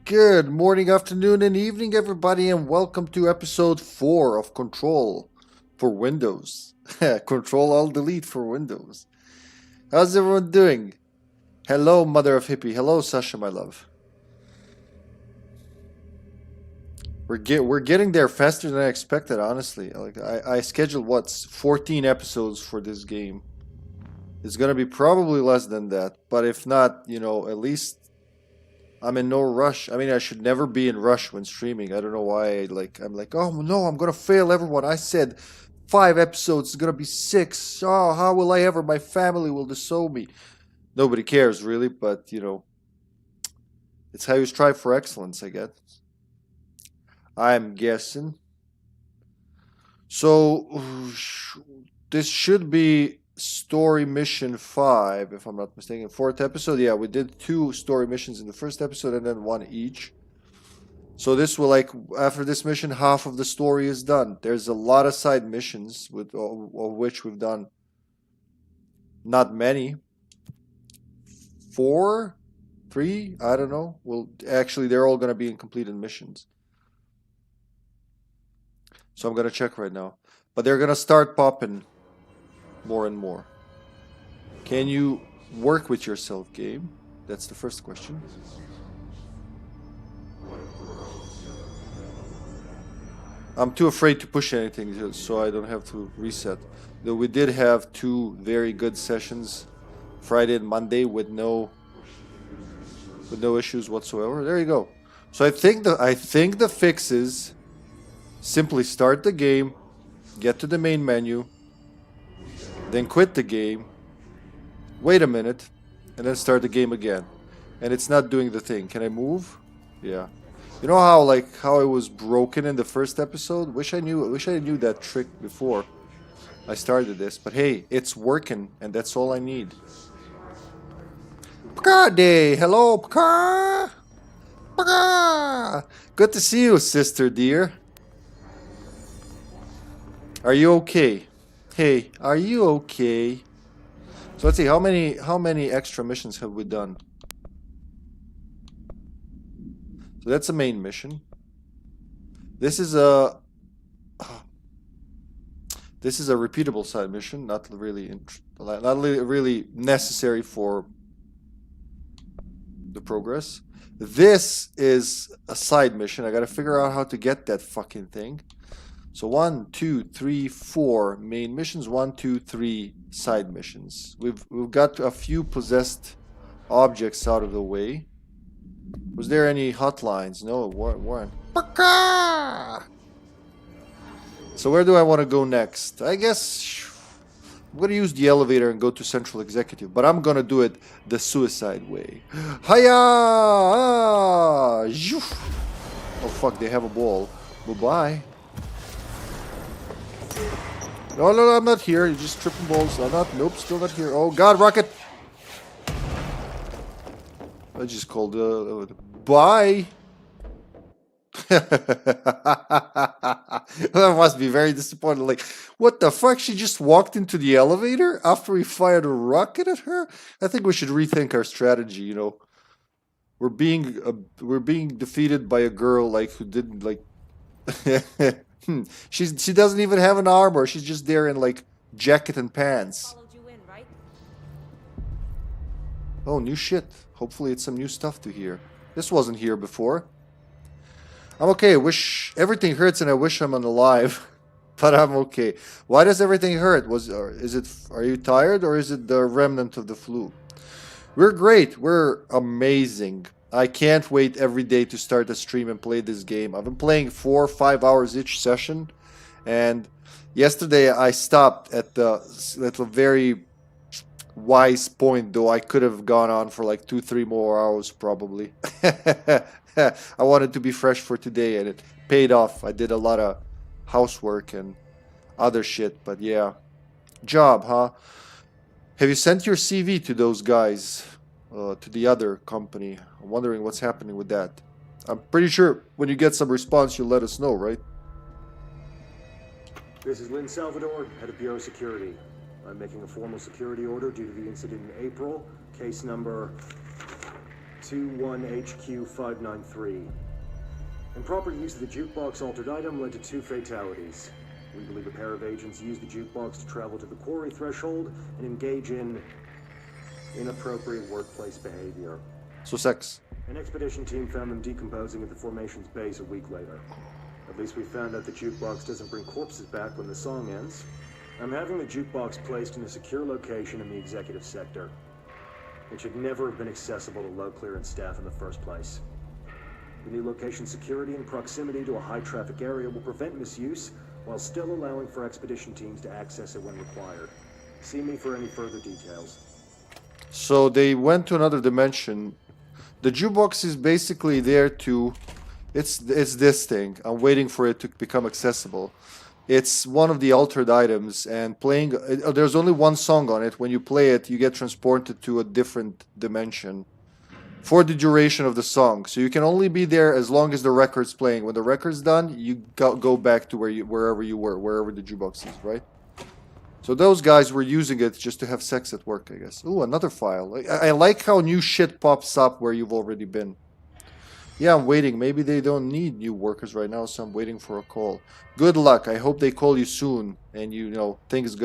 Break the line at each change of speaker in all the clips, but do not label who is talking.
Good morning, afternoon, and evening, everybody, and welcome to episode 4 of Control for Windows. Control Alt Delete for Windows. How's everyone doing? Hello, Mother of Hippie. Hello, Sasha, my love. We're getting there faster than I expected, honestly. Like I scheduled 14 episodes for this game. It's gonna be probably less than that, but if not, at least I'm in no rush. I mean, I should never be in rush when streaming. I don't know why. I'm like, oh no, I'm gonna fail everyone. I said 5 episodes. It's gonna be 6. Oh, how will I ever? My family will disown me. Nobody cares really, but it's how you strive for excellence, I guess. I'm guessing. So this should be story mission 5, if I'm not mistaken. 4th episode. Yeah, we did 2 story missions in the first episode and then 1 each. So this will, after this mission, half of the story is done. There's a lot of side missions, of which we've done not many. 4? 3? I don't know. Well, actually, they're all going to be incompleted missions. So I'm going to check right now. But they're going to start popping more and more. Can you work with yourself, game? That's the first question. I'm too afraid to push anything, so I don't have to reset. Though we did have 2 very good sessions, Friday and Monday, with no issues whatsoever. There you go. So I think the fix is simply start the game, get to the main menu, then quit the game, wait a minute, and then start the game again. And it's not doing the thing. Can I move? Yeah. You know how it was broken in the first episode? Wish I knew that trick before I started this. But hey, it's working, and that's all I need. Paka hello, Paka. Paka. Good to see you, sister dear. Are you okay? Hey, are you okay? So let's see, how many extra missions have we done? So that's a main mission. This is a repeatable side mission, not really necessary for the progress. This is a side mission. I gotta figure out how to get that fucking thing. So 1, 2, 3, 4 main missions, 1, 2, 3 side missions. We've got a few possessed objects out of the way. Was there any hotlines? No, weren't. So where do I want to go next? I guess I'm going to use the elevator and go to Central Executive, but I'm going to do it the suicide way. Hiya! Oh fuck, they have a ball. Bye-bye. No, I'm not here. You're just tripping balls. Nope, still not here. Oh god, rocket! I just called bye! That must be very disappointing. Like, what the fuck? She just walked into the elevator after we fired a rocket at her? I think we should rethink our strategy, We're being defeated by a girl, who didn't, she doesn't even have an armor. She's just there in jacket and pants. Oh, new shit. Hopefully it's some new stuff to hear. This wasn't here before. I'm okay. Wish everything hurts and I wish I'm unalive. But I'm okay. Why does everything hurt? Are you tired or is it the remnant of the flu? We're great. We're amazing. I can't wait every day to start a stream and play this game. I've been playing 4 or 5 hours each session, and yesterday I stopped at a very wise point, though I could have gone on for 2-3 more hours probably. I wanted to be fresh for today, and it paid off. I did a lot of housework and other shit, but yeah. Job, huh? Have you sent your CV to those guys? To the other company? I'm wondering what's happening with that. I'm pretty sure when you get some response, you'll let us know, right?
This is Lynn Salvador, head of Bureau Security. I'm making a formal security order due to the incident in April, case number 21HQ593. Improper use of the jukebox altered item led to 2 fatalities. We believe a pair of agents used the jukebox to travel to the Quarry Threshold and engage in inappropriate workplace behavior.
So sex.
An expedition team found them decomposing at the formation's base a week later. At least we found out the jukebox doesn't bring corpses back when the song ends. I'm having the jukebox placed in a secure location in the executive sector. It should never have been accessible to low clearance staff in the first place. The new location security and proximity to a high traffic area will prevent misuse while still allowing for expedition teams to access it when required. See me for any further details.
So they went to another dimension. The jukebox is basically there to... It's this thing. I'm waiting for it to become accessible. It's one of the altered items, and playing... there's only one song on it. When you play it, you get transported to a different dimension for the duration of the song. So you can only be there as long as the record's playing. When the record's done, you go back to wherever you were, wherever the jukebox is, right? So those guys were using it just to have sex at work, I guess. Ooh, another file. I like how new shit pops up where you've already been. Yeah, I'm waiting. Maybe they don't need new workers right now, so I'm waiting for a call. Good luck. I hope they call you soon, and things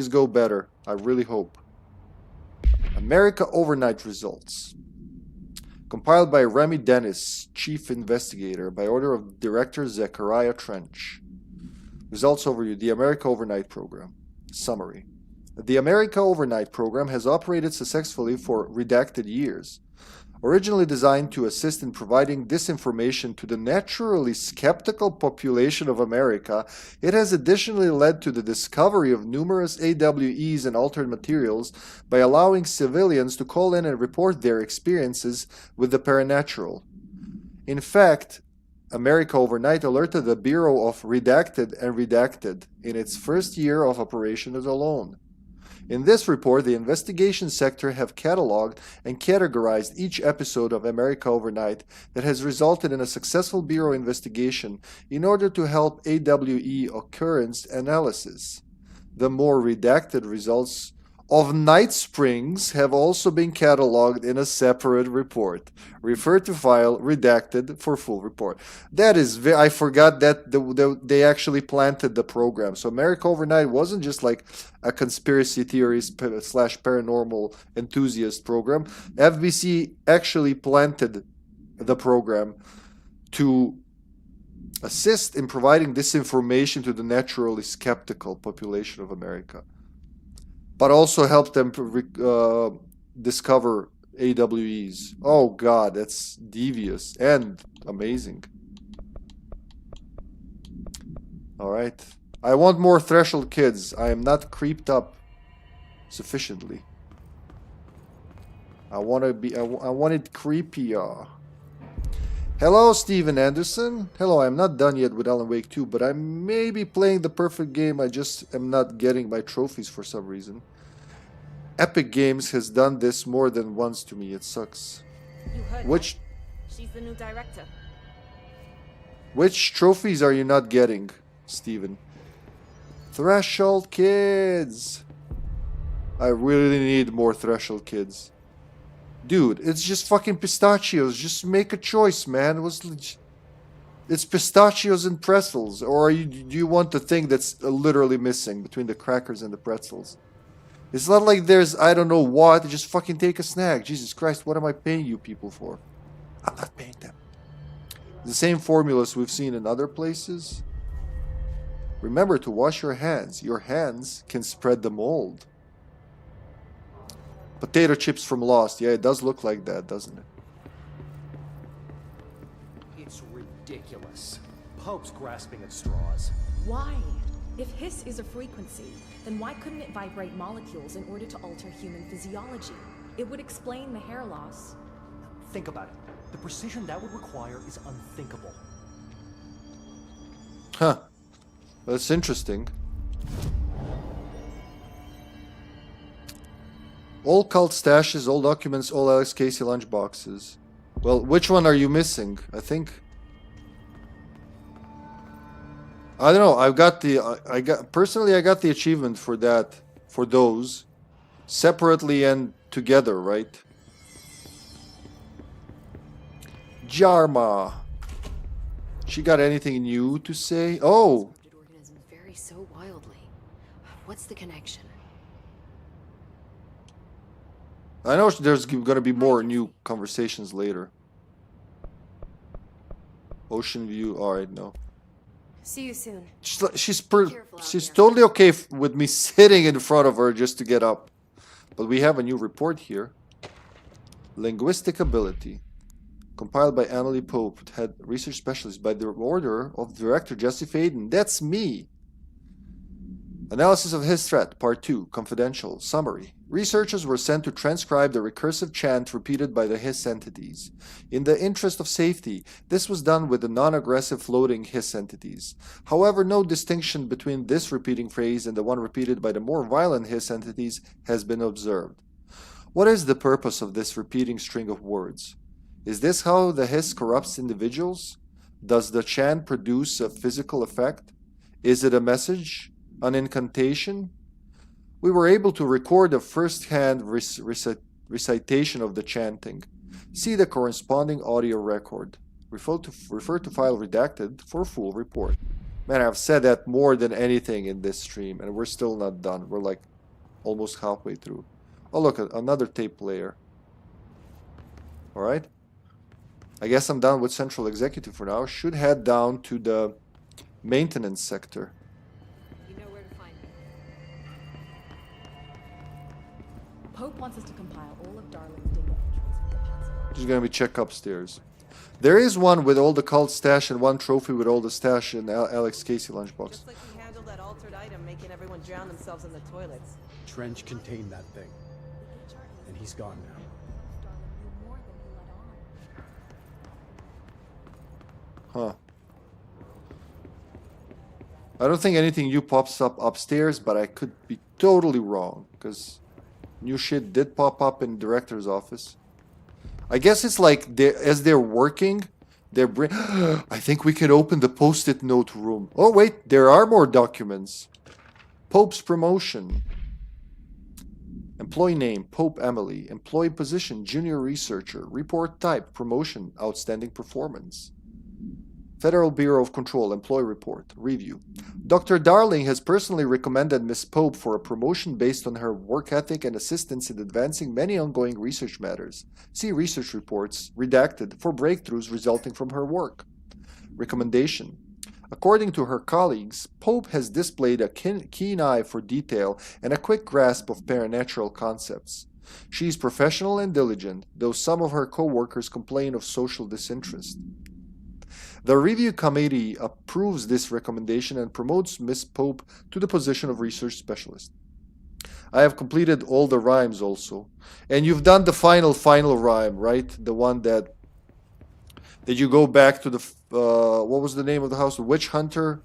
go better. I really hope. America Overnight results. Compiled by Remy Dennis, Chief Investigator, by order of Director Zachariah Trench. Results overview. The America Overnight Program. Summary. The America Overnight Program has operated successfully for redacted years. Originally designed to assist in providing disinformation to the naturally skeptical population of America, it has additionally led to the discovery of numerous AWEs and altered materials by allowing civilians to call in and report their experiences with the paranatural. In fact, America Overnight alerted the Bureau of Redacted and Redacted in its first year of operation alone. In this report, the investigation sector have cataloged and categorized each episode of America Overnight that has resulted in a successful Bureau investigation in order to help AWE occurrence analysis. The more redacted results of Night Springs have also been cataloged in a separate report. Refer to file redacted for full report. That is, I forgot that they actually planted the program. So America Overnight wasn't just like a conspiracy theories / paranormal enthusiast program. FBC actually planted the program to assist in providing this information to the naturally skeptical population of America, but also help them discover AWEs. Oh god, that's devious and amazing. Alright. I want more Threshold kids. I am not creeped up sufficiently. I want it creepier. Hello, Steven Anderson. Hello, I'm not done yet with Alan Wake 2, but I may be playing the perfect game. I just am not getting my trophies for some reason. Epic Games has done this more than once to me. It sucks.
You heard
Which
her. She's the new director.
Which trophies are you not getting, Steven? Threshold kids. I really need more Threshold kids. Dude, it's just fucking pistachios. Just make a choice, man. It's pistachios and pretzels. Or do you want the thing that's literally missing between the crackers and the pretzels? It's not like there's, I don't know what. Just fucking take a snack. Jesus Christ, what am I paying you people for? I'm not paying them. The same formulas we've seen in other places. Remember to wash your hands. Your hands can spread the mold. Potato chips from Lost. Yeah, it does look like that, doesn't it?
It's ridiculous. Pope's grasping at straws.
Why? If hiss is a frequency, then why couldn't it vibrate molecules in order to alter human physiology? It would explain the hair loss.
Think about it. The precision that would require is unthinkable.
Huh. That's interesting. All cult stashes, all documents, all Alex Casey lunchboxes. Well, which one are you missing? I think... I don't know. I've got the... Personally, I got the achievement for that. For those. Separately and together, right? Jarma. She got anything new to say? Oh!
Disrupted organisms vary so wildly. What's the connection?
I know there's gonna be more new conversations later. Ocean view, alright, no.
See you soon.
She's totally okay with me sitting in front of her just to get up. But we have a new report here. Linguistic ability. Compiled by Annalie Pope, head research specialist by the order of Director Jesse Faden. That's me. Analysis of his threat, Part 2, confidential, summary. Researchers were sent to transcribe the recursive chant repeated by the Hiss entities. In the interest of safety, this was done with the non-aggressive floating Hiss entities. However, no distinction between this repeating phrase and the one repeated by the more violent Hiss entities has been observed. What is the purpose of this repeating string of words? Is this how the Hiss corrupts individuals? Does the chant produce a physical effect? Is it a message? An incantation? We were able to record a first-hand recitation of the chanting. See the corresponding audio record. Refer to file redacted for a full report. Man, I've said that more than anything in this stream, and we're still not done. We're like almost halfway through. Oh, look, another tape player. Alright. I guess I'm done with Central Executive for now. Should head down to the maintenance sector.
Pope wants us to compile all of Darling's data entries for the past month.
There's gonna be check upstairs. There is one with all the cult stash and one trophy with all the stash in Alex Casey lunchbox.
Just like we handled that altered item, making everyone drown themselves in the toilets.
Trench contained that thing. And he's gone now.
Darling knew more than he let on.
Huh. I don't think anything new pops up upstairs, but I could be totally wrong, because new shit did pop up in the director's office. I guess it's like as they're working, they're I think we can open the post-it note room. Oh wait, there are more documents. Pope's promotion. Employee name, Pope Emily. Employee position, junior researcher. Report type, promotion, outstanding performance. Federal Bureau of Control, employee report, review. Dr. Darling has personally recommended Miss Pope for a promotion based on her work ethic and assistance in advancing many ongoing research matters. See research reports, redacted, for breakthroughs resulting from her work. Recommendation. According to her colleagues, Pope has displayed a keen eye for detail and a quick grasp of paranatural concepts. She is professional and diligent, though some of her co-workers complain of social disinterest. The review committee approves this recommendation and promotes Miss Pope to the position of research specialist. I have completed all the rhymes also. And you've done the final rhyme, right? The one that you go back to the, what was the name of the house? The Witch Hunter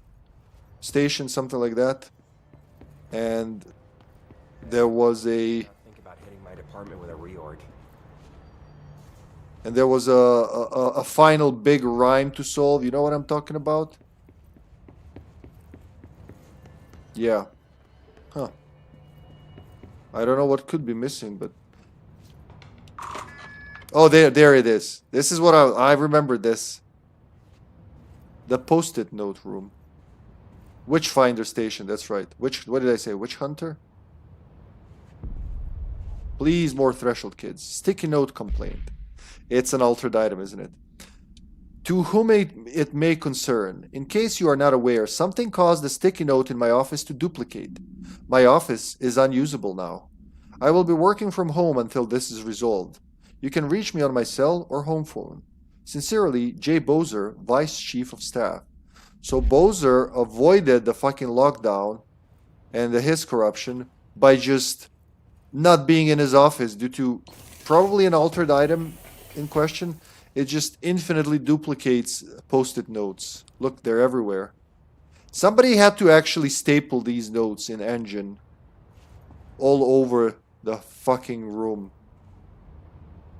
Station, something like that. And there was a...
Think about hitting my department with a reorg.
And there was a final big rhyme to solve. You know what I'm talking about? Yeah. Huh. I don't know what could be missing, but... Oh, there it is. This is what I remember this. The post-it note room. Witchfinder station, that's right. What did I say? Witch Hunter? Please, more Threshold kids. Sticky note complaint. It's an altered item, isn't it? To whom it may concern, in case you are not aware, something caused the sticky note in my office to duplicate. My office is unusable now. I will be working from home until this is resolved. You can reach me on my cell or home phone. Sincerely, J. Bozer, Vice Chief of Staff. So Bozer avoided the fucking lockdown and his corruption by just not being in his office due to probably an altered item in question. It just infinitely duplicates post-it notes. Look, they're everywhere. Somebody had to actually staple these notes in Engine all over the fucking room.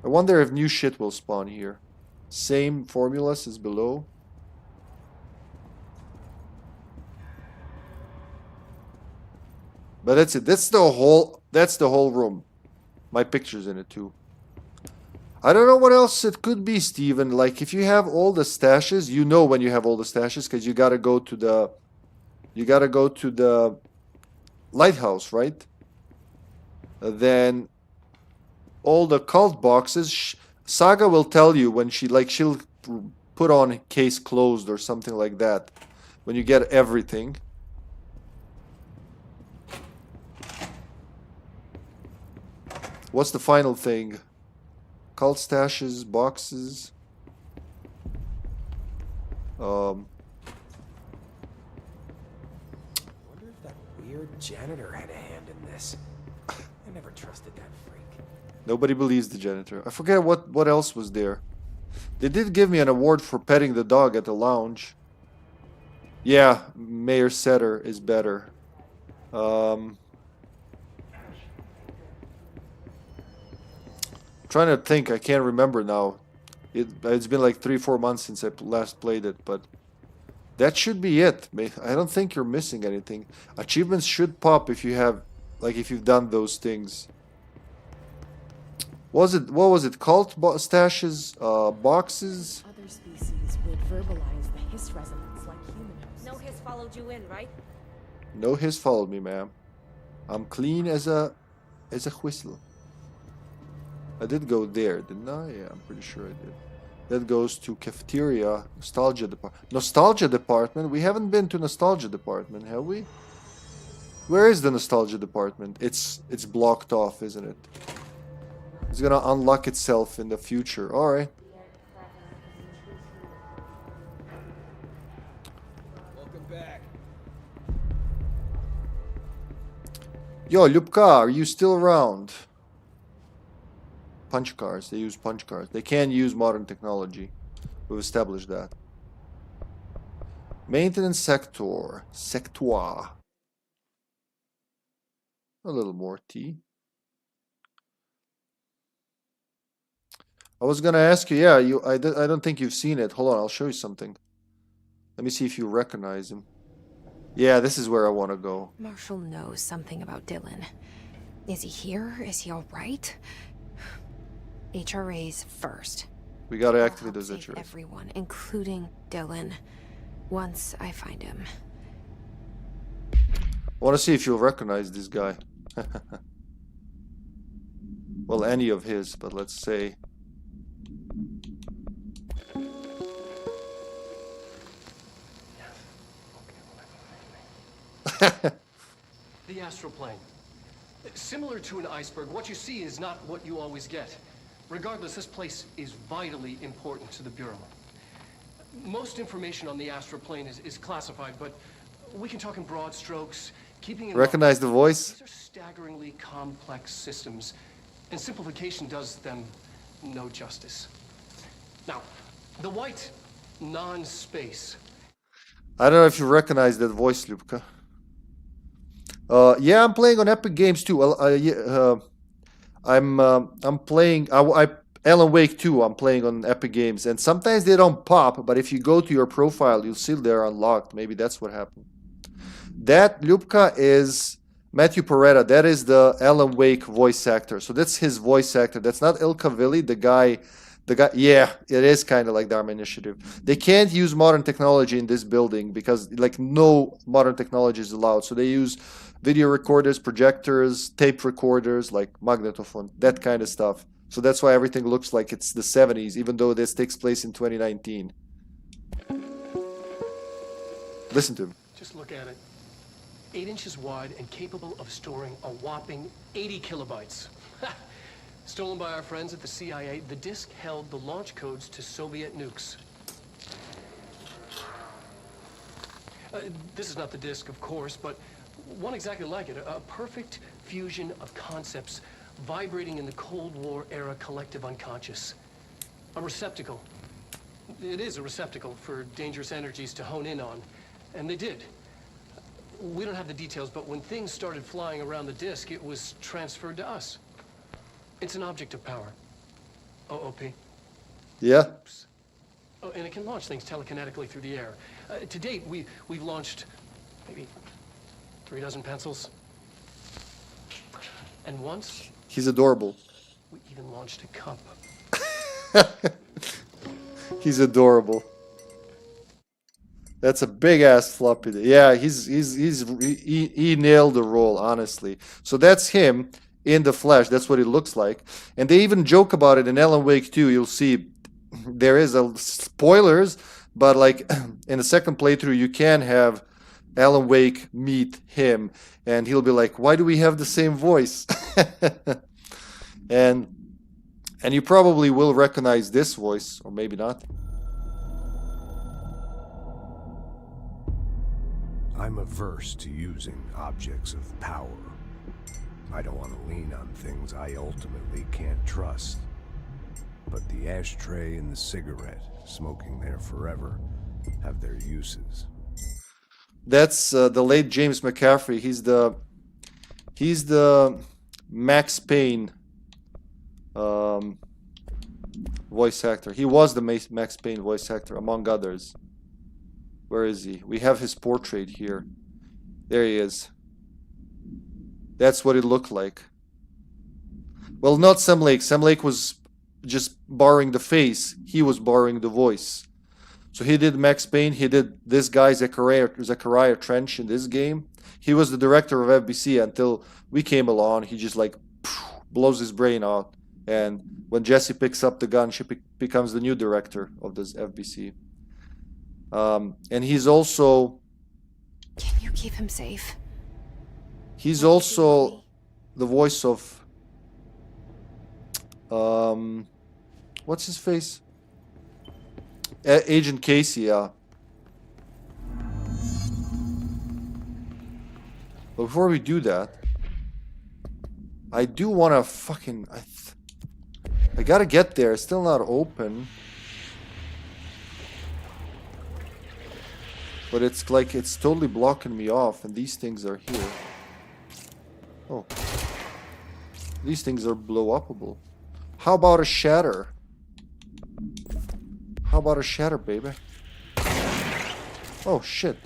I wonder if new shit will spawn here. Same formulas as below. But that's it. That's the whole room. My picture's in it too. I don't know what else it could be, Steven. Like, if you have all the stashes, you know when you have all the stashes, because you gotta go to the... You gotta go to the lighthouse, right? Then all the cult boxes, Saga will tell you when she, like, she'll put on case closed or something like that. When you get everything. What's the final thing? Cult stashes, boxes.
I wonder if that weird janitor had a hand in this. I never trusted that freak.
Nobody believes the janitor. I forget what else was there. They did give me an award for petting the dog at the lounge. Yeah, Mayor Setter is better. Trying to think, I can't remember now. It's been like 3-4 months since I last played it, but that should be it. I don't think you're missing anything. Achievements should pop if you have, like, if you've done those things. What was it? Cult stashes, boxes.
Other species would verbalize the hiss resonance like human hosts.
No hiss followed you in, right?
No hiss followed me, ma'am. I'm clean as a whistle. I did go there, didn't I? Yeah, I'm pretty sure I did. That goes to cafeteria, nostalgia department. Nostalgia department? We haven't been to nostalgia department, have we? Where is the nostalgia department? It's blocked off, isn't it? It's gonna unlock itself in the future. Alright.
Welcome back.
Yo, Ljubka, are you still around? Punch cards. They use punch cards. They can use modern technology. We've established that. Maintenance sector. Sectoire. A little more tea. I was gonna ask you, yeah, I don't think you've seen it. Hold on, I'll show you something. Let me see if you recognize him. Yeah, this is where I want to go.
Marshall knows something about Dylan. Is he here? Is he all right? HRAs first.
We gotta
I'll
activate
help
those
save
HRAs.
everyone, including Dylan, once I find him.
I want to see if you'll recognize this guy. Well, any of his, but let's say...
The astral plane. Similar to an iceberg, what you see is not what you always get. Regardless, this place is vitally important to the Bureau. Most information on the astral plane is classified, but we can talk in broad strokes, keeping in
Recognize the voice?
These are staggeringly complex systems, and simplification does them no justice. Now, the white non-space.
I don't know if you recognize that voice, Ljubka. Yeah, I'm playing on Epic Games too. I'm playing Alan Wake 2. I'm playing on Epic Games, and sometimes they don't pop. But if you go to your profile, you'll see they're unlocked. Maybe that's what happened. That Ljubka is Matthew Peretta. That is the Alan Wake voice actor. So that's his voice actor. That's not Ilka Vili, the guy. Yeah, it is kind of like the Arm Initiative. They can't use modern technology in this building because, like, no modern technology is allowed. So they use video recorders, projectors, tape recorders, like magnetophone, that kind of stuff. So that's why everything looks like it's the 70s, even though this takes place in 2019. Listen to him.
Just look at it. 8 inches wide and capable of storing a whopping 80 kilobytes. Stolen by our friends at the CIA, the disk held the launch codes to Soviet nukes. This is not the disk, of course, but one exactly like it. A perfect fusion of concepts vibrating in the Cold War era collective unconscious. A receptacle. It is a receptacle for dangerous energies to hone in on. And they did. We don't have the details, but when things started flying around the disk, it was transferred to us. It's an object of power. OOP.
Yeah.
Oops. Oh, and it can launch things telekinetically through the air. To date, we've launched maybe 3 dozen pencils. And once,
He's adorable.
we even launched a cup.
He's adorable. That's a big ass floppy. Yeah, he nailed the role, honestly. So that's him in the flesh. That's what it looks like. And they even joke about it in Alan Wake 2. You'll see there is a spoilers, but like in the second playthrough, you can have Alan Wake meet him, and he'll be like, "Why do we have the same voice?" and you probably will recognize this voice, or maybe not.
I'm averse to using objects of power. I don't want to lean on things I ultimately can't trust. But the ashtray and the cigarette, smoking there forever, have their uses.
That's the late James McCaffrey. He's the Max Payne voice actor. He was the Max Payne voice actor, among others. Where is he? We have his portrait here. There he is. That's what it looked like. Well, not Sam Lake. Sam Lake was just borrowing the face. He was borrowing the voice. So he did Max Payne. He did this guy, Zachariah Trench, in this game. He was the director of FBC until we came along. He just like blows his brain out. And when Jesse picks up the gun, she becomes the new director of this FBC. And he's also...
Can you keep him safe?
He's also the voice of... what's his face? Agent Casey, yeah. But before we do that, I do want to fucking... I gotta get there. It's still not open. But it's like it's totally blocking me off, and these things are here. Oh. These things are blow-upable. How about a shatter? How about a shatter, baby? Oh, shit.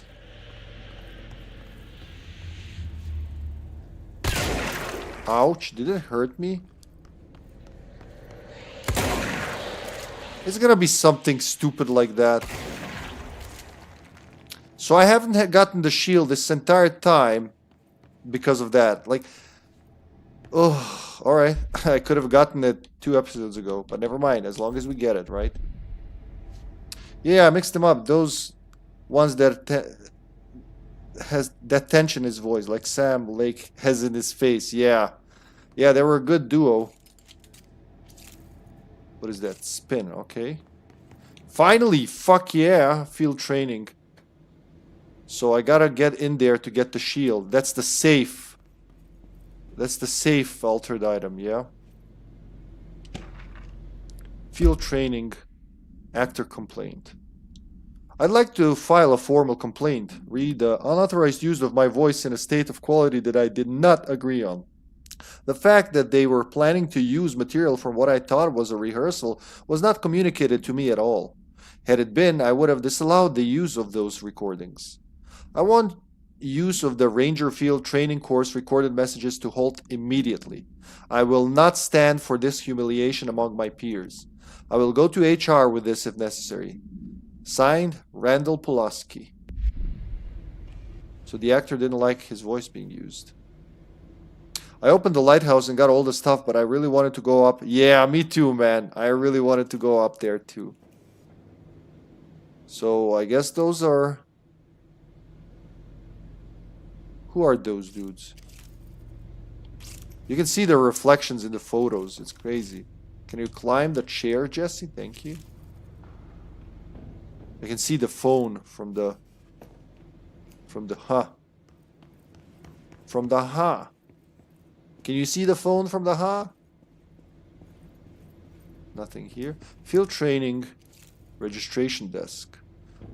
Ouch, did it hurt me? It's gonna be something stupid like that. So I haven't gotten the shield this entire time because of that. Like, oh, alright. I could have gotten it 2 episodes ago, but never mind, as long as we get it, right? Yeah, I mixed them up. Those ones that has that tension in his voice, like Sam Lake has in his face. Yeah. Yeah, they were a good duo. What is that? Spin, okay. Finally, fuck yeah, field training. So I gotta get in there to get the shield. That's the safe. That's the safe altered item, yeah? Field training. Actor complaint. I'd like to file a formal complaint. Read the unauthorized use of my voice in a state of quality that I did not agree on. The fact that they were planning to use material from what I thought was a rehearsal was not communicated to me at all. Had it been, I would have disallowed the use of those recordings. I want use of the Ranger Field training course recorded messages to halt immediately. I will not stand for this humiliation among my peers. I will go to HR with this if necessary. Signed, Randall Pulaski. So the actor didn't like his voice being used. I opened the lighthouse and got all the stuff, but I really wanted to go up. Yeah, me too, man. I really wanted to go up there too. So I guess those are... Who are those dudes? You can see the reflections in the photos. It's crazy. Can you climb the chair, Jesse? Thank you. I can see the phone from the From the Ha. Can you see the phone from the Ha? Nothing here. Field training. Registration desk.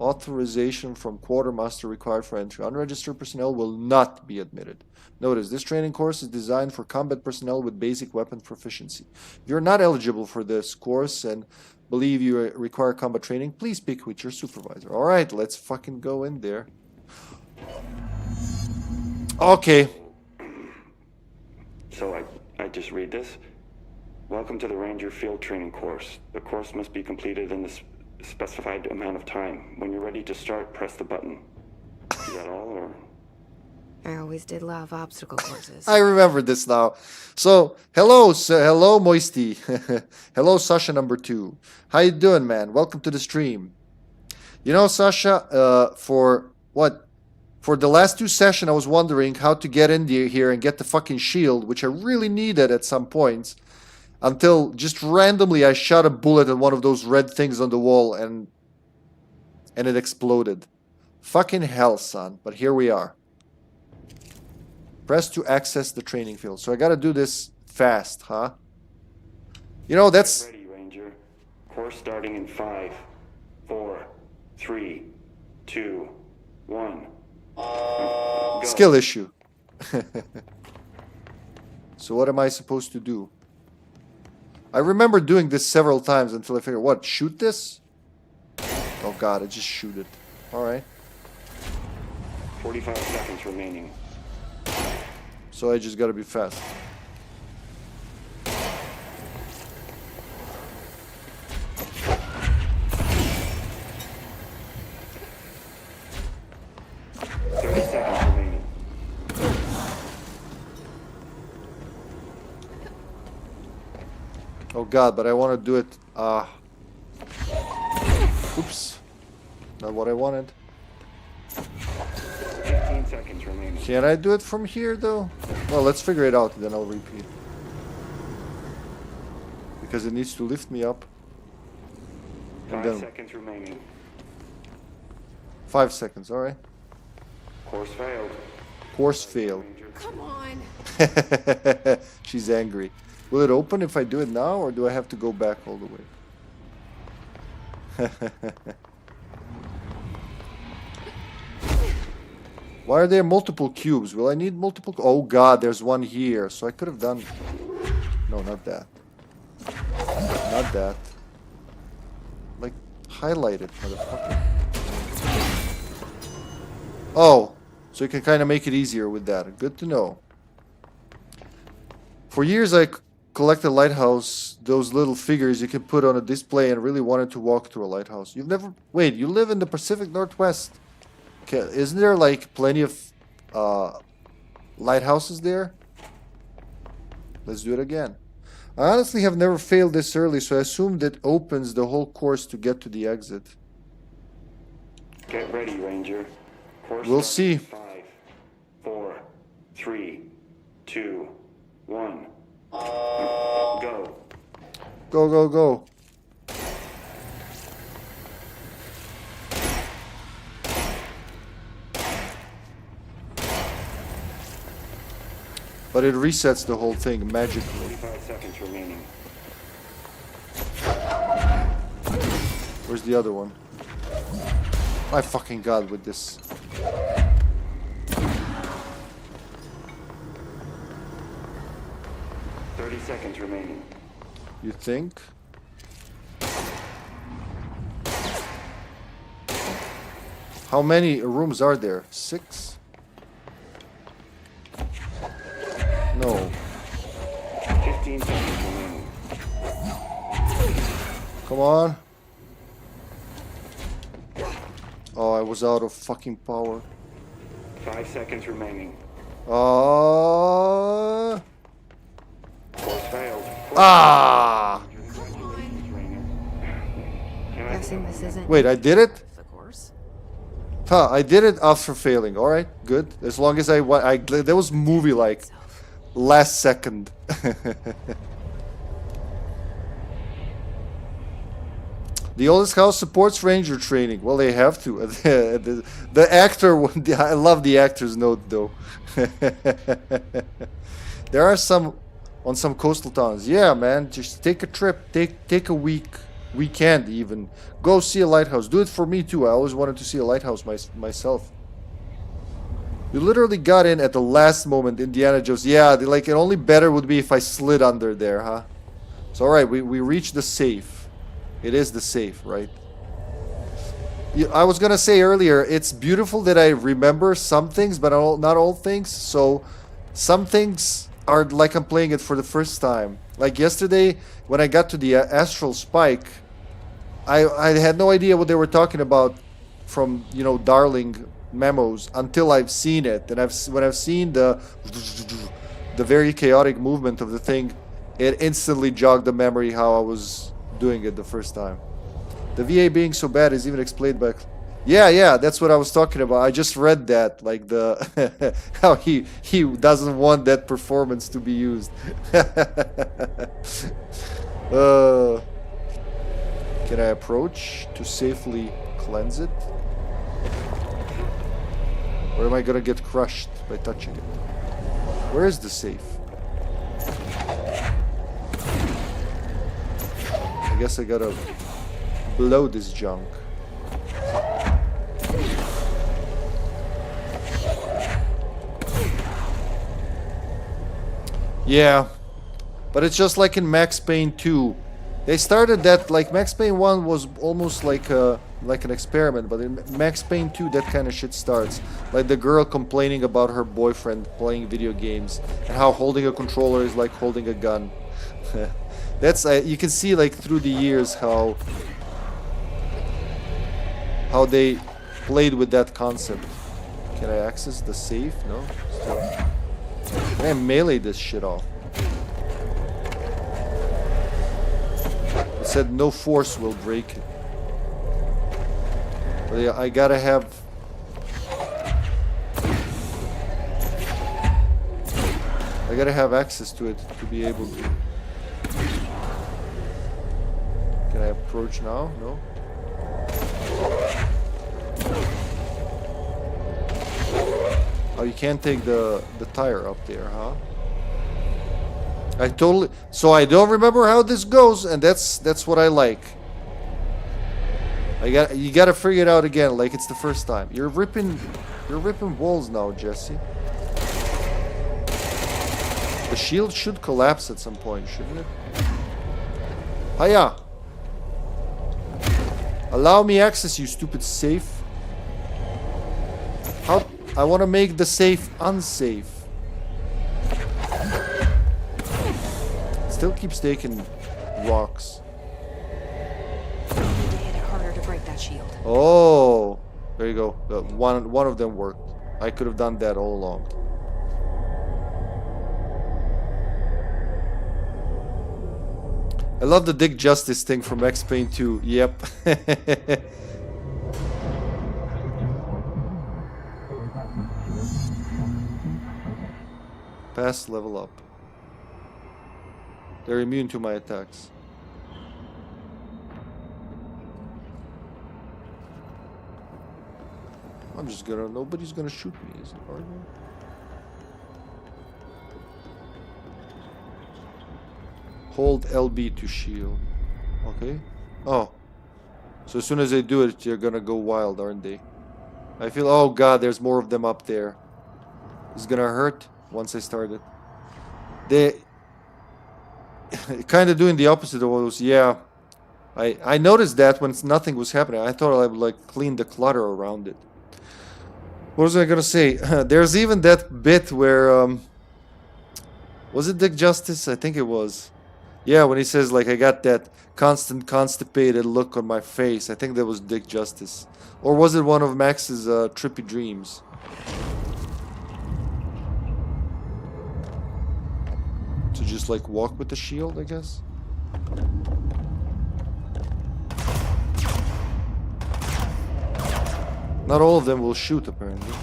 Authorization from quartermaster required for entry. Unregistered personnel will not be admitted. Notice, this training course is designed for combat personnel with basic weapon proficiency. If you're not eligible for this course and believe you require combat training, please speak with your supervisor. Alright, let's fucking go in there. Okay.
So I just read this? Welcome to the Ranger Field Training course. The course must be completed in the specified amount of time. When you're ready to start, press the button. Is that all, or...?
I always did love obstacle courses.
I remember this now. So, hello, hello, Moisty. Hello, Sasha number 2. How you doing, man? Welcome to the stream. You know, Sasha, for the last 2 sessions, I was wondering how to get in here and get the fucking shield, which I really needed at some points, until just randomly I shot a bullet at one of those red things on the wall and it exploded. Fucking hell, son. But here we are. Press to access the training field. So I gotta do this fast, huh? You know, that's...
Ready, Ranger. Course starting in 5, 4, 3, 2, 1. Go.
Skill issue. So what am I supposed to do? I remember doing this several times until I figured, what, shoot this? Oh god, I just shoot it. Alright.
45 seconds remaining.
So I just gotta be fast. Oh god, but I want to do it, oops. Not what I wanted.
15 seconds remaining.
Can I do it from here, though? Well, let's figure it out, then I'll repeat. Because it needs to lift me up.
5 seconds remaining.
5 seconds, alright.
Course failed.
Course failed.
Come on.
She's angry. Will it open if I do it now, or do I have to go back all the way? Why are there multiple cubes? Will I need multiple? Oh god, there's one here. So I could have done... No, not that. Not that. Like, highlight it, motherfucker. Oh, so you can kind of make it easier with that. Good to know. For years I collected lighthouse, those little figures you can put on a display, and really wanted to walk through a lighthouse. You've never... Wait, you live in the Pacific Northwest. Okay, isn't there like plenty of lighthouses there? Let's do it again. I honestly have never failed this early, so I assumed it opens the whole course to get to the exit.
Get ready, Ranger. Course
we'll see.
5, 4, 3, 2, 1. Go.
Go, go, go. But it resets the whole thing magically.
45 seconds remaining.
Where's the other one? My fucking god with this.
Seconds remaining.
You think? How many rooms are there? 6? No.
15 seconds remaining.
Come on. Oh, I was out of fucking power.
5 seconds remaining. Course failed.
Ah!
Guessing this isn't.
Wait, I did it?
The course?
Huh, I did it after failing. Alright, good. As long as that was movie-like. Last second. The oldest house supports ranger training. Well, they have to. The actor, I love the actor's note, though. There are some... On some coastal towns. Yeah, man. Just take a trip. Take a weekend even. Go see a lighthouse. Do it for me too. I always wanted to see a lighthouse myself. You literally got in at the last moment, Indiana Jones. Yeah, like it only better would be if I slid under there, huh? So alright, we reached the safe. It is the safe, right? I was gonna say earlier, it's beautiful that I remember some things, but not all things. So some things are like I'm playing it for the first time. Like yesterday, when I got to the astral spike, I had no idea what they were talking about from, you know, Darling memos until I've seen it. And when I've seen the very chaotic movement of the thing, it instantly jogged the memory how I was doing it the first time. The VA being so bad is even explained by... Yeah, that's what I was talking about. I just read that, like the how he doesn't want that performance to be used. Can I approach to safely cleanse it? Or am I gonna get crushed by touching it? Where is the safe? I guess I gotta blow this junk. Yeah, but it's just like in Max Payne 2. They started that, like Max Payne 1 was almost like an experiment, but in Max Payne 2 that kind of shit starts. Like the girl complaining about her boyfriend playing video games and how holding a controller is like holding a gun. That's you can see like through the years how they played with that concept. Can I access the safe? No? Still. Can I melee this shit off? It said no force will break it. But yeah, I gotta have... I gotta have access to it to be able to... Can I approach now? No? Oh, you can't take the tire up there, huh? I totally... So I don't remember how this goes, and that's what I like. You gotta figure it out again, like it's the first time. You're ripping walls now, Jesse. The shield should collapse at some point, shouldn't it? Hiya! Allow me access, you stupid safe. How... I want to make the safe unsafe. Still keeps taking rocks.
Hit it harder to break that shield.
Oh, there you go. One of them worked. I could have done that all along. I love the Dick Justice thing from Max Payne 2. Yep. Pass level up. They're immune to my attacks. I'm just gonna... Nobody's gonna shoot me, is it, are they? Hold LB to shield. Okay. Oh. So as soon as they do it, you're gonna go wild, aren't they? I feel... Oh god, there's more of them up there. It's gonna hurt once I started. They... kind of doing the opposite of what was... Yeah. I noticed that when nothing was happening. I thought I would like clean the clutter around it. What was I gonna say? There's even that bit where... was it Dick Justice? I think it was. Yeah, when he says like I got that constant constipated look on my face. I think that was Dick Justice. Or was it one of Max's trippy dreams? To just like walk with the shield, I guess? Not all of them will shoot, apparently.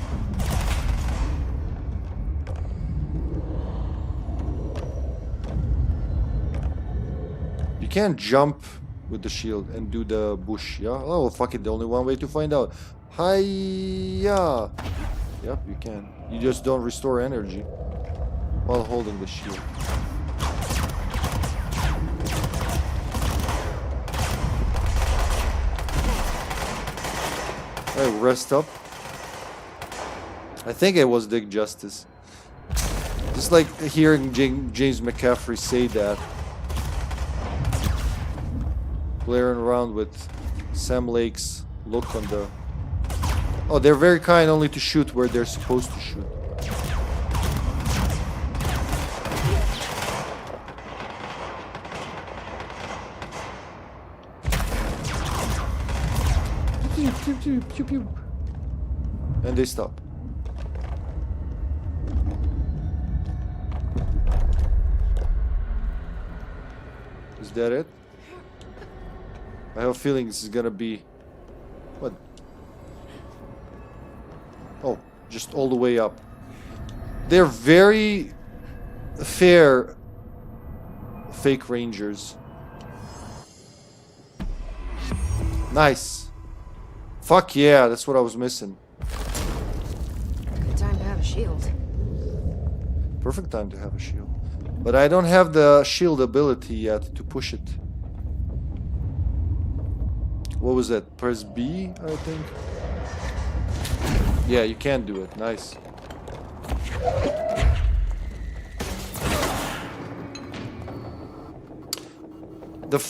You can't jump with the shield and do the bush, yeah? Oh, fuck it, the only one way to find out. Hiya! Yep, you can. You just don't restore energy while holding the shield. Alright, rest up. I think it was Dick Justice. Just like hearing James McCaffrey say that. Playing around with Sam Lake's look on the... Oh, they're very kind only to shoot where they're supposed to shoot. pew, pew, pew, pew. And they stop. Is that it? I have a feeling this is gonna be... What? Oh, just all the way up. They're very fair fake rangers. Nice. Fuck yeah, that's what I was missing.
Good time to have a shield.
Perfect time to have a shield. But I don't have the shield ability yet to push it. What was that? Press B, I think? Yeah, you can do it. Nice.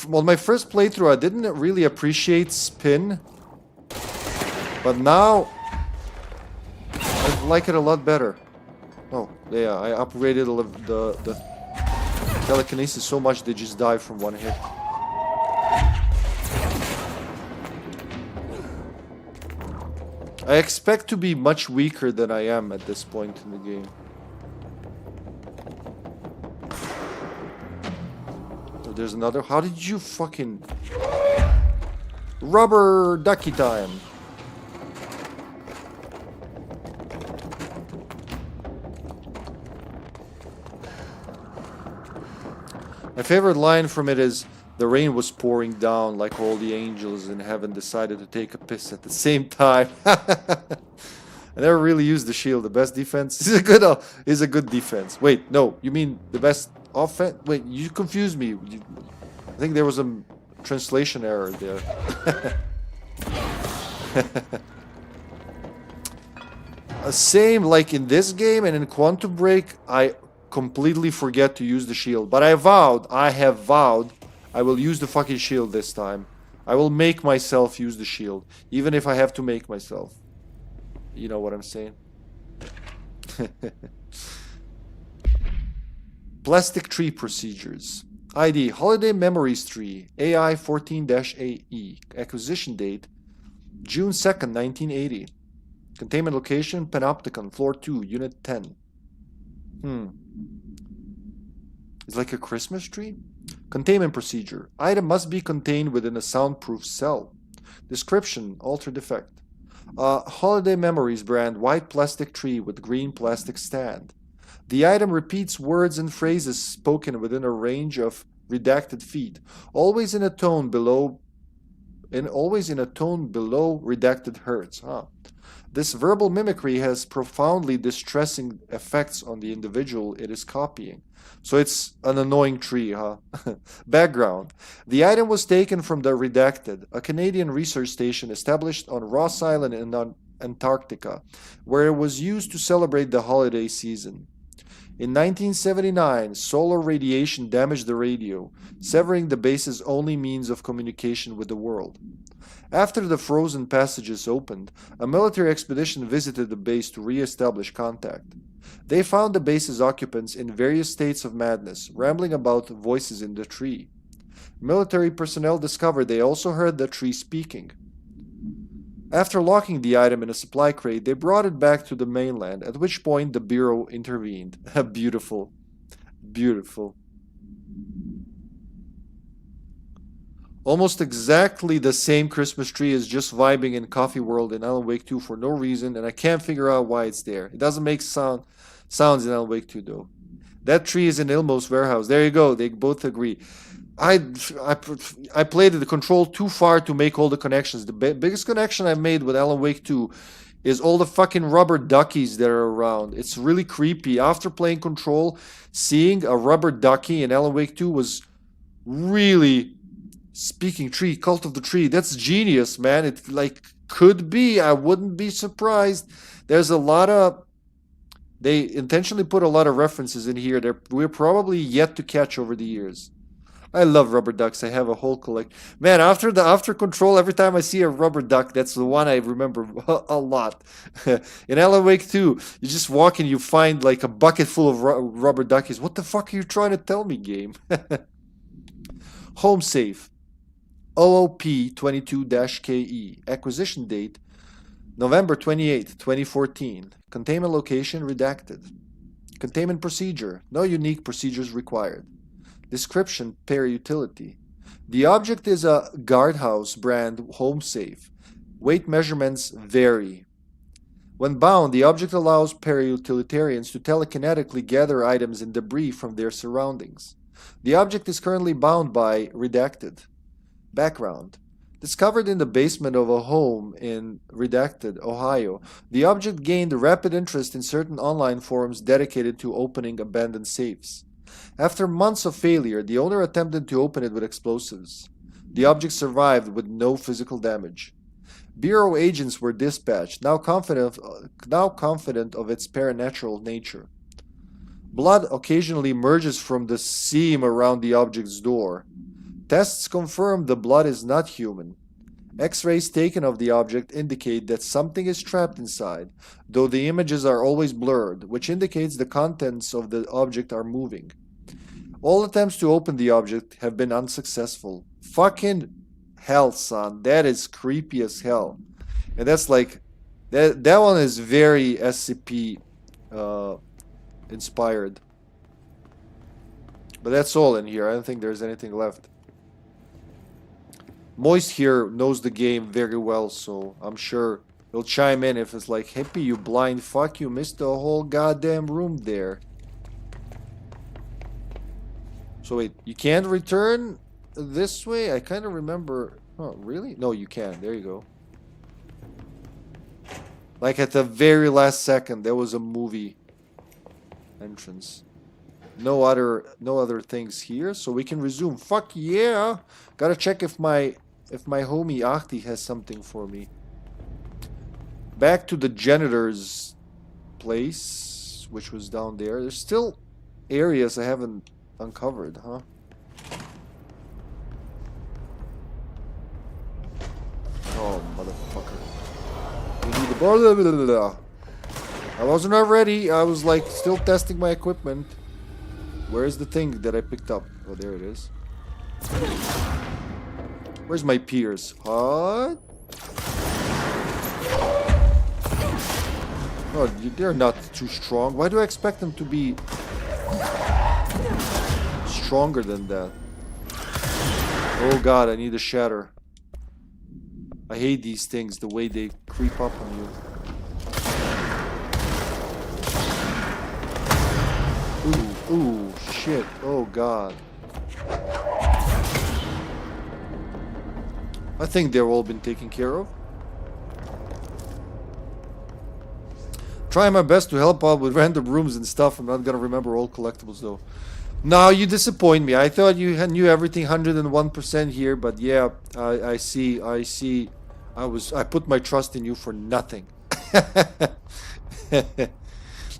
Well, my first playthrough, I didn't really appreciate spin. But now, I like it a lot better. Oh, yeah, I upgraded the telekinesis so much they just die from one hit. I expect to be much weaker than I am at this point in the game. Oh, there's another. How did you fucking... Rubber ducky time. My favorite line from it is, the rain was pouring down like all the angels in heaven decided to take a piss at the same time. I never really used the shield. The best defense is a good defense. Wait, no, you mean the best offense? Wait, you confused me. I think there was a translation error there. Same like in this game and in Quantum Break, I completely forget to use the shield. But I have vowed, I will use the fucking shield this time. I will make myself use the shield. Even if I have to make myself. You know what I'm saying? Plastic tree procedures. ID, Holiday Memories Tree, AI 14-AE. Acquisition date, June 2nd, 1980. Containment location, Panopticon, floor 2, unit 10. It's like a Christmas tree? Containment procedure. Item must be contained within a soundproof cell. Description, altered effect. Holiday Memories brand, white plastic tree with green plastic stand. The item repeats words and phrases spoken within a range of redacted feet, always in a tone below redacted hertz. This verbal mimicry has profoundly distressing effects on the individual it is copying. So it's an annoying tree, huh? Background. The item was taken from the Redacted, a Canadian research station established on Ross Island in Antarctica, where it was used to celebrate the holiday season. In 1979, solar radiation damaged the radio, severing the base's only means of communication with the world. After the frozen passages opened, a military expedition visited the base to re-establish contact. They found the base's occupants in various states of madness, rambling about voices in the tree. Military personnel discovered they also heard the tree speaking. After locking the item in a supply crate, they brought it back to the mainland, at which point the Bureau intervened. Beautiful. Beautiful. Almost exactly the same Christmas tree is just vibing in Coffee World in Alan Wake 2 for no reason, and I can't figure out why it's there. It doesn't make sounds in Alan Wake 2, though. That tree is in Ilmo's warehouse. There you go. They both agree. I played the control too far to make all the connections. The biggest connection I made with Alan Wake 2 is all the fucking rubber duckies that are around. It's really creepy. After playing control, seeing a rubber ducky in Alan Wake 2 was really... Speaking tree, Cult of the Tree. That's genius, man. It like could be. I wouldn't be surprised. There's a lot of... They intentionally put a lot of references in here that we're probably yet to catch over the years. I love rubber ducks. I have a whole collection. Man, after Control, every time I see a rubber duck, that's the one I remember a lot. In Alan Wake 2, you just walk and you find like a bucket full of rubber duckies. What the fuck are you trying to tell me, game? Home safe. OOP-22-KE. Acquisition date November 28, 2014. Containment location redacted. Containment procedure. No unique procedures required. Description per utility. The object is a guardhouse brand home safe. Weight measurements vary. When bound, the object allows para-utilitarians to telekinetically gather items and debris from their surroundings. The object is currently bound by redacted. Background. Discovered in the basement of a home in Redacted, Ohio, the object gained rapid interest in certain online forums dedicated to opening abandoned safes. After months of failure, the owner attempted to open it with explosives. The object survived with no physical damage. Bureau agents were dispatched, now confident of its paranatural nature. Blood occasionally emerges from the seam around the object's door. Tests confirm the blood is not human. X-rays taken of the object indicate that something is trapped inside, though the images are always blurred, which indicates the contents of the object are moving. All attempts to open the object have been unsuccessful. Fucking hell, son. That is creepy as hell. And that's like... That one is very SCP inspired. But that's all in here. I don't think there's anything left. Moist here knows the game very well, so I'm sure he'll chime in if it's like, Hippy, you blind fuck, you missed the whole goddamn room there. So wait, you can't return this way? I kind of remember... Oh, really? No, you can. There you go. Like at the very last second, there was a movie entrance. No other things here, so we can resume. Fuck yeah! Gotta check if my homie Ahti has something for me. Back to the janitor's place, which was down there. There's still areas I haven't uncovered, huh? Oh, motherfucker. We need the... I wasn't ready. I was like still testing my equipment. Where's the thing that I picked up? Oh, there it is. Where's my peers? What? Oh, they're not too strong. Why do I expect them to be stronger than that? Oh god, I need a shatter. I hate these things, the way they creep up on you. Ooh, shit. Oh god. I think they've all been taken care of. Trying my best to help out with random rooms and stuff. I'm not gonna remember all collectibles though. No, you disappoint me. I thought you knew everything 101% here, but yeah, I see. I put my trust in you for nothing.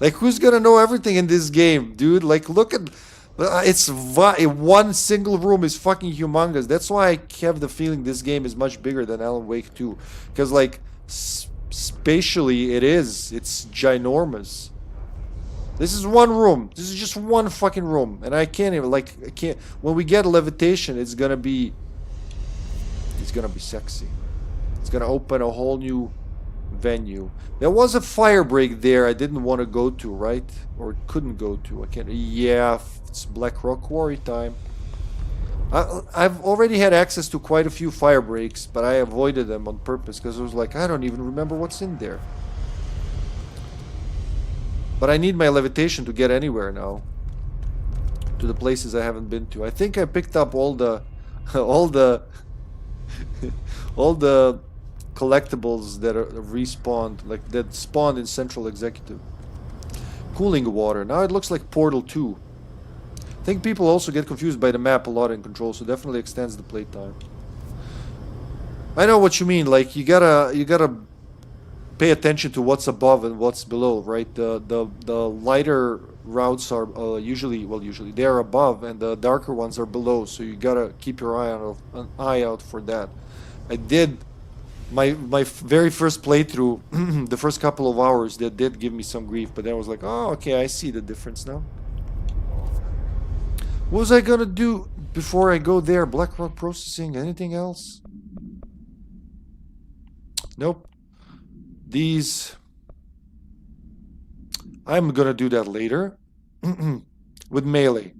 Like, who's gonna know everything in this game, dude? Like, look at... one single room is fucking humongous. That's why I have the feeling this game is much bigger than Alan Wake 2. Because, like, spatially, it's ginormous. This is one room. This is just one fucking room. And I can't even, like, when we get levitation, it's gonna be sexy. It's gonna open a whole new venue. There was a fire break there I didn't want to go to, right? Or couldn't go to. I can't... Yeah, it's Black Rock Quarry time. I've already had access to quite a few fire breaks, but I avoided them on purpose because I was like, I don't even remember what's in there. But I need my levitation to get anywhere now. To the places I haven't been to. I think I picked up all the all the collectibles that are respawned, like that spawned in Central Executive. Cooling water. Now it looks like Portal 2. I think people also get confused by the map a lot in Control, so definitely extends the playtime. I know what you mean. Like you gotta pay attention to what's above and what's below, right? The lighter routes are usually they are above, and the darker ones are below. So you gotta keep your an eye out for that. I did. My very first playthrough, the first couple of hours, that did give me some grief, but then I was like, oh, okay, I see the difference now. What was I gonna do before I go there? Black Rock Processing? Anything else? Nope. These... I'm gonna do that later. With melee.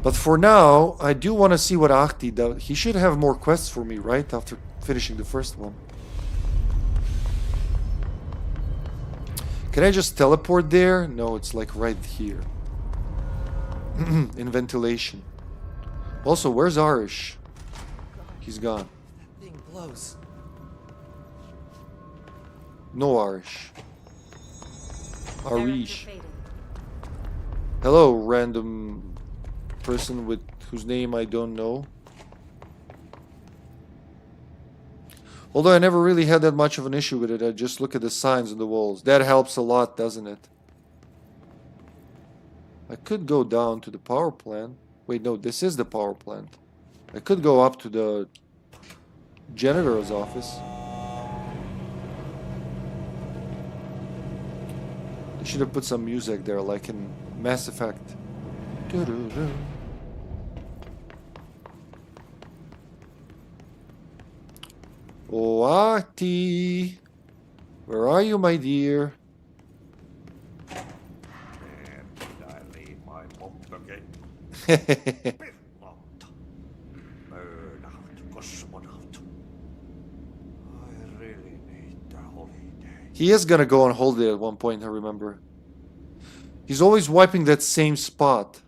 But for now, I do want to see what Ahti does. He should have more quests for me, right? After finishing the first one. Can I just teleport there? No, it's like right here. In ventilation. Also, where's Arish? He's gone.
That thing blows.
No Arish. Arish.
Faden.
Hello, random person with whose name I don't know. Although I never really had that much of an issue with it, I just look at the signs on the walls. That helps a lot, doesn't it? I could go down to the power plant. Wait, no, this is the power plant. I could go up to the janitor's office. They should have put some music there, like in Mass Effect. Doo-doo-doo. Oh, Ahti! Where are you, my dear? He is gonna go on holiday at one point, I remember. He's always wiping that same spot.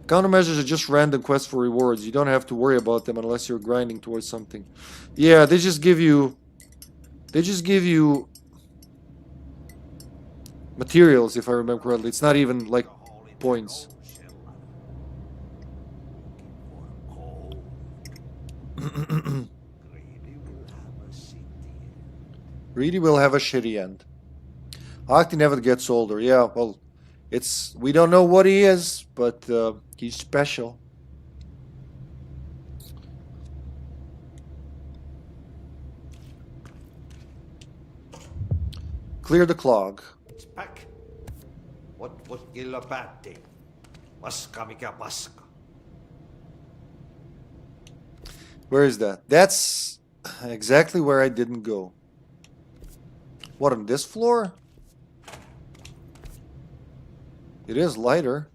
Countermeasures are just random quests for rewards. You don't have to worry about them unless you're grinding towards something. Yeah, they just give you... They just give you... materials, if I remember correctly. It's not even, like, points. Greedy will have a shitty end. Ahti never gets older. Yeah, well, it's... We don't know what he is, but he's special. Clear the clog.
It's back. What illa päätti? Paska mikä paska.
Where is that? That's exactly where I didn't go. What, on this floor? It is lighter.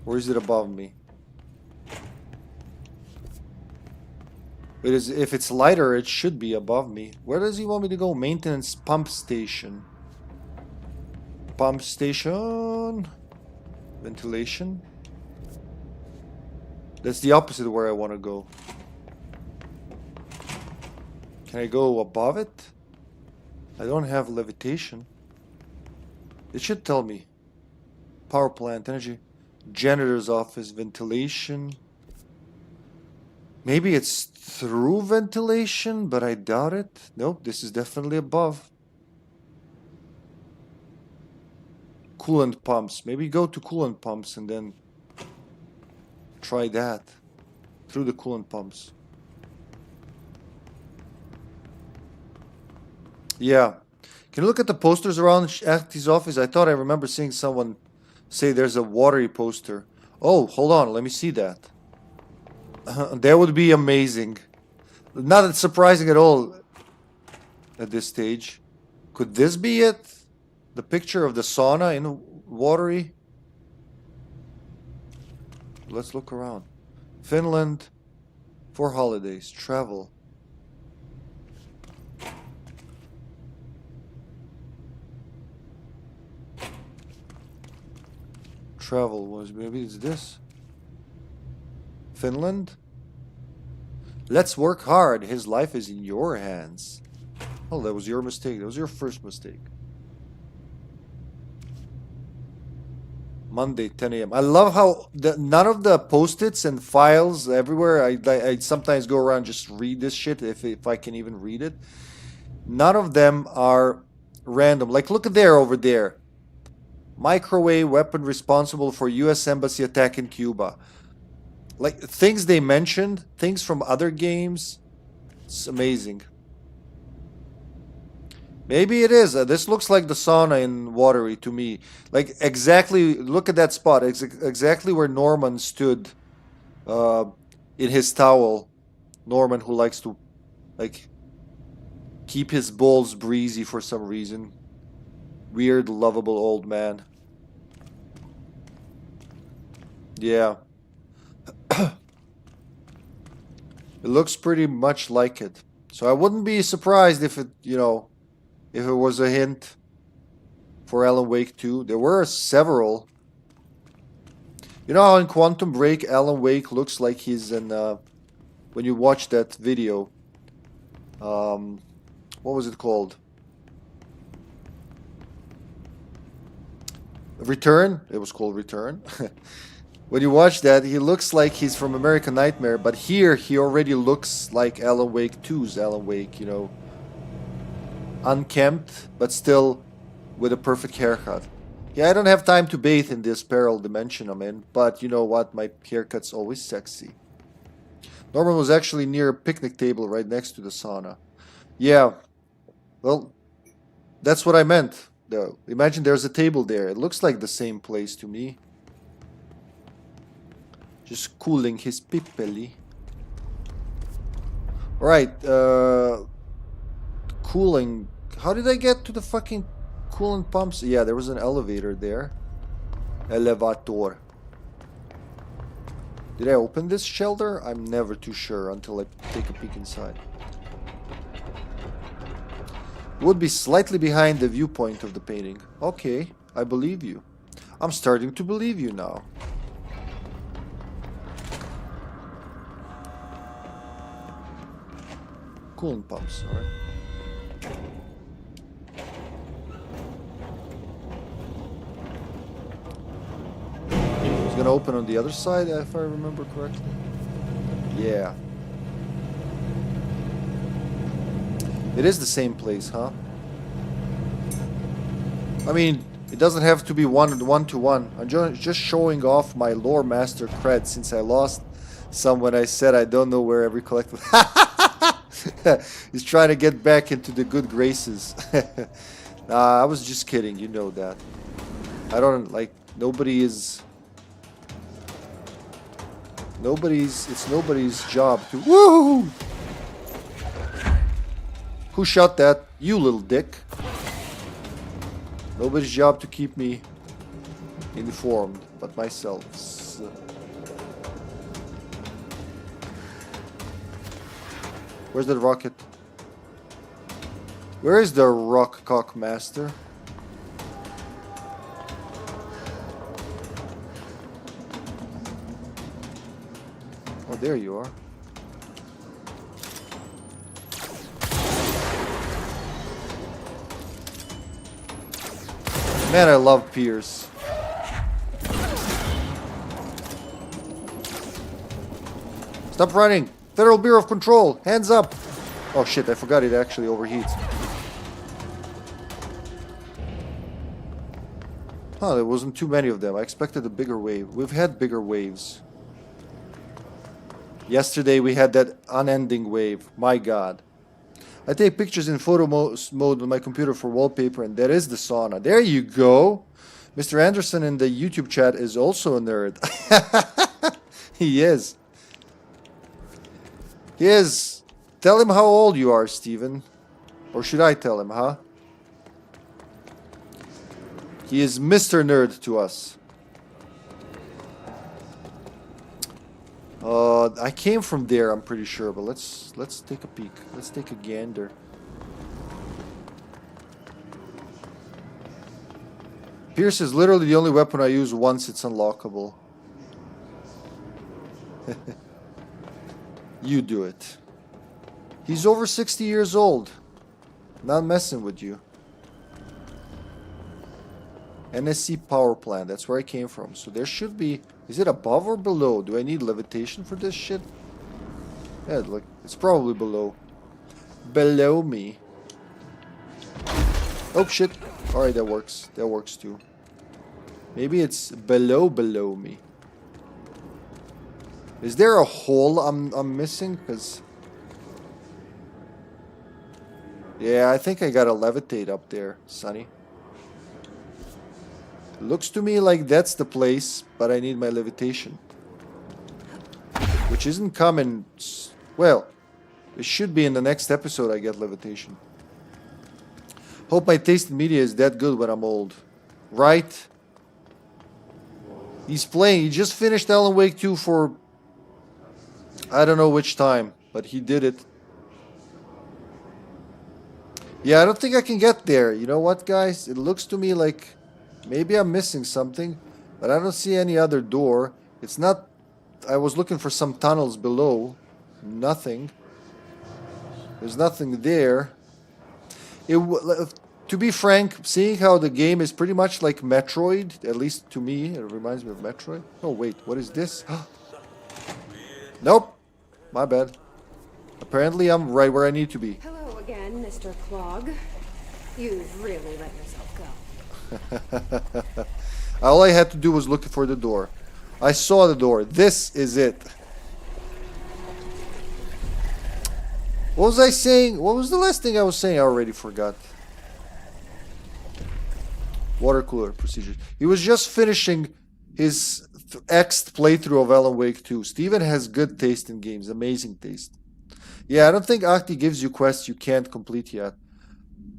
Or is it above me? If it's lighter, it should be above me. Where does he want me to go? Maintenance pump station. Pump station. Ventilation. That's the opposite of where I want to go. Can I go above it? I don't have levitation. It should tell me. Power plant, energy. Janitor's office, ventilation. Maybe it's through ventilation, but I doubt it. Nope, this is definitely above. Coolant pumps. Maybe go to coolant pumps and then try that. Through the coolant pumps. Yeah. Can you look at the posters around Ahti's office? I thought I remember seeing someone say there's a watery poster. Oh, hold on. Let me see that. That would be amazing. Not surprising at all at this stage. Could this be it? The picture of the sauna in watery? Let's look around. Finland for holidays. Travel. Travel was, maybe it's this. Finland? Let's work hard. His life is in your hands. Oh, that was your mistake. That was your first mistake. Monday, 10 a.m. I love how none of the post-its and files everywhere, I sometimes go around just read this shit if I can even read it. None of them are random. Like, look at there over there. Microwave weapon responsible for U.S. Embassy attack in Cuba. Like, things they mentioned, things from other games. It's amazing. Maybe it is. This looks like the sauna in Watery to me. Like, exactly, look at that spot. Exactly where Norman stood in his towel. Norman, who likes to, like, keep his balls breezy for some reason. Weird, lovable old man. Yeah. It looks pretty much like it. So I wouldn't be surprised if it, you know, if it was a hint for Alan Wake 2. There were several. You know how in Quantum Break Alan Wake looks like he's in, when you watch that video, what was it called? Return? It was called Return. When you watch that, he looks like he's from American Nightmare, but here he already looks like Alan Wake 2's Alan Wake, you know. Unkempt, but still with a perfect haircut. Yeah, I don't have time to bathe in this peril dimension I'm in, but you know what? My haircut's always sexy. Norman was actually near a picnic table right next to the sauna. Yeah, well, that's what I meant, though. Imagine there's a table there. It looks like the same place to me. Just cooling his pippeli. Alright, cooling. How did I get to the fucking coolant pumps? Yeah, there was an elevator there. Elevator. Did I open this shelter? I'm never too sure until I take a peek inside. Would be slightly behind the viewpoint of the painting. Okay, I believe you. I'm starting to believe you now. Coolant pumps, alright. It's gonna open on the other side, if I remember correctly. Yeah. It is the same place, huh? I mean, it doesn't have to be one-to-one. I'm just showing off my lore master cred since I lost some when I said I don't know where every collectible... He's trying to get back into the good graces. Nah, I was just kidding, you know that. I don't, like, it's nobody's job to... Woo! Who shot that? You little dick. Nobody's job to keep me informed, but myself. Where's the rocket? Where is the rock cock master? Oh, there you are. Man, I love Pierce. Stop running! Federal Bureau of Control, hands up! Oh shit, I forgot it actually overheats. Huh, there wasn't too many of them. I expected a bigger wave. We've had bigger waves. Yesterday we had that unending wave. My god. I take pictures in photo mode on my computer for wallpaper, and that is the sauna. There you go! Mr. Anderson in the YouTube chat is also a nerd. He is. He is. Tell him how old you are, Steven. Or should I tell him, huh? He is Mr. Nerd to us. I came from there, I'm pretty sure, but let's take a peek. Let's take a gander. Pierce is literally the only weapon I use once it's unlockable. You do it. He's over 60 years old. Not messing with you. NSC power plant, that's where I came from. So there should be... Is it above or below? Do I need levitation for this shit? Yeah, look, it's probably below. Below me. Oh shit. Alright, that works. That works too. Maybe it's below me. Is there a hole I'm missing? Because Yeah, I think I gotta levitate up there, Sonny. Looks to me like that's the place, but I need my levitation. Which isn't coming... Well, it should be in the next episode I get levitation. Hope my taste in media is that good when I'm old. Right? He's playing. He just finished Alan Wake 2 for... I don't know which time, but he did it. Yeah, I don't think I can get there. You know what, guys? It looks to me like maybe I'm missing something, but I don't see any other door. It's not... I was looking for some tunnels below. Nothing. There's nothing there. To be frank, seeing how the game is pretty much like Metroid, at least to me, it reminds me of Metroid. Oh, wait, what is this? Nope. My bad. Apparently, I'm right where I need to be.
Hello again, Mr. Clog. You've really let yourself go.
All I had to do was look for the door. I saw the door. This is it. What was I saying? What was the last thing I was saying? I already forgot. Water cooler procedures. He was just finishing his X'd playthrough of Alan Wake 2. Steven has good taste in games. Amazing taste. Yeah, I don't think Ahti gives you quests you can't complete yet.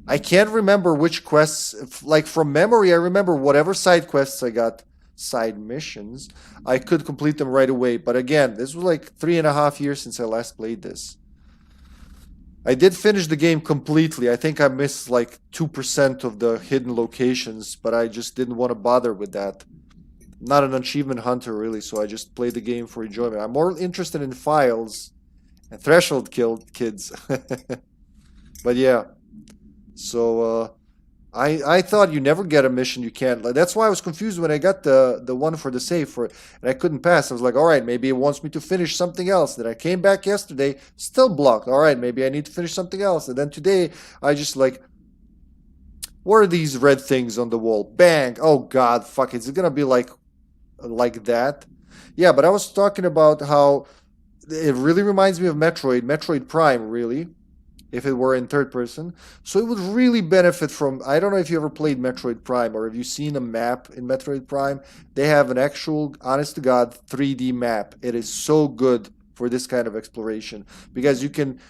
I can't remember which quests. Like, from memory, I remember whatever side quests I got, side missions, I could complete them right away. But again, this was like 3.5 years since I last played this. I did finish the game completely. I think I missed like 2% of the hidden locations, but I just didn't want to bother with that. I'm not an achievement hunter, really, so I just played the game for enjoyment. I'm more interested in files and Threshold killed kids. But yeah. So, I thought you never get a mission you can't. That's why I was confused when I got the one for the save for it, and I couldn't pass. I was like, all right, maybe it wants me to finish something else. Then I came back yesterday, still blocked. All right, maybe I need to finish something else. And then today, I just like, what are these red things on the wall? Bang! Oh God, fuck! Is it gonna be like that? Yeah, but I was talking about how it really reminds me of Metroid Prime, really. If it were in third person. So it would really benefit from... I don't know if you ever played Metroid Prime or have you seen a map in Metroid Prime. They have an actual, honest-to-God, 3D map. It is so good for this kind of exploration because you can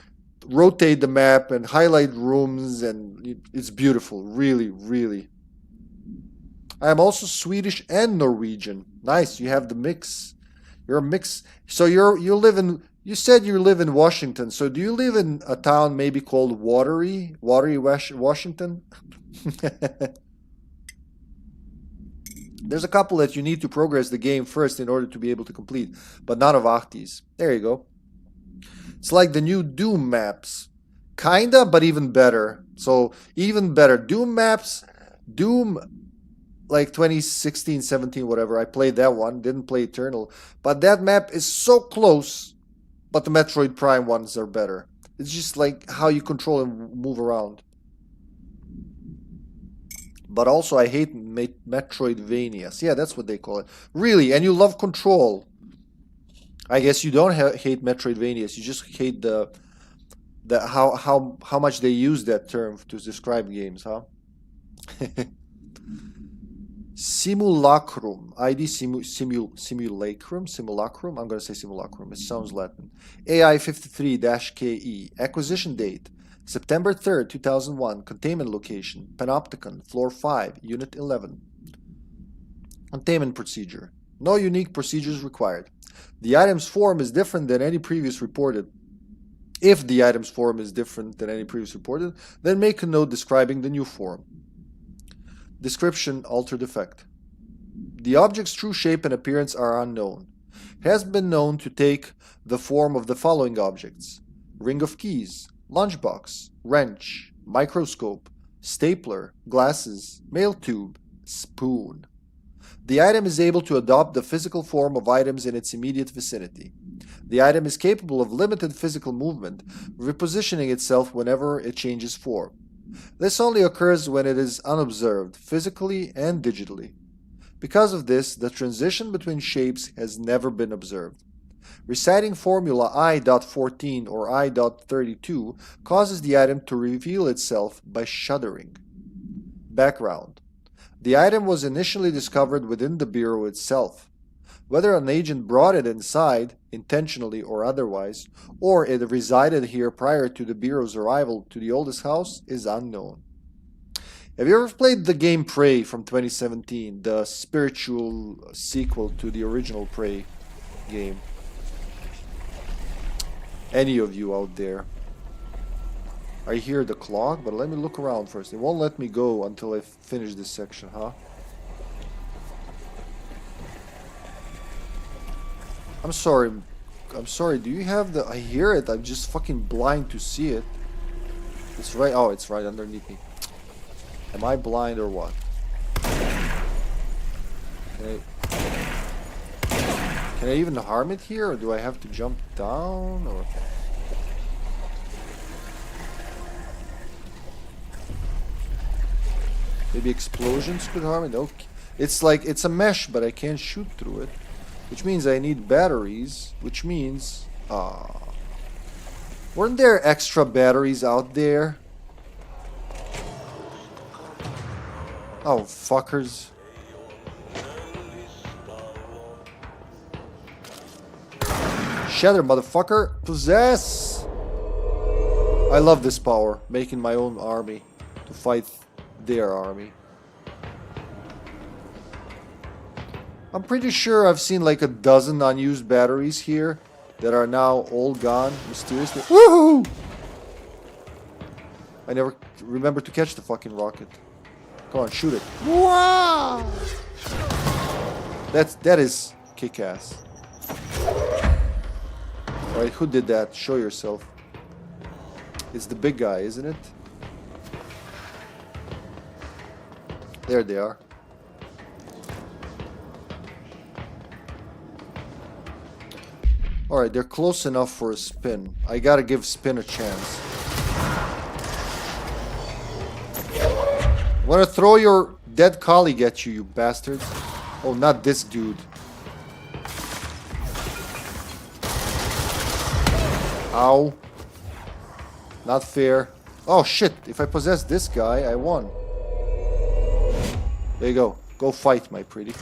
rotate the map and highlight rooms, and it's beautiful. Really, really. I am also Swedish and Norwegian. Nice, you have the mix. You're a mix. So you live in... You said you live in Washington, so do you live in a town maybe called Watery Washington? There's a couple that you need to progress the game first in order to be able to complete, but none of Ahti's. There you go. It's like the new Doom maps. Kinda, but even better. So, even better. Doom maps, Doom... like 2016, 17, whatever. I played that one, didn't play Eternal, but that map is so close. But the Metroid Prime ones are better. It's just like how you control and move around. But also I hate Metroidvanias. Yeah, that's what they call it. Really, and you love control. I guess you don't hate Metroidvanias. You just hate the how much they use that term to describe games, huh? Simulacrum. ID simulacrum. Simulacrum. I'm going to say simulacrum. It sounds Latin. AI 53-KE. Acquisition date September 3rd, 2001. Containment location Panopticon, floor 5, unit 11. Containment procedure. No unique procedures required. The item's form is different than any previous reported. If the item's form is different than any previous reported, then make a note describing the new form. Description: altered effect. The object's true shape and appearance are unknown. It has been known to take the form of the following objects: ring of keys, lunchbox, wrench, microscope, stapler, glasses, mail tube, spoon. The item is able to adopt the physical form of items in its immediate vicinity. The item is capable of limited physical movement, repositioning itself whenever it changes form. This only occurs when it is unobserved, physically and digitally. Because of this, the transition between shapes has never been observed. Reciting formula I.14 or I.32 causes the item to reveal itself by shuddering. Background. The item was initially discovered within the bureau itself. Whether an agent brought it inside, intentionally or otherwise, or it resided here prior to the bureau's arrival to the oldest house is unknown. Have you ever played the game Prey from 2017, the spiritual sequel to the original Prey game? Any of you out there? I hear the clock, but let me look around first. It won't let me go until I finish this section, huh? I'm sorry. Do you have the... I hear it. I'm just fucking blind to see it. It's right... Oh, it's right underneath me. Am I blind or what? Can I even harm it here? Or do I have to jump down? Or... Maybe explosions could harm it? Okay. It's like... It's a mesh, but I can't shoot through it. Which means I need batteries, which means... weren't there extra batteries out there? Oh, fuckers. Shatter, motherfucker. Possess! I love this power. Making my own army to fight their army. I'm pretty sure I've seen like a dozen unused batteries here that are now all gone mysteriously. Woohoo! I never remember to catch the fucking rocket. Come on, shoot it. Wow! That is kick-ass. Alright, who did that? Show yourself. It's the big guy, isn't it? There they are. Alright, they're close enough for a spin. I gotta give spin a chance. Wanna throw your dead colleague at you, you bastards. Oh, not this dude. Ow. Not fair. Oh shit, if I possess this guy, I won. There you go. Go fight, my pretty.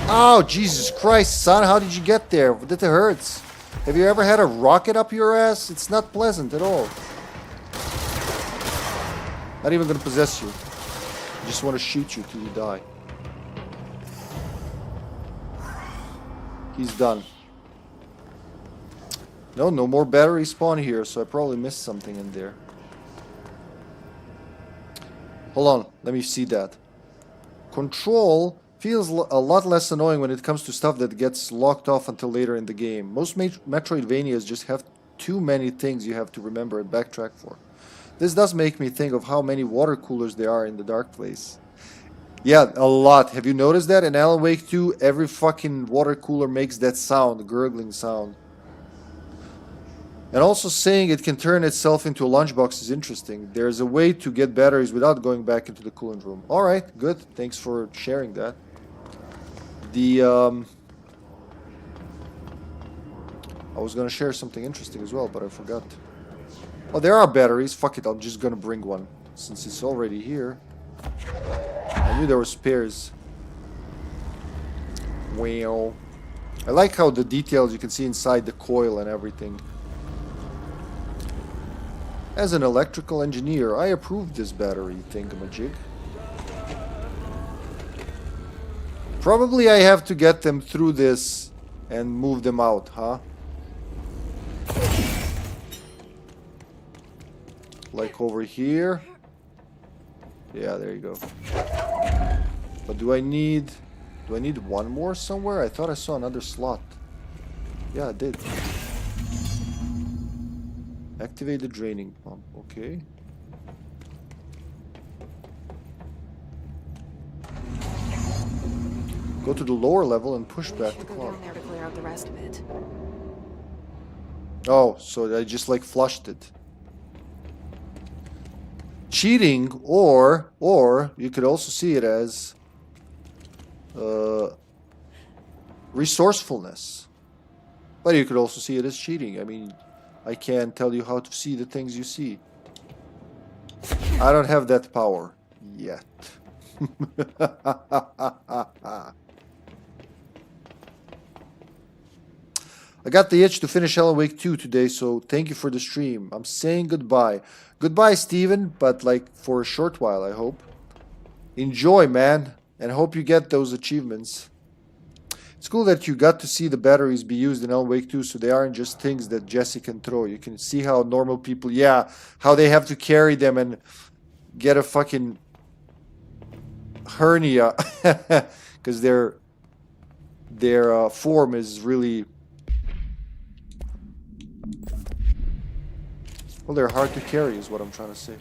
Oh, Jesus Christ, son, how did you get there? That hurts. Have you ever had a rocket up your ass? It's not pleasant at all. Not even gonna possess you. I just want to shoot you till you die. He's done. No more battery spawn here, so I probably missed something in there. Hold on, let me see that. Control feels a lot less annoying when it comes to stuff that gets locked off until later in the game. Most Metroidvanias just have too many things you have to remember and backtrack for. This does make me think of how many water coolers there are in the Dark Place. Yeah, a lot. Have you noticed that? In Alan Wake 2, every fucking water cooler makes that sound, the gurgling sound. And also saying it can turn itself into a lunchbox is interesting. There's a way to get batteries without going back into the coolant room. Alright, good. Thanks for sharing that. I was gonna share something interesting as well, but I forgot. Oh, there are batteries. Fuck it, I'm just gonna bring one. Since it's already here. I knew there were spares. Well, I like how the details you can see inside the coil and everything. As an electrical engineer, I approve this battery thingamajig. Probably I have to get them through this and move them out, huh? Like over here. Yeah, there you go. But do I need one more somewhere? I thought I saw another slot. Yeah, I did. Activate the draining pump. Okay. Go to the lower level and push back the clock.
Go down there to clear out the rest of it.
Oh, so I just like flushed it. Cheating, or you could also see it as resourcefulness. But you could also see it as cheating. I mean, I can't tell you how to see the things you see. I don't have that power yet. I got the itch to finish Alan Wake 2 today, so thank you for the stream. I'm saying goodbye. Goodbye, Steven, but like for a short while, I hope. Enjoy, man, and hope you get those achievements. It's cool that you got to see the batteries be used in Alan Wake 2, so they aren't just things that Jesse can throw. You can see how normal people, yeah, how they have to carry them and get a fucking hernia because their form is really, well, they're hard to carry is what I'm trying to say.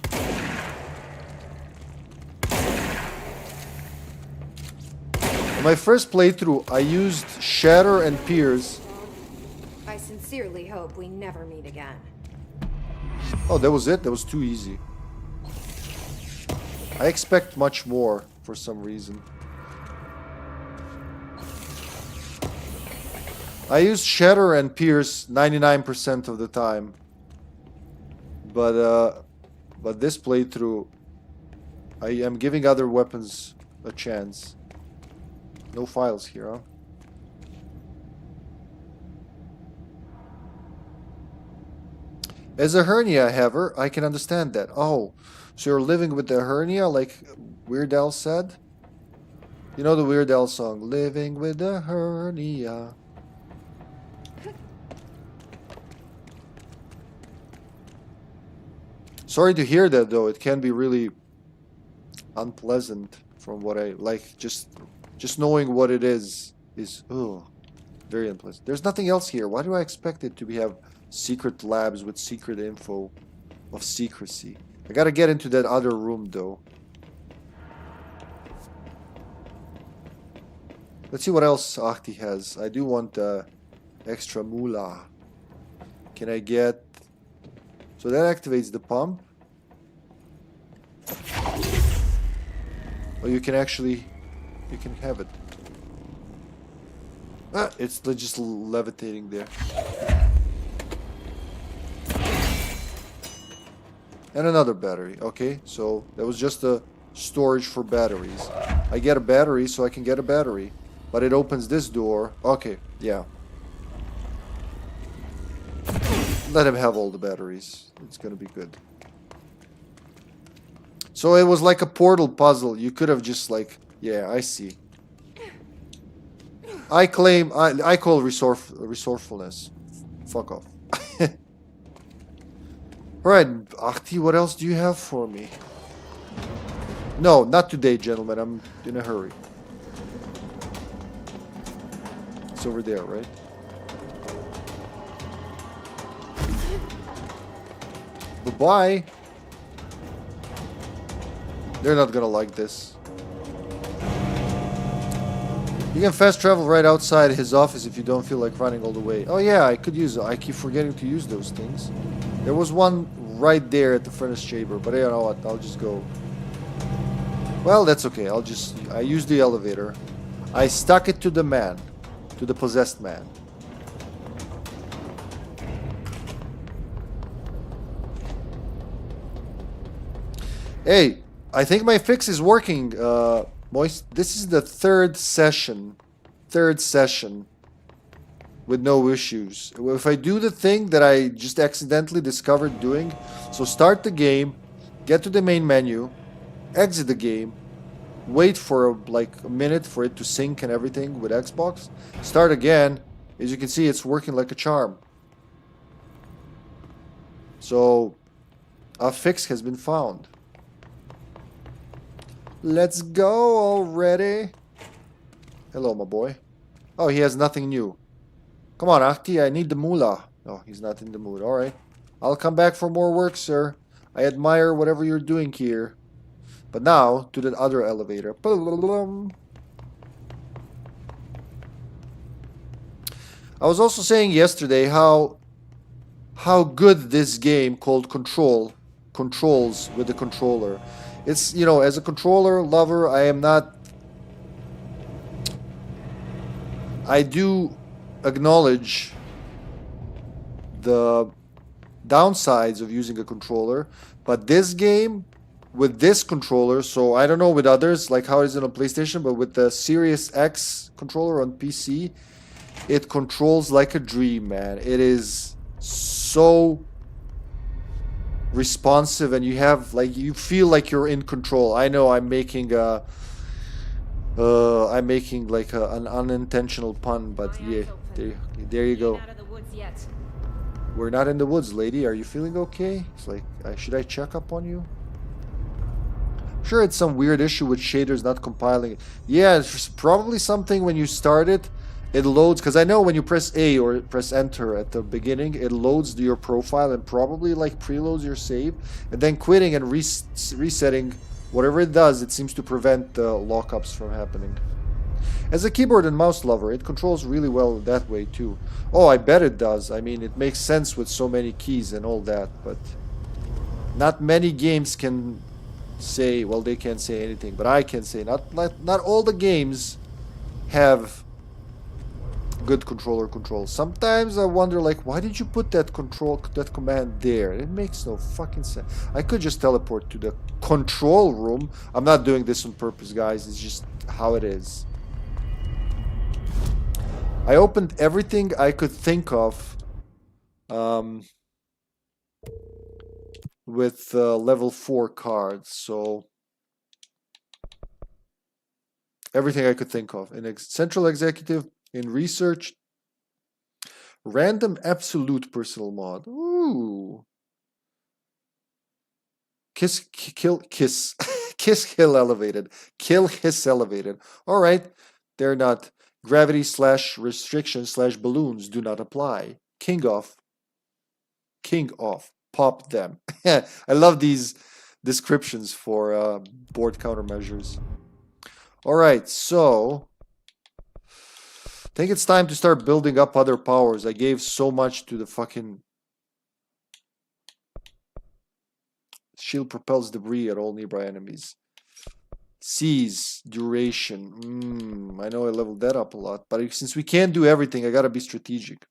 On my first playthrough, I used Shatter and Pierce.
I sincerely hope we never meet again.
Oh, that was it? That was too easy. I expect much more for some reason. I use Shatter and Pierce 99% of the time. But this playthrough, I am giving other weapons a chance. No files here, huh? As a hernia haver, I can understand that. Oh, so you're living with the hernia, like Weird Al said? You know the Weird Al song, Living with the Hernia. Sorry to hear that, though. It can be really unpleasant from what I like. Just knowing what it is very unpleasant. There's nothing else here. Why do I expect it to have secret labs with secret info of secrecy? I gotta get into that other room, though. Let's see what else Ahti has. I do want extra moolah. Can I get... So that activates the pump. Oh, you can actually... You can have it. Ah, it's just levitating there. And another battery. Okay, so that was just a storage for batteries. I get a battery, so I can get a battery. But it opens this door. Okay, yeah. Let him have all the batteries. It's gonna be good. So it was like a portal puzzle. You could have just like... Yeah, I see. I claim... I call resourcefulness. Fuck off. Alright, Ahti, what else do you have for me? No, not today, gentlemen. I'm in a hurry. It's over there, right? Bye-bye. They're not gonna like this. You can fast travel right outside his office if you don't feel like running all the way. Oh yeah, I could use it. I keep forgetting to use those things. There was one right there at the furnace chamber, but you know what? I'll just go. Well, that's okay. I used the elevator. I stuck it to the man. To the possessed man. Hey, I think my fix is working, Moist. This is the third session with no issues. If I do the thing that I just accidentally discovered doing, so start the game, get to the main menu, exit the game, wait for like a minute for it to sync and everything with Xbox, start again. As you can see, it's working like a charm. So a fix has been found. Let's go already. Hello, my boy. Oh, he has nothing new. Come on, Ahti, I need the moolah. No, he's not in the mood. Alright. I'll come back for more work, sir. I admire whatever you're doing here. But now, to the other elevator. I was also saying yesterday how good this game called controls with the controller. It's, you know, as a controller lover, I do acknowledge the downsides of using a controller. But this game, with this controller, so I don't know with others, like how it is on PlayStation, but with the Series X controller on PC, it controls like a dream, man. It is so responsive, and you have, like, you feel like you're in control. I know I'm making a... I'm making like an unintentional pun, but yeah, there you go. We're not in the woods, lady. Are you feeling okay? It's like, should I check up on you? Sure, it's some weird issue with shaders not compiling. Yeah, it's probably something when you start it, it loads, because I know when you press A or press enter at the beginning, it loads your profile and probably like preloads your save, and then quitting and resetting. Whatever it does, it seems to prevent the lockups from happening. As a keyboard and mouse lover, it controls really well that way too. Oh, I bet it does. I mean, it makes sense with so many keys and all that, but not many games can say, well, they can't say anything, but I can say not all the games have good controller controls. Sometimes I wonder, like, why did you put that command there? It makes no fucking sense. I could just teleport to the control room. I'm not doing this on purpose, guys. It's just how it is. I opened everything I could think of with level 4 cards. So everything I could think of. In Central Executive, in Research, Random Absolute Personal Mod. Ooh. Kiss Kill Elevated. Kill Hiss Elevated. Alright. They're not. Gravity / restriction / balloons do not apply. King off. Pop them. I love these descriptions for board countermeasures. Alright, so I think it's time to start building up other powers. I gave so much to the fucking... Shield propels debris at all nearby enemies. Seize, duration. I know I leveled that up a lot, but since we can't do everything, I gotta be strategic.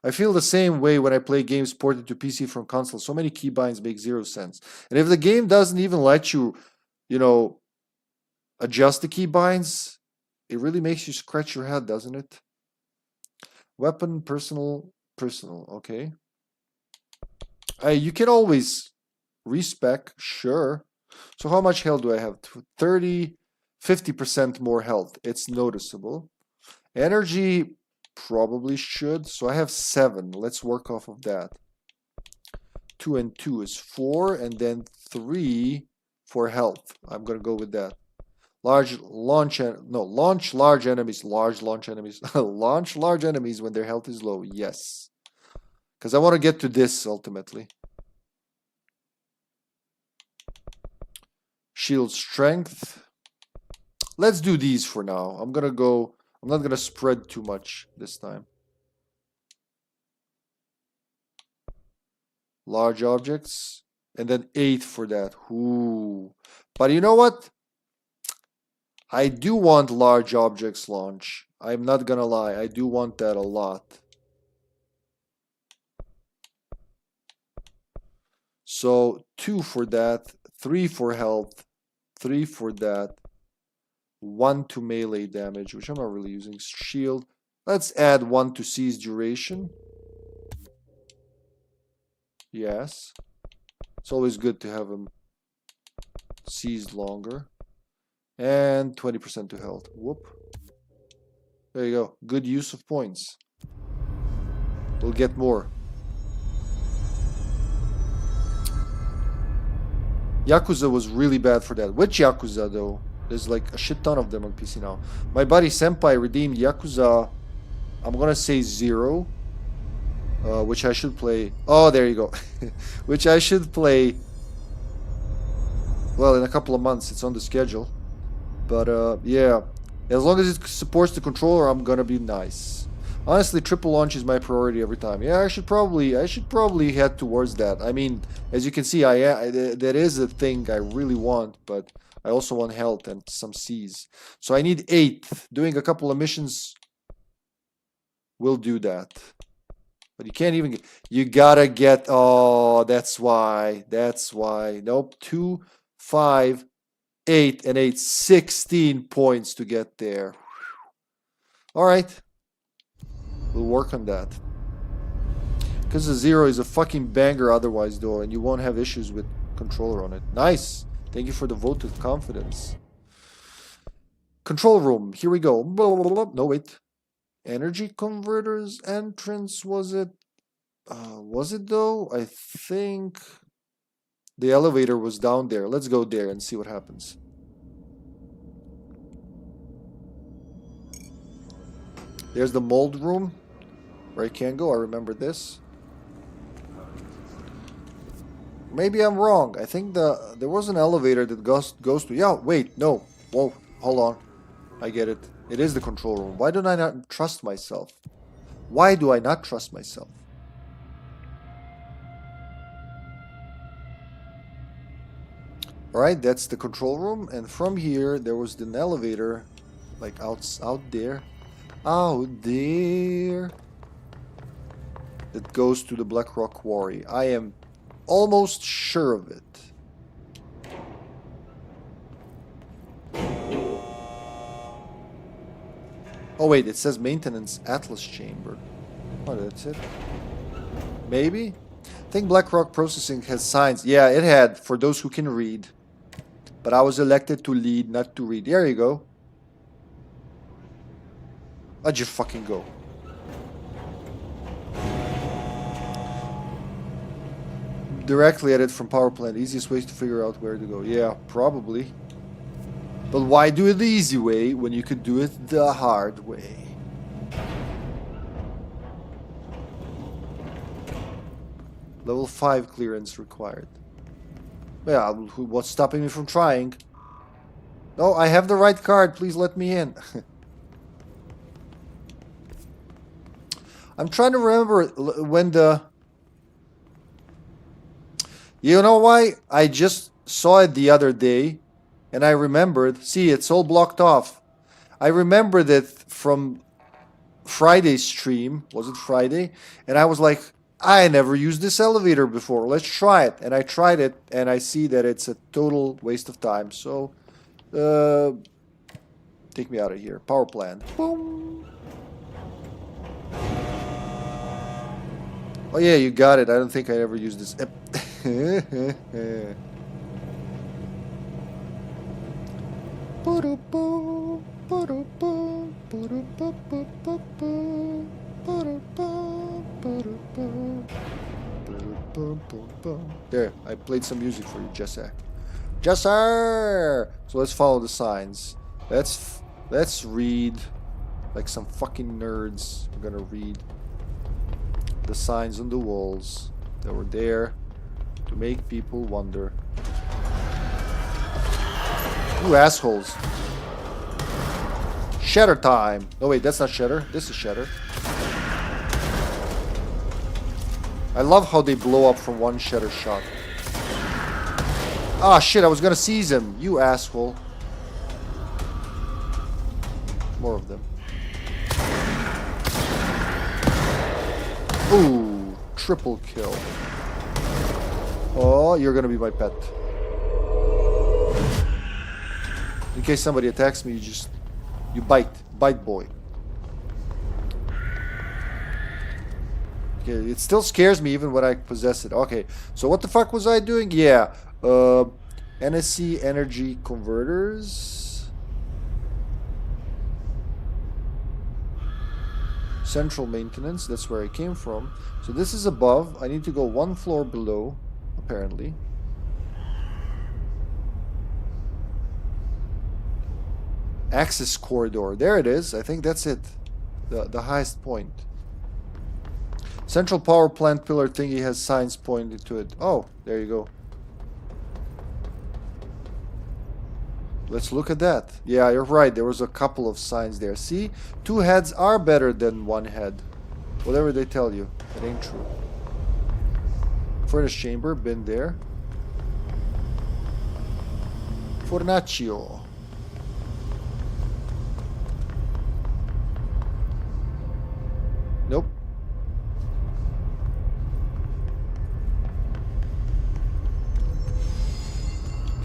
I feel the same way when I play games ported to PC from console. So many keybinds make zero sense. And if the game doesn't even let you, you know, adjust the keybinds, it really makes you scratch your head, doesn't it? Weapon, personal, okay. You can always respec, sure. So how much health do I have? 30, 50% more health. It's noticeable. Energy probably should. So I have 7. Let's work off of that. 2 and 2 is 4, and then 3 for health. I'm gonna go with that. Launch large enemies. Launch large enemies when their health is low. Yes. Because I want to get to this ultimately. Shield strength. Let's do these for now. I'm not gonna spread too much this time. Large objects. And then 8 for that. Ooh. But you know what? I do want large objects launch. I'm not gonna lie. I do want that a lot. So 2 for that. 3 for health. 3 for that. 1 to melee damage, which I'm not really using. Shield. Let's add 1 to seize duration. Yes. It's always good to have him seized longer. And 20% to health. Whoop. There you go. Good use of points. We'll get more. Yakuza was really bad for that. Which Yakuza though? There's like a shit ton of them on PC now. My buddy Senpai redeemed Yakuza, I'm gonna say 0. Which I should play. Oh, there you go. Which I should play. Well, in a couple of months. It's on the schedule. But yeah. As long as it supports the controller, I'm gonna be nice. Honestly, triple launch is my priority every time. Yeah, I should probably head towards that. I mean, as you can see, that is a thing I really want, but I also want health and some C's. So I need 8. Doing a couple of missions will do that. But you can't even get... You gotta get... Oh, that's why. That's why. Nope. 2, 5, 8, and 8. 16 points to get there. Alright. We'll work on that. Because the 0 is a fucking banger otherwise, though, and you won't have issues with controller on it. Nice. Thank you for the vote of confidence. Control room. Here we go. No, wait. Energy converters entrance, was it? Was it, though? I think the elevator was down there. Let's go there and see what happens. There's the mold room where I can go. I remember this. Maybe I'm wrong. I think there was an elevator that goes to... Yeah, wait, no. Whoa, hold on. I get it. It is the control room. Why don't I not trust myself? Why do I not trust myself? Alright, that's the control room. And from here, there was an elevator. Like out there. Out there. That goes to the Black Rock Quarry. I am almost sure of it. Oh wait, it says maintenance Atlas chamber. Oh, that's it. Maybe? I think Black Rock Processing has signs. Yeah, it had, for those who can read. But I was elected to lead, not to read. There you go. How'd you fucking go? Directly at it from power plant. Easiest ways to figure out where to go. Yeah, probably. But why do it the easy way when you could do it the hard way? Level 5 clearance required. Yeah, what's stopping me from trying? No, I have the right card. Please let me in. I'm trying to remember when the... You know why? I just saw it the other day. And I remembered, see, it's all blocked off. I remembered it from Friday's stream. Was it Friday? And I was like, I never used this elevator before. Let's try it. And I tried it, and I see that it's a total waste of time. So, take me out of here. Power plant. Boom. Oh yeah, you got it. I don't think I ever used this. There, I played some music for you, Jessa. Jesser! So let's follow the signs. Let's read like some fucking nerds. We're gonna read the signs on the walls that were there to make people wonder. You assholes. Shatter time. Oh wait, that's not Shatter. This is Shatter. I love how they blow up from one Shatter shot. Ah shit, I was gonna seize him. You asshole. More of them. Ooh, triple kill. Oh, you're gonna be my pet. In case somebody attacks me, you bite. Bite, boy. Okay, it still scares me even when I possess it. Okay, so what the fuck was I doing? Yeah, NSC energy converters. Central maintenance, that's where I came from. So this is above. I need to go one floor below, apparently. Access corridor. There it is. I think that's it. The highest point. Central power plant pillar thingy has signs pointed to it. Oh, there you go. Let's look at that. Yeah, you're right. There was a couple of signs there. See? 2 heads are better than 1 head. Whatever they tell you. It ain't true. Furnace chamber. Been there. Fornaccio. Nope.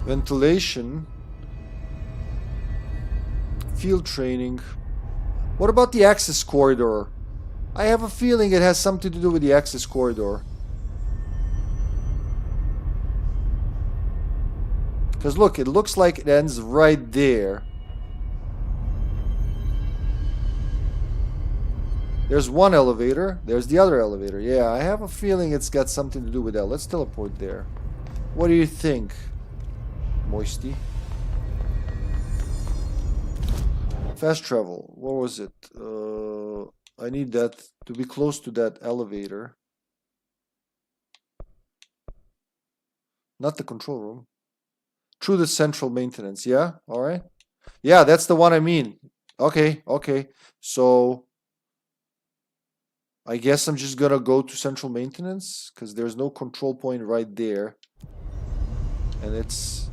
Ventilation. Field training. What about the access corridor? I have a feeling it has something to do with the access corridor. Because look, it looks like it ends right there. There's one elevator. There's the other elevator. Yeah, I have a feeling it's got something to do with that. Let's teleport there. What do you think, Moisty? Fast travel. What was it? I need that to be close to that elevator. Not the control room. Through the central maintenance. Yeah? Alright. Yeah, that's the one I mean. Okay, okay. So I guess I'm just gonna go to central maintenance because there's no control point right there. And it's,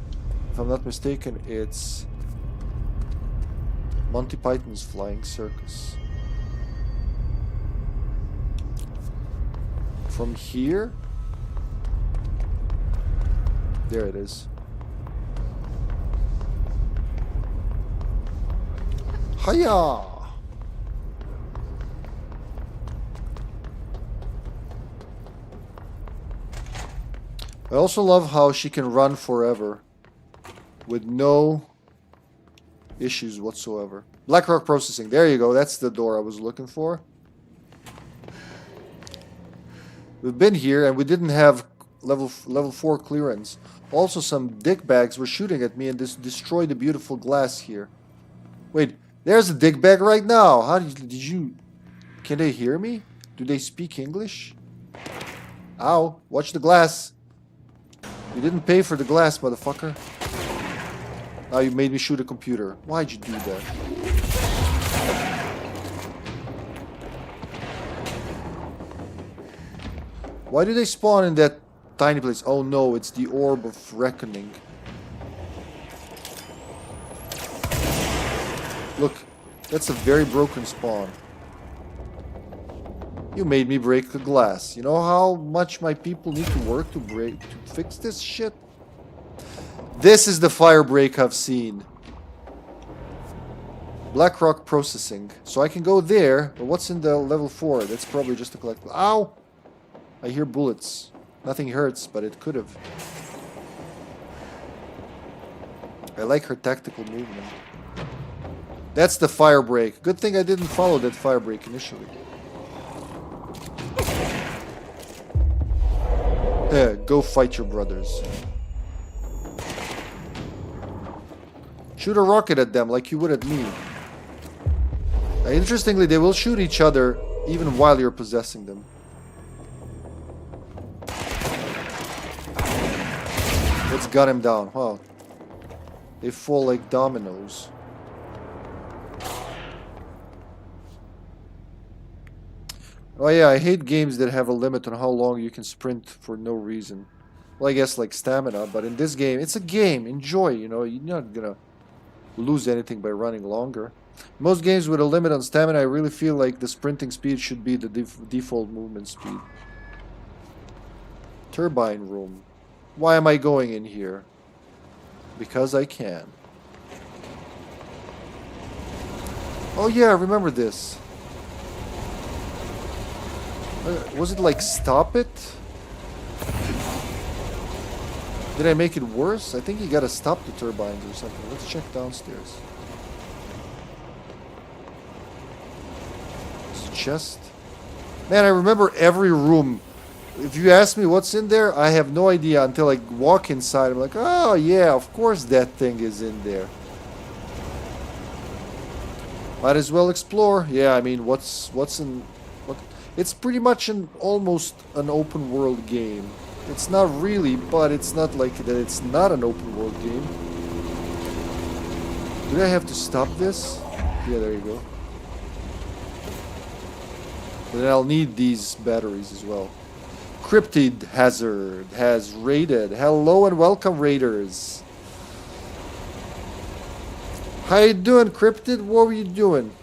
if I'm not mistaken, it's Monty Python's Flying Circus. From here? There it is. Hiya! I also love how she can run forever with no issues whatsoever. Black Rock Processing. There you go. That's the door I was looking for. We've been here and we didn't have level 4 clearance. Also, some dickbags were shooting at me and destroyed the beautiful glass here. Wait, there's a dickbag right now. How did you... Can they hear me? Do they speak English? Ow, watch the glass. You didn't pay for the glass, motherfucker. Now you made me shoot a computer. Why'd you do that? Why do they spawn in that tiny place? Oh no, it's the Orb of Reckoning. Look, that's a very broken spawn. You made me break the glass. You know how much my people need to work to fix this shit? This is the fire break I've seen. Black Rock Processing. So I can go there, but what's in the level 4? That's probably just a collectible. Ow! I hear bullets. Nothing hurts, but it could have. I like her tactical movement. That's the fire break. Good thing I didn't follow that fire break initially. There, go fight your brothers. Shoot a rocket at them like you would at me. Interestingly, they will shoot each other even while you're possessing them. Let's gun him down. Wow. They fall like dominoes. Oh yeah, I hate games that have a limit on how long you can sprint for no reason. Well, I guess like stamina, but in this game, it's a game. Enjoy, you know. You're not gonna lose anything by running longer. Most games with a limit on stamina, I really feel like the sprinting speed should be the default movement speed. Turbine room. Why am I going in here? Because I can. Oh yeah, I remember this. Was it like stop it? Did I make it worse? I think you gotta stop the turbines or something. Let's check downstairs. It's a chest. Man, I remember every room. If you ask me what's in there, I have no idea until I walk inside. I'm like, oh yeah, of course that thing is in there. Might as well explore. Yeah, I mean, what's in... It's pretty much almost an open world game. It's not really, but it's not like that it's not an open world game. Do I have to stop this? Yeah, there you go. Then I'll need these batteries as well. Cryptid Hazard has raided. Hello and welcome, raiders. How you doing, Cryptid? What were you doing?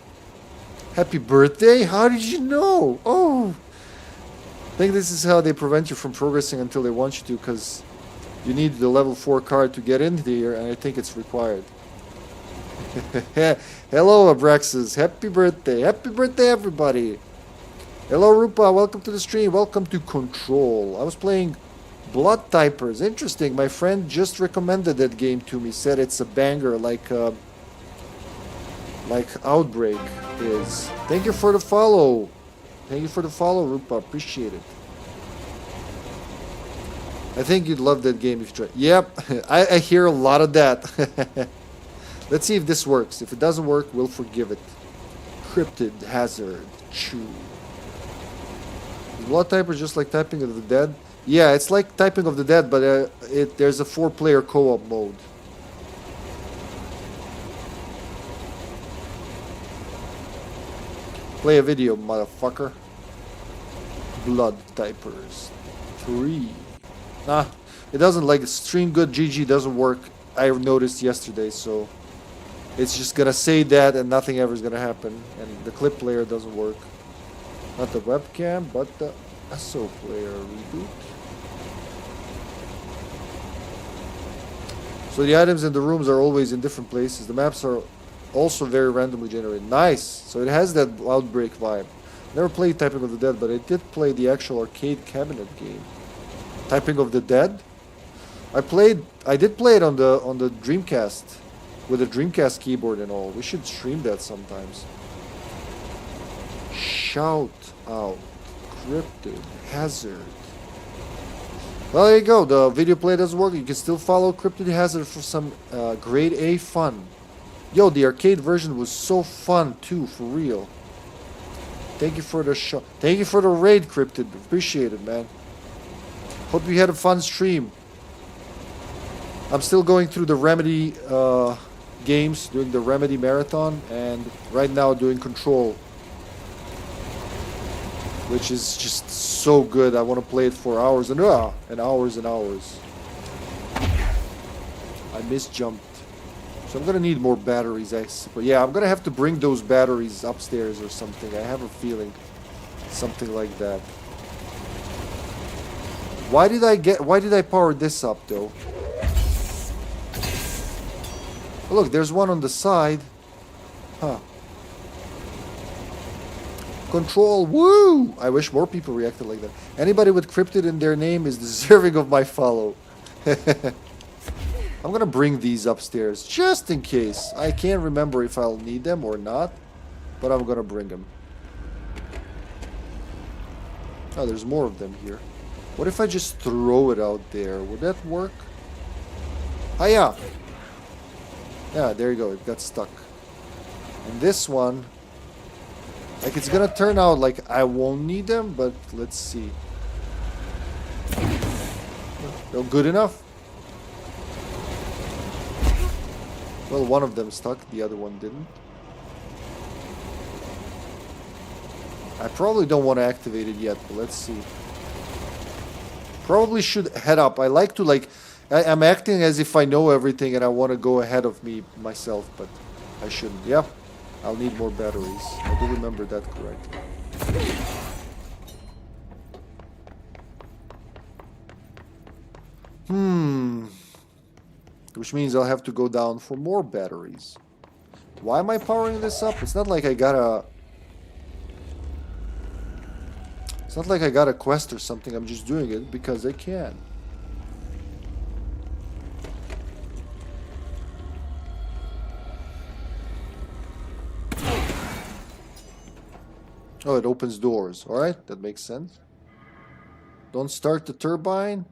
Happy birthday? How did you know? Oh! I think this is how they prevent you from progressing until they want you to, because You need the level 4 card to get in here, and I think it's required. Hello, Abraxas. Happy birthday. Happy birthday, everybody. Hello, Rupa. Welcome to the stream. Welcome to Control. I was playing Blood Typers. Interesting. My friend just recommended that game to me. Said it's a banger, like Outbreak is. Thank you for the follow. Thank you for the follow, Rupa. Appreciate it. I think you'd love that game if you try. Yep, I hear a lot of that. Let's see if this works. If it doesn't work, we'll forgive it. Cryptid Hazard. Chew. Blood Typer just like Typing of the Dead? Yeah, it's like Typing of the Dead, but there's a 4-player co-op mode. Play a video, motherfucker. Blood Typers 3. Nah, it doesn't like stream good GG doesn't work. I noticed yesterday, so it's just gonna say that and nothing ever is gonna happen. And the clip player doesn't work. Not the webcam, but the SO player reboot. So the items in the rooms are always in different places. The maps are also very randomly generated. Nice. So it has that Outbreak vibe. Never played Typing of the Dead, but I did play the actual arcade cabinet game. Typing of the Dead? I did play it on the Dreamcast with a Dreamcast keyboard and all. We should stream that sometimes. Shout out. Cryptid Hazard. Well, there you go. The video play doesn't work. You can still follow Cryptid Hazard for some grade A fun. Yo, the arcade version was so fun too, for real. Thank you for the show. Thank you for the raid, Cryptid. Appreciate it, man. Hope you had a fun stream. I'm still going through the Remedy games, doing the Remedy marathon, and right now doing Control, which is just so good. I want to play it for hours and hours and hours. I misjumped. So I'm gonna need more batteries, but yeah, I'm gonna have to bring those batteries upstairs or something. I have a feeling something like that. Why did I power this up though? Oh, look, there's one on the side. Huh. Control, woo! I wish more people reacted like that. Anybody with Cryptid in their name is deserving of my follow. I'm gonna bring these upstairs, just in case. I can't remember if I'll need them or not, but I'm gonna bring them. Oh, there's more of them here. What if I just throw it out there? Would that work? Hiya! Yeah, there you go, it got stuck. And this one, like, it's gonna turn out like I won't need them, but let's see. No, good enough? Well, one of them stuck, the other one didn't. I probably don't want to activate it yet, but let's see. Probably should head up. I like to, like, I'm acting as if I know everything and I want to go ahead of myself, but I shouldn't. Yeah, I'll need more batteries. I do remember that correctly. Which means I'll have to go down for more batteries. Why am I powering this up? It's not like I got a... It's not like I got a quest or something. I'm just doing it because I can. Oh, it opens doors. Alright, that makes sense. Don't start the turbine.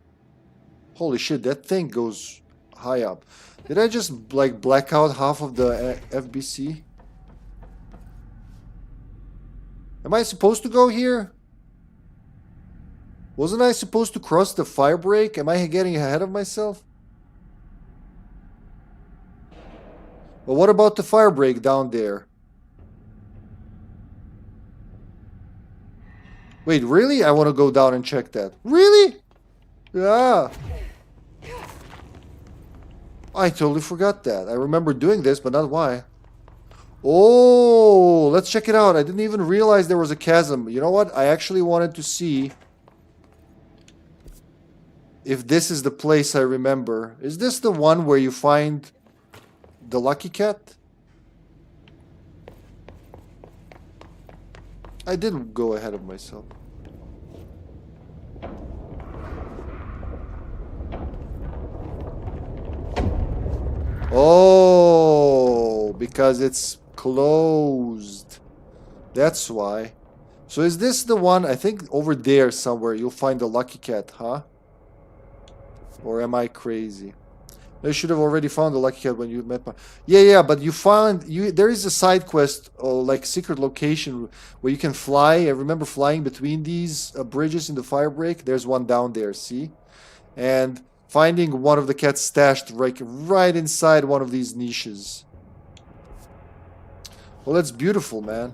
Holy shit, that thing goes high up. Did I just, like, black out half of the FBC? Am I supposed to go here? Wasn't I supposed to cross the fire break? Am I getting ahead of myself? But what about the fire break down there? Wait, really? I want to go down and check that. Really? Yeah. I totally forgot that. I remember doing this, but not why. Oh, let's check it out. I didn't even realize there was a chasm. You know what? I actually wanted to see if this is the place I remember. Is this the one where you find the lucky cat? I did go ahead of myself. Oh, because it's closed. That's why. So is this the one? I think over there somewhere you'll find the lucky cat, huh? Or am I crazy? I should have already found the lucky cat when you met my... Yeah, but you found... There is a side quest, or like secret location, where you can fly. I remember flying between these bridges in the firebreak. There's one down there, see? And finding one of the cats stashed right inside one of these niches. Well, that's beautiful, man.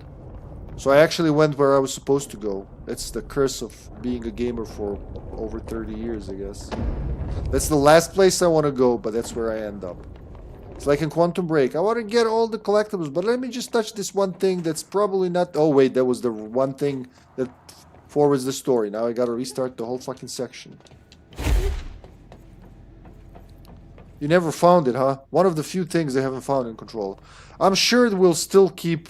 So I actually went where I was supposed to go. That's the curse of being a gamer for over 30 years, I guess. That's the last place I want to go, but that's where I end up. It's like in Quantum Break. I want to get all the collectibles, but let me just touch this one thing that's probably not... Oh, wait, that was the one thing that forwards the story. Now I gotta restart the whole fucking section. You never found it, huh? One of the few things I haven't found in Control. I'm sure it will still keep...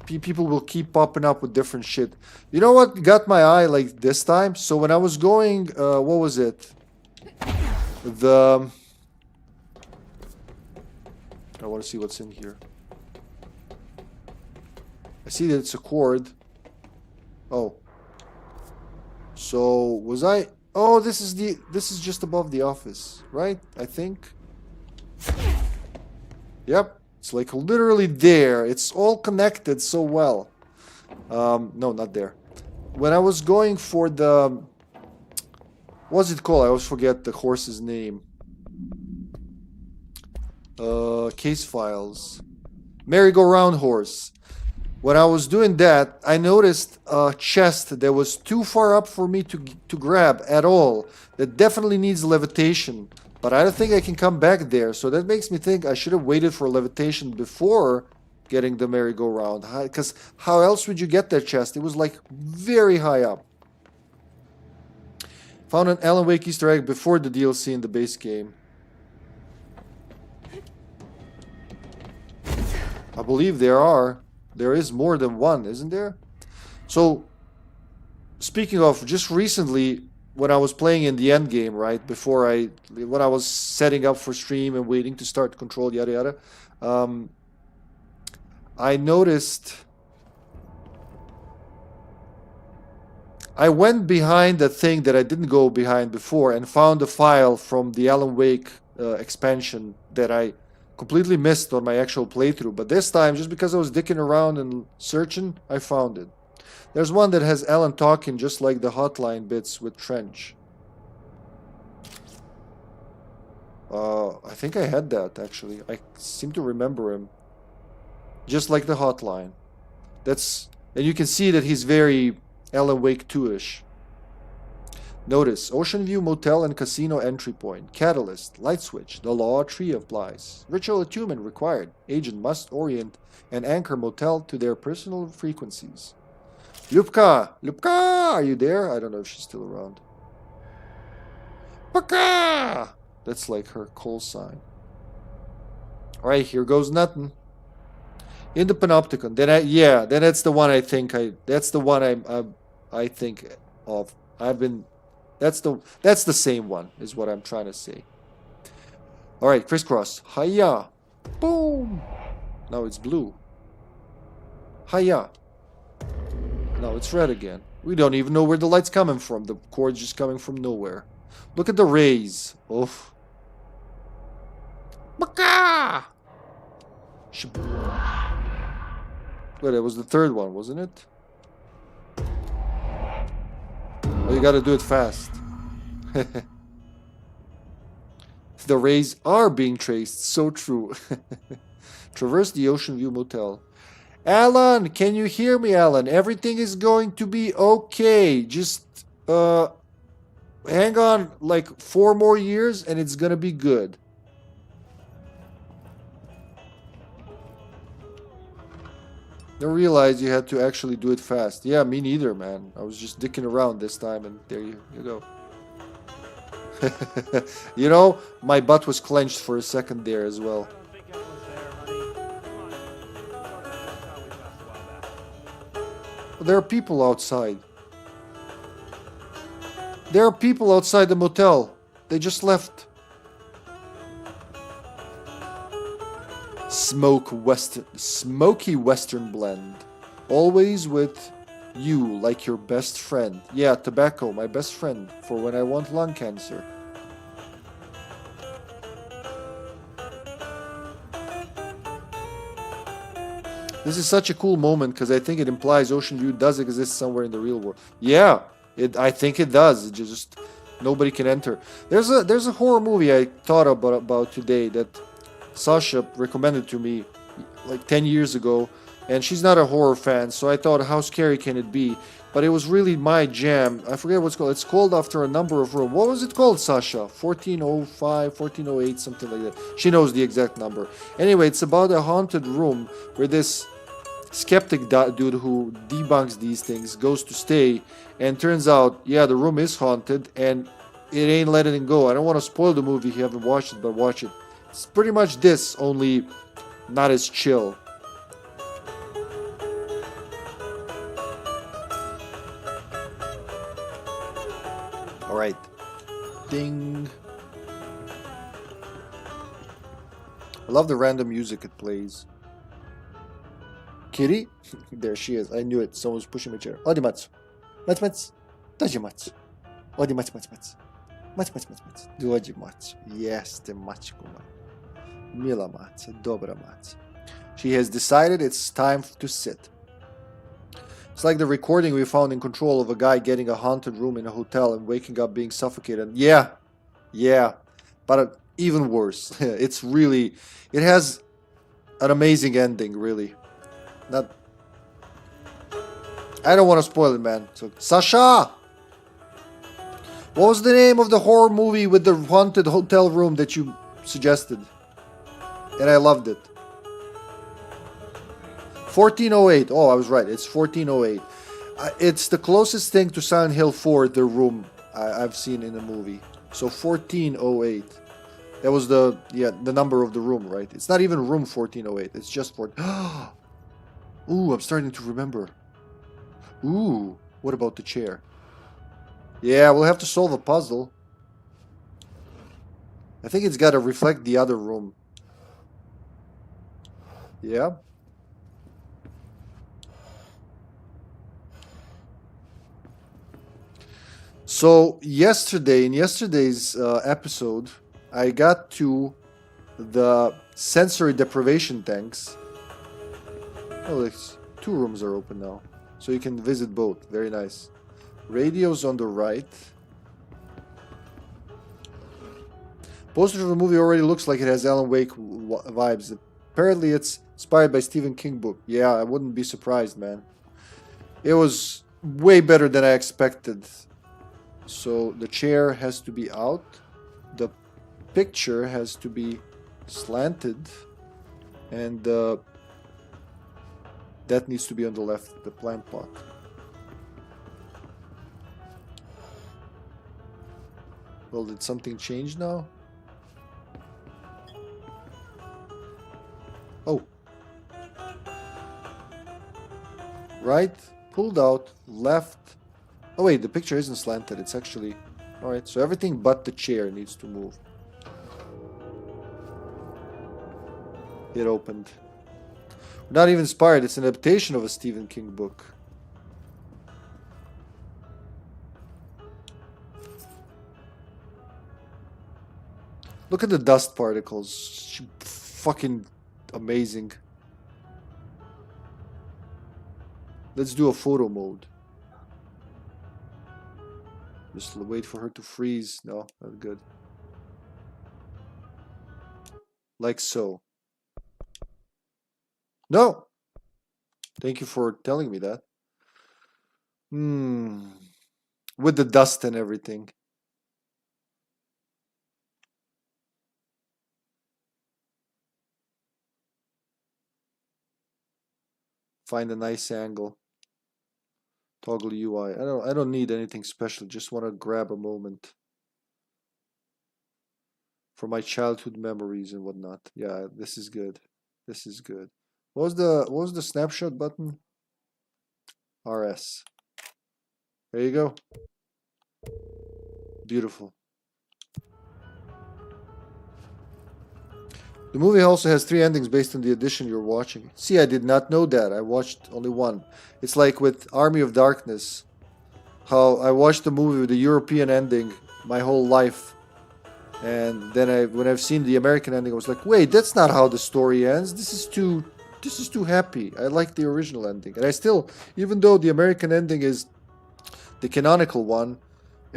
People will keep popping up with different shit. You know what got my eye like this time? So when I was going... what was it? I want to see what's in here. I see that it's a cord. Oh. So was I... Oh, this is just above the office, right? I think. Yep. It's like literally there. It's all connected so well. No, not there. When I was going for the... What's it called? I always forget the horse's name. Case files. Merry-go-round horse. When I was doing that, I noticed a chest that was too far up for me to grab at all. That definitely needs levitation. But I don't think I can come back there. So that makes me think I should have waited for levitation before getting the merry-go-round. Because how else would you get that chest? It was like very high up. Found an Alan Wake Easter egg before the DLC in the base game. I believe there is more than one, isn't there? So, speaking of, just recently, when I was playing in the end game, right, when I was setting up for stream and waiting to start Control, yada yada, I noticed... I went behind the thing that I didn't go behind before and found a file from the Alan Wake expansion that I completely missed on my actual playthrough. But this time, just because I was dicking around and searching, I found it. There's one that has Alan talking just like the hotline bits with Trench. I think I had that, actually. I seem to remember him. Just like the hotline. And you can see that he's very... Alan Wake 2-ish. Notice, Ocean View Motel and Casino entry point. Catalyst, light switch, the law tree applies. Ritual attunement required. Agent must orient and anchor motel to their personal frequencies. Lupka! Lupka! Are you there? I don't know if she's still around. Lupka! That's like her call sign. Alright, here goes nothing. In the Panopticon. Then that's the one I think that's the one I think of. That's the same one, is what I'm trying to say. Alright, crisscross. Hiya! Boom! Now it's blue. Hiya! Now it's red again. We don't even know where the light's coming from. The cord's just coming from nowhere. Look at the rays. Oof. Baka! Wait, that was the third one, wasn't it? Oh, you gotta do it fast. The rays are being traced. So true. Traverse the Ocean View Motel. Alan, can you hear me, Alan? Everything is going to be okay. Just, hang on like 4 more years and it's gonna be good. Don't realize you had to actually do it fast. Yeah, me neither, man. I was just dicking around this time, and there you go. You know, my butt was clenched for a second there as well. There are people outside. There are people outside the motel. They just left. Smoky Western blend. Always with you like your best friend. Yeah, tobacco, my best friend, for when I want lung cancer. This is such a cool moment because I think it implies Ocean View does exist somewhere in the real world. Yeah, I think it does. It just nobody can enter. There's a horror movie I thought about today that Sasha recommended to me like 10 years ago, and she's not a horror fan, so I thought, how scary can it be? But it was really my jam. I forget what it's called. It's called after a number of rooms. What was it called, Sasha? 1405, 1408, something like that. She knows the exact number. Anyway, it's about a haunted room where this skeptic dude who debunks these things goes to stay, and turns out, yeah, the room is haunted, and it ain't letting him go. I don't want to spoil the movie if you haven't watched it, but watch it. It's pretty much this, only not as chill. Alright. Ding. I love the random music it plays. Kitty? There she is. I knew it. Someone's pushing my chair. Odimatsu. Mats. Dajimatsu. Odimatsu. Mats. Dojimatsu. Yes, the mačku. Mila matza. Dobra matza. She has decided it's time to sit. It's like the recording we found in Control of a guy getting a haunted room in a hotel and waking up being suffocated. Yeah. But even worse. It has an amazing ending, really. I don't want to spoil it, man. So, Sasha! What was the name of the horror movie with the haunted hotel room that you suggested? And I loved it. 1408. Oh, I was right. It's 1408. It's the closest thing to Silent Hill 4, the room I've seen in a movie. So 1408. That was the number of the room, right? It's not even room 1408. It's just 14. Ooh, I'm starting to remember. Ooh, what about the chair? Yeah, we'll have to solve a puzzle. I think it's got to reflect the other room. Yeah. So in yesterday's episode, I got to the sensory deprivation tanks. Oh, there's 2 rooms are open now, so you can visit both. Very nice. Radio's on the right. Poster of the movie already looks like it has Alan Wake vibes. Apparently, it's inspired by Stephen King book. Yeah, I wouldn't be surprised, man. It was way better than I expected. So the chair has to be out. The picture has to be slanted. And that needs to be on the left, the plant pot. Well, did something change now? Oh. Right, pulled out, left. Oh wait, the picture isn't slanted, it's actually... Alright, so everything but the chair needs to move. It opened. Not even inspired, it's an adaptation of a Stephen King book. Look at the dust particles. Fucking amazing. Let's do a photo mode. Just wait for her to freeze. No, not good. Like so. No! Thank you for telling me that. With the dust and everything. Find a nice angle. Toggle UI. I don't need anything special. Just want to grab a moment. For my childhood memories and whatnot. Yeah, this is good. This is good. What was the snapshot button? RS. There you go. Beautiful. The movie also has 3 endings based on the edition you're watching. See, I did not know that. I watched only one. It's like with Army of Darkness. How I watched the movie with the European ending my whole life. And then when I've seen the American ending, I was like, wait, that's not how the story ends. This is too happy. I like the original ending. And I still, even though the American ending is the canonical one,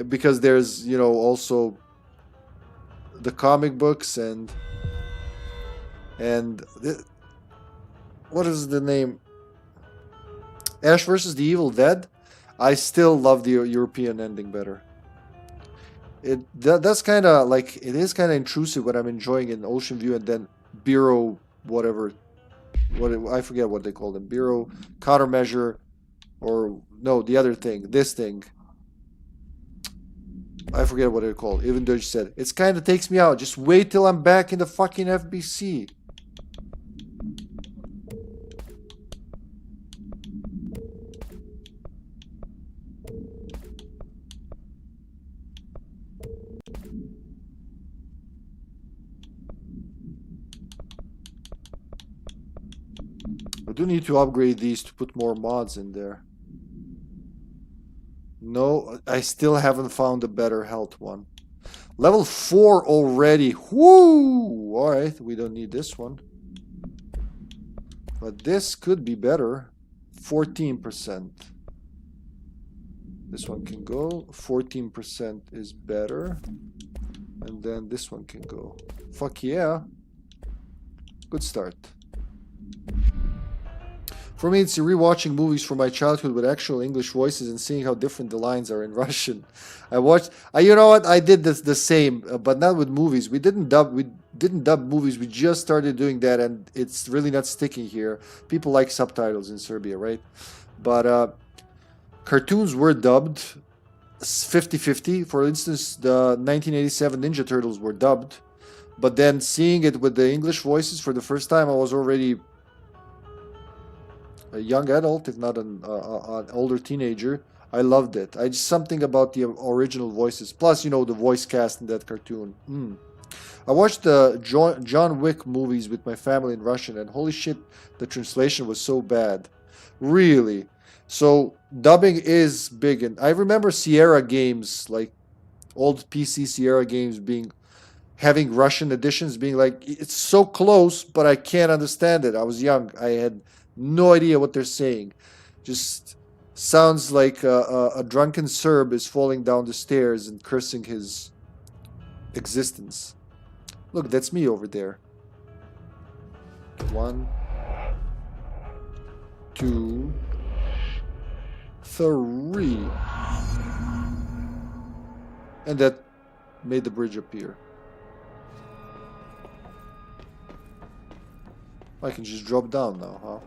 because there's, you know, also the comic books and what is the name? Ash versus the Evil Dead. I still love the European ending better. That's kind of like, it is kind of intrusive when I'm enjoying it in Ocean View and then Bureau whatever, I forget what they call them, Bureau countermeasure, or no, the other thing, this thing. I forget what they're called. Even though you said it's kind of takes me out. Just wait till I'm back in the fucking FBC. I do need to upgrade these to put more mods in there. No, I still haven't found a better health one. Level 4 already. Woo! Alright, we don't need this one. But this could be better. 14%. This one can go. 14% is better. And then this one can go. Fuck yeah. Good start. For me, it's rewatching movies from my childhood with actual English voices and seeing how different the lines are in Russian. I watched, you know what? I did this the same, but not with movies. We didn't dub movies. We just started doing that, and it's really not sticking here. People like subtitles in Serbia, right? But cartoons were dubbed 50-50. For instance, the 1987 Ninja Turtles were dubbed, but then seeing it with the English voices for the first time, I was already a young adult, if not an older teenager. I loved it. I just something about the original voices. Plus, you know, the voice cast in that cartoon. I watched the John Wick movies with my family in Russian, and holy shit, the translation was so bad. Really. So dubbing is big, and I remember Sierra games, like old PC Sierra games, having Russian editions, being like, it's so close, but I can't understand it. I was young. I had no idea what they're saying. Just sounds like a drunken Serb is falling down the stairs and cursing his existence. Look, that's me over there. 1, 2, 3. And that made the bridge appear. I can just drop down now, huh?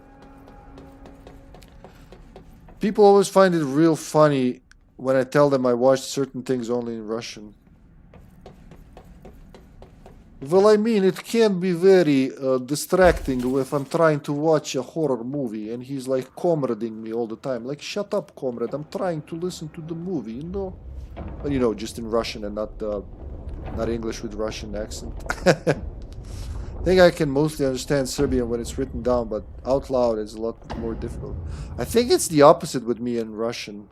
People always find it real funny when I tell them I watch certain things only in Russian. Well, I mean, it can be very distracting if I'm trying to watch a horror movie and he's like comrading me all the time. Like, shut up, comrade, I'm trying to listen to the movie, you know? But, you know, just in Russian and not English with Russian accent. I think I can mostly understand Serbian when it's written down, but out loud it's a lot more difficult. I think it's the opposite with me in Russian.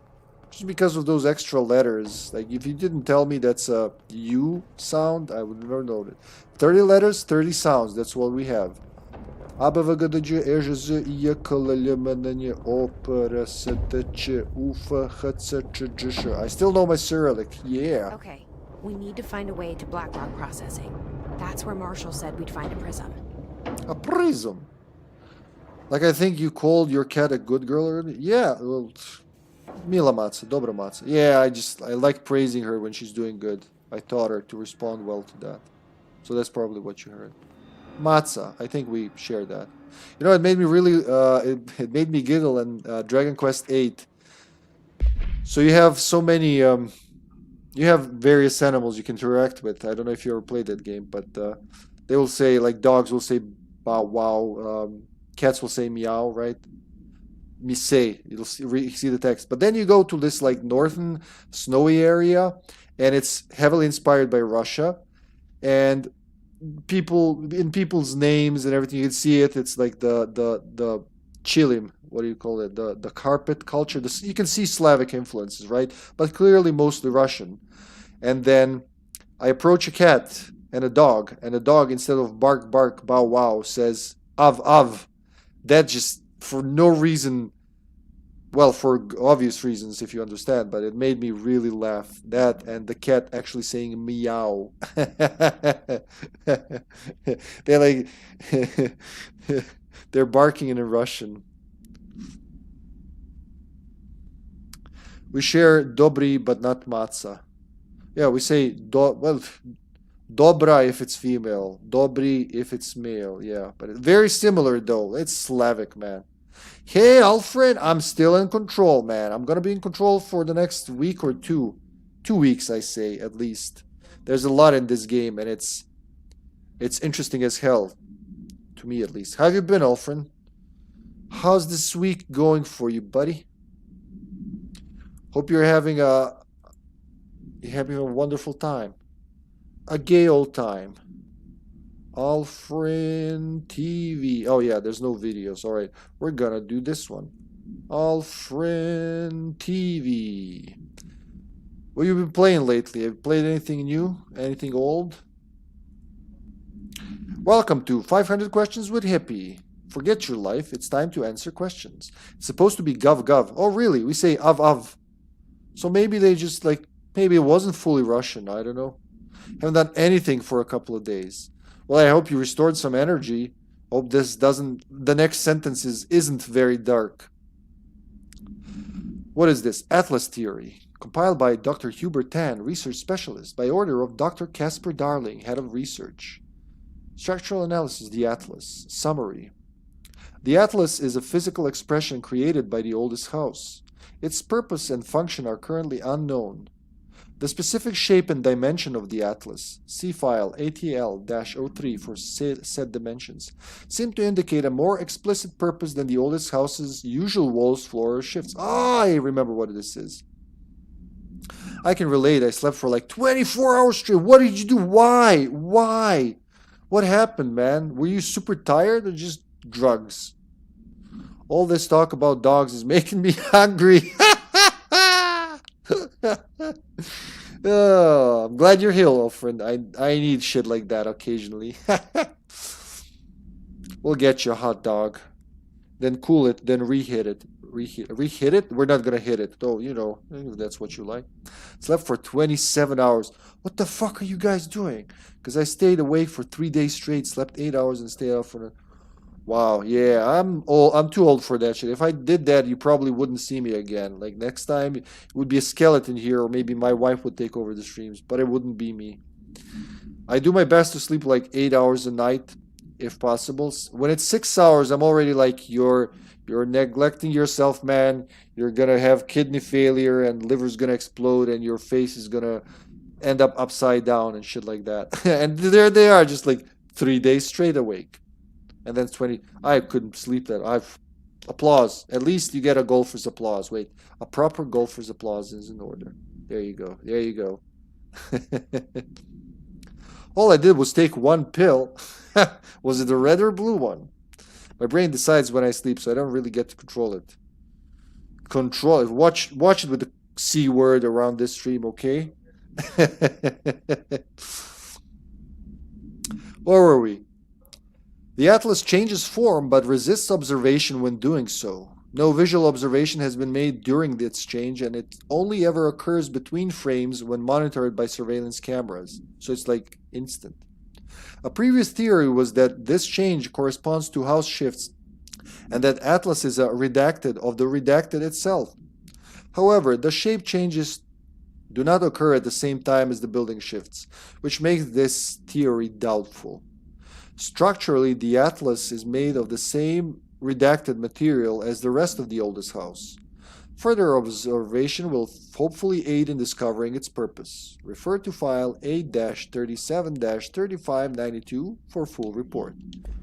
Just because of those extra letters. Like, if you didn't tell me that's a U sound, I would never know it. 30 letters, 30 sounds. That's what we have. I still know my Cyrillic. Yeah.
Okay, we need to find a way to Black Rock processing. That's where Marshall said we'd find a prism.
A prism? Like, I think you called your cat a good girl already? Yeah, well, Mila Matza, Dobra Matza. Yeah, I like praising her when she's doing good. I taught her to respond well to that. So that's probably what you heard. Matza, I think we shared that. You know, it made me really, it made me giggle in Dragon Quest VIII. So you have so many You have various animals you can interact with. I don't know if you ever played that game, but they will say, like, dogs will say bow wow, cats will say meow, right? Say, you'll see the text. But then you go to this like northern snowy area, and it's heavily inspired by Russia, and people's names and everything, you can see it. It's like the chilim, what do you call it, the carpet culture. You can see Slavic influences, right? But clearly mostly Russian. And then I approach a cat and a dog, instead of bark bark bow wow says av. That just, for no reason, well, for obvious reasons if you understand, but it made me really laugh. That and the cat actually saying meow. They're like they're barking in Russian. We share dobry but not matzah. Yeah, we say dobra if it's female, dobry if it's male. Yeah, but it's very similar though. It's Slavic, man. Hey, Alfred, I'm still in control, man. I'm gonna be in control for the next week or two. 2 weeks, I say, at least. There's a lot in this game, and it's interesting as hell. To me, at least. How have you been, Alfred? How's this week going for you, buddy? Hope you're having a wonderful time. A gay old time. Alfred TV. Oh yeah, there's no videos. Alright, we're gonna do this one. Alfred TV. What have you been playing lately? Have you played anything new? Anything old? Welcome to 500 Questions with Hippie. Forget your life, it's time to answer questions. It's supposed to be gov gov. Oh really? We say av. So maybe they just maybe it wasn't fully Russian, I don't know. Haven't done anything for a couple of days. Well, I hope you restored some energy. Hope the next sentence isn't very dark. What is this? Atlas theory. Compiled by Dr. Hubert Tan, research specialist, by order of Dr. Casper Darling, head of research. Structural analysis, the Atlas. Summary. The Atlas is a physical expression created by the oldest house. Its purpose and function are currently unknown. The specific shape and dimension of the Atlas, see file ATL-03 for said dimensions, seem to indicate a more explicit purpose than the oldest house's usual walls, floor, or shifts. I remember what this is. I can relate. I slept for like 24 hours straight. What did you do? Why? What happened, man? Were you super tired or just drugs? All this talk about dogs is making me hungry. Oh, I'm glad you're here, old friend. I need shit like that occasionally. We'll get you a hot dog. Then cool it, then reheat it. Reheat it? We're not gonna hit it. Though, if that's what you like. Slept for 27 hours. What the fuck are you guys doing? Because I stayed awake for 3 days straight, slept 8 hours and stayed out for... Wow, yeah, I'm too old for that shit. If I did that, you probably wouldn't see me again. Like, next time, it would be a skeleton here, or maybe my wife would take over the streams, but it wouldn't be me. I do my best to sleep like 8 hours a night, if possible. When it's 6 hours, I'm already like, you're neglecting yourself, man. You're gonna have kidney failure, and liver's gonna explode, and your face is gonna end up upside down, and shit like that. And there they are, just like 3 days straight awake. And then 20. I couldn't sleep that. Applause. At least you get a golfer's applause. Wait, a proper golfer's applause is in order. There you go. There you go. All I did was take one pill. Was it the red or blue one? My brain decides when I sleep, so I don't really get to control it. Control it. Watch it with the C word around this stream, okay? Where were we? The Atlas changes form but resists observation when doing so. No visual observation has been made during its change, and it only ever occurs between frames when monitored by surveillance cameras. So it's like instant. A previous theory was that this change corresponds to house shifts and that Atlas is a redacted of the redacted itself. However, the shape changes do not occur at the same time as the building shifts, which makes this theory doubtful. Structurally, the Atlas is made of the same redacted material as the rest of the oldest house. Further observation will hopefully aid in discovering its purpose. Refer to file 8-37-3592 for full report.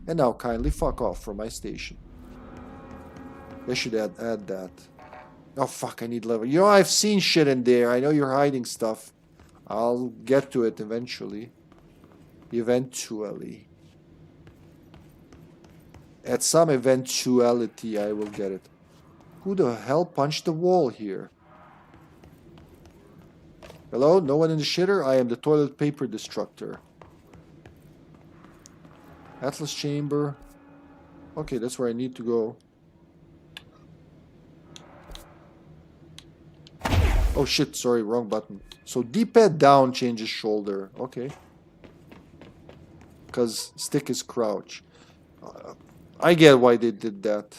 And now kindly fuck off from my station. They should add that. Oh fuck, I need level. You know, I've seen shit in there. I know you're hiding stuff. I'll get to it eventually. Eventually. At some eventuality, I will get it. Who the hell punched the wall here? Hello? No one in the shitter? I am the toilet paper destructor. Atlas chamber. Okay, that's where I need to go. Oh shit, sorry, wrong button. So D-pad down changes shoulder. Okay. Because stick is crouch. I get why they did that.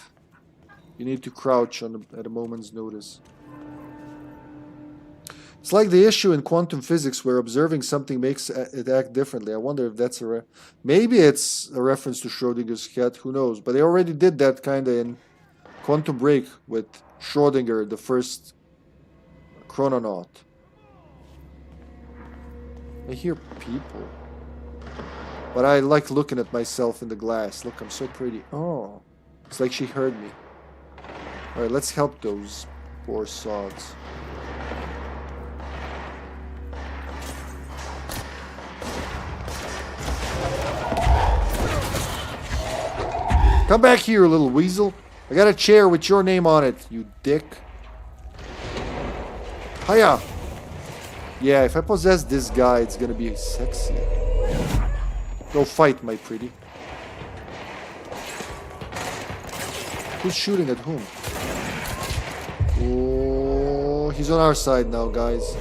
You need to crouch at a moment's notice. It's like the issue in quantum physics where observing something makes it act differently. I wonder if that's maybe it's a reference to Schrodinger's cat, who knows. But they already did that kind of in Quantum Break with Schrodinger, the first chrononaut. I hear people. But I like looking at myself in the glass. Look, I'm so pretty. Oh, it's like she heard me. Alright, let's help those poor sods. Come back here, little weasel. I got a chair with your name on it, you dick. Hiya! Yeah, if I possess this guy, it's gonna be sexy. Go fight, my pretty. Who's shooting at whom? Oh, he's on our side now, guys.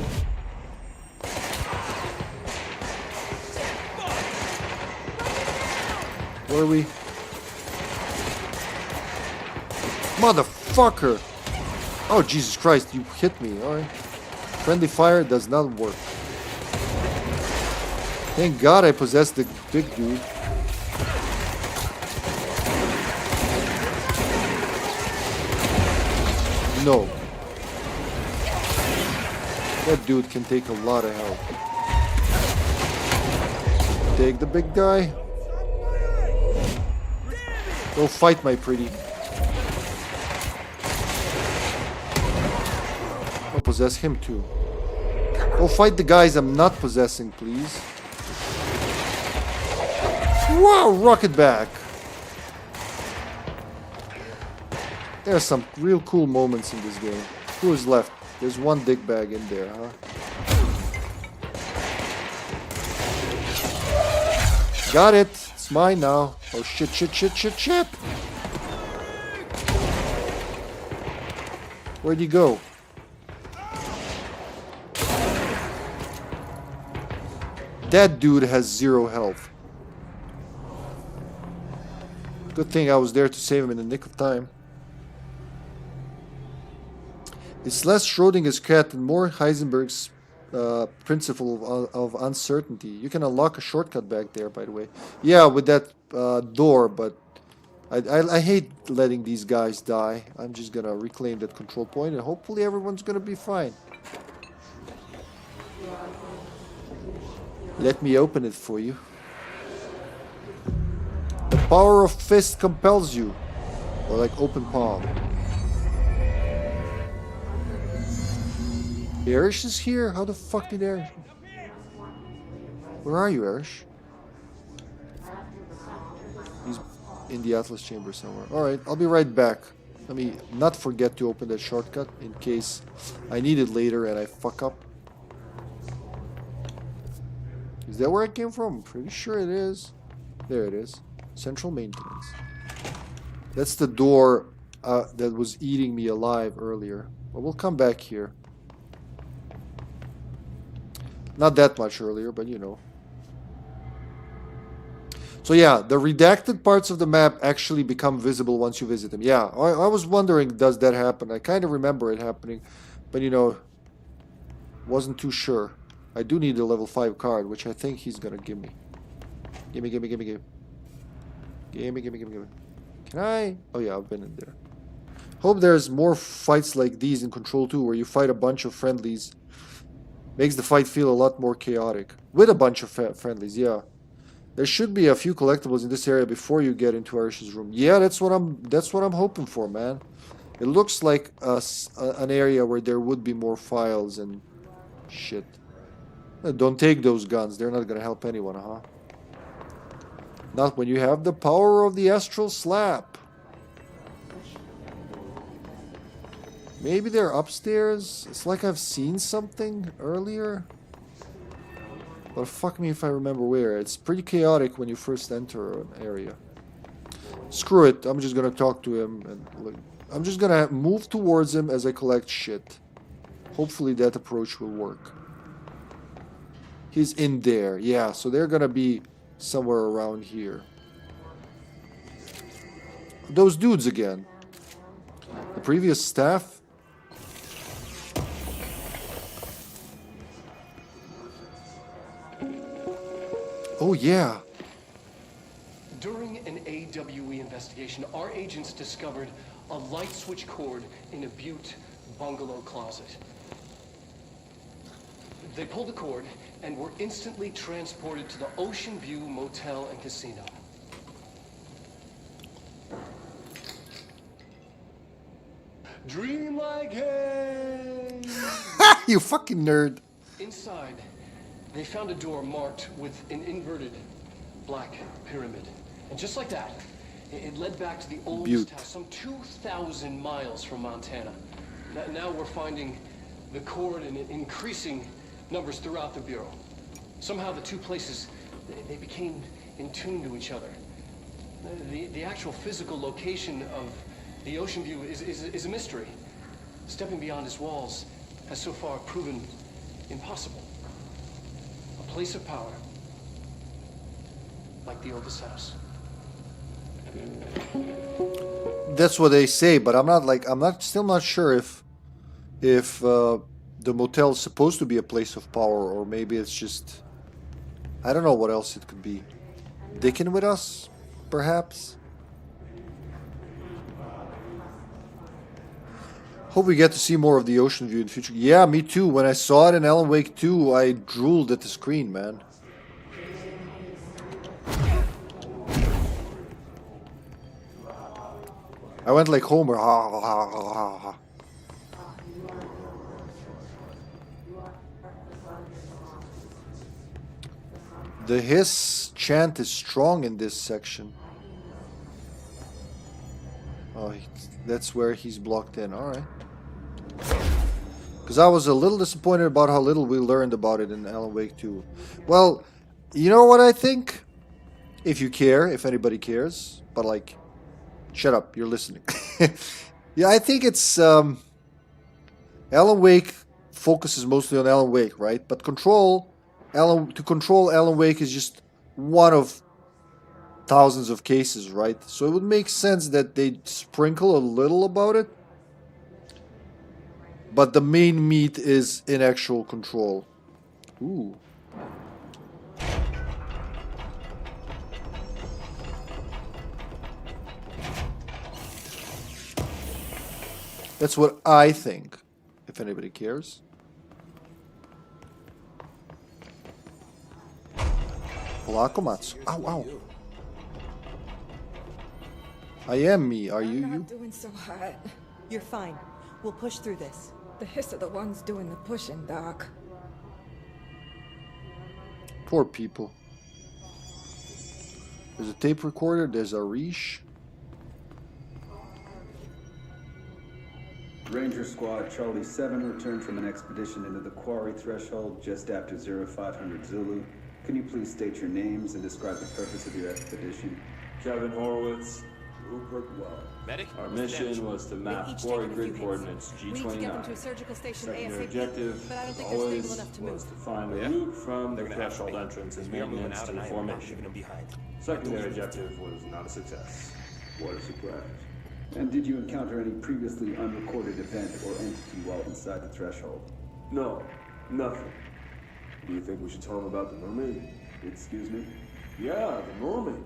Where are we? Motherfucker! Oh, Jesus Christ, you hit me, alright. Friendly fire does not work. Thank God I possessed the big dude. No. That dude can take a lot of help. Take the big guy. Go fight, my pretty. I'll possess him too. Go fight the guys I'm not possessing, please. Wow, rocket back. There are some real cool moments in this game. Who is left? There's one dickbag in there, huh? Got it. It's mine now. Oh shit, shit, shit, shit, shit. Where'd he go? That dude has 0 health. Good thing I was there to save him in the nick of time. It's less Schrodinger's cat and more Heisenberg's principle of uncertainty. You can unlock a shortcut back there, by the way. Yeah, with that door, but I hate letting these guys die. I'm just gonna reclaim that control point and hopefully everyone's gonna be fine. Let me open it for you. The power of fist compels you. Or like open palm. Erish is here? How the fuck did Erish? Where are you, Erish? He's in the Atlas chamber somewhere. Alright, I'll be right back. Let me not forget to open that shortcut in case I need it later and I fuck up. Is that where I came from? I'm pretty sure it is. There it is. Central maintenance. That's the door that was eating me alive earlier. But we'll come back here. Not that much earlier, but you know. So yeah, the redacted parts of the map actually become visible once you visit them. Yeah, I was wondering, does that happen? I kind of remember it happening, but you know, wasn't too sure. I do need a level 5 card, which I think he's gonna give me. Gimme, gimme, gimme, gimme. Gimme, gimme, gimme, gimme. Can I? Oh yeah, I've been in there. Hope there's more fights like these in Control 2 where you fight a bunch of friendlies. Makes the fight feel a lot more chaotic. With a bunch of friendlies, yeah. There should be a few collectibles in this area before you get into Arish's room. Yeah, that's what I'm hoping for, man. It looks like an area where there would be more files and shit. Don't take those guns. They're not gonna help anyone, huh? Not when you have the power of the astral slap. Maybe they're upstairs. It's like I've seen something earlier. But fuck me if I remember where. It's pretty chaotic when you first enter an area. Screw it. I'm just gonna talk to him and look. I'm just gonna move towards him as I collect shit. Hopefully that approach will work. He's in there. Yeah, so they're gonna be somewhere around here. Those dudes again. The previous staff. Oh yeah.
During an AWE investigation, our agents discovered a light switch cord in a Butte bungalow closet. They pulled the cord and were instantly transported to the Ocean View Motel and Casino. Dream like hey!
You fucking nerd.
Inside, they found a door marked with an inverted black pyramid. And just like that, it led back to the oldest house, some 2,000 miles from Montana. Now we're finding the cord in increasing numbers throughout the Bureau. Somehow the two places, they became in tune to each other. The actual physical location of the Ocean View is a mystery. Stepping beyond its walls has so far proven impossible. A place of power, like the oldest house.
That's what they say, but still not sure if the motel is supposed to be a place of power, or maybe it's just, I don't know what else it could be. Dicking with us, perhaps. Hope we get to see more of the Ocean View in the future. Yeah, me too. When I saw it in Alan Wake 2, I drooled at the screen, man. I went like Homer. Ha, ha, ha, ha, ha. The hiss chant is strong in this section. Oh, that's where he's blocked in. Alright. Because I was a little disappointed about how little we learned about it in Alan Wake 2. Well, you know what I think? If you care, if anybody cares. But like, shut up, you're listening. Yeah, I think it's... Alan Wake focuses mostly on Alan Wake, right? But to control Alan Wake is just one of thousands of cases, right? So it would make sense that they sprinkle a little about it. But the main meat is in actual control. Ooh. That's what I think, if anybody cares. Polakomatsu. Ow, ow. I am me. Are you?
I'm not doing so hot.
You're fine. We'll push through this.
The hiss are the ones doing the pushing, Doc.
Poor people. There's a tape recorder. There's a Riche.
Ranger Squad Charlie 7 returned from an expedition into the Quarry Threshold just after 0500 Zulu. Can you please state your names and describe the purpose of your expedition?
Kevin Horowitz, Rupert Well.
Medic?
Our mission was to map quarry grid coordinates
We need to get them to a
G29.
surgical station
Secondary
ASAP,
objective,
but I don't
as
think they're
always,
stable enough to
was
move.
to find the
Yeah?
route from the
They're gonna have
threshold
to be.
entrance and
We are moving
maintenance
out
to
and
the
I am not
formation.
leaving them behind.
Secondary objective was not a success. What a surprise.
And did you encounter any previously unrecorded event or entity while inside the threshold?
No, nothing. Do you think we should tell him about the mermaid?
Excuse me?
Yeah, the mermaid.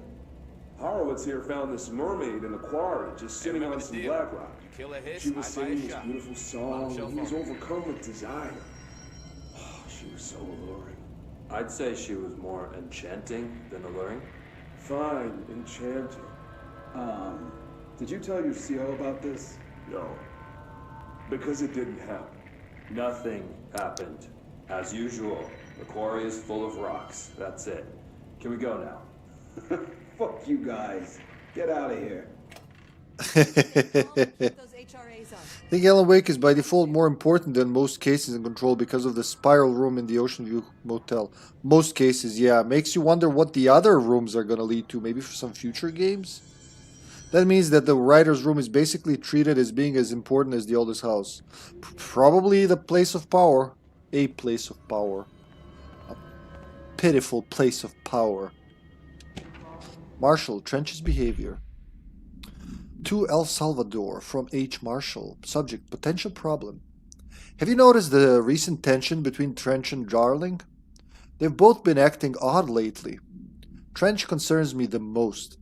Horowitz here found this mermaid in the quarry, just sitting on some Black Rock. She was singing this beautiful song, and he was overcome with desire. Oh, she was so alluring.
I'd say she was more enchanting than alluring.
Fine, enchanting.
Did you tell your CO about this?
No. Because it didn't happen.
Nothing happened. As usual, the quarry is full of rocks. That's it. Can we go now?
Fuck you guys. Get out of here.
Those HRAs on.
I think Alan Wake is by default more important than most cases in Control because of the spiral room in the Ocean View Motel. Most cases, yeah. Makes you wonder what the other rooms are going to lead to, maybe for some future games? That means that the writer's room is basically treated as being as important as the oldest house. Probably the place of power. A place of power. A pitiful place of power. Marshall, Trench's behavior. To El Salvador from H. Marshall. Subject, potential problem. Have you noticed the recent tension between Trench and Darling? They've both been acting odd lately. Trench concerns me the most.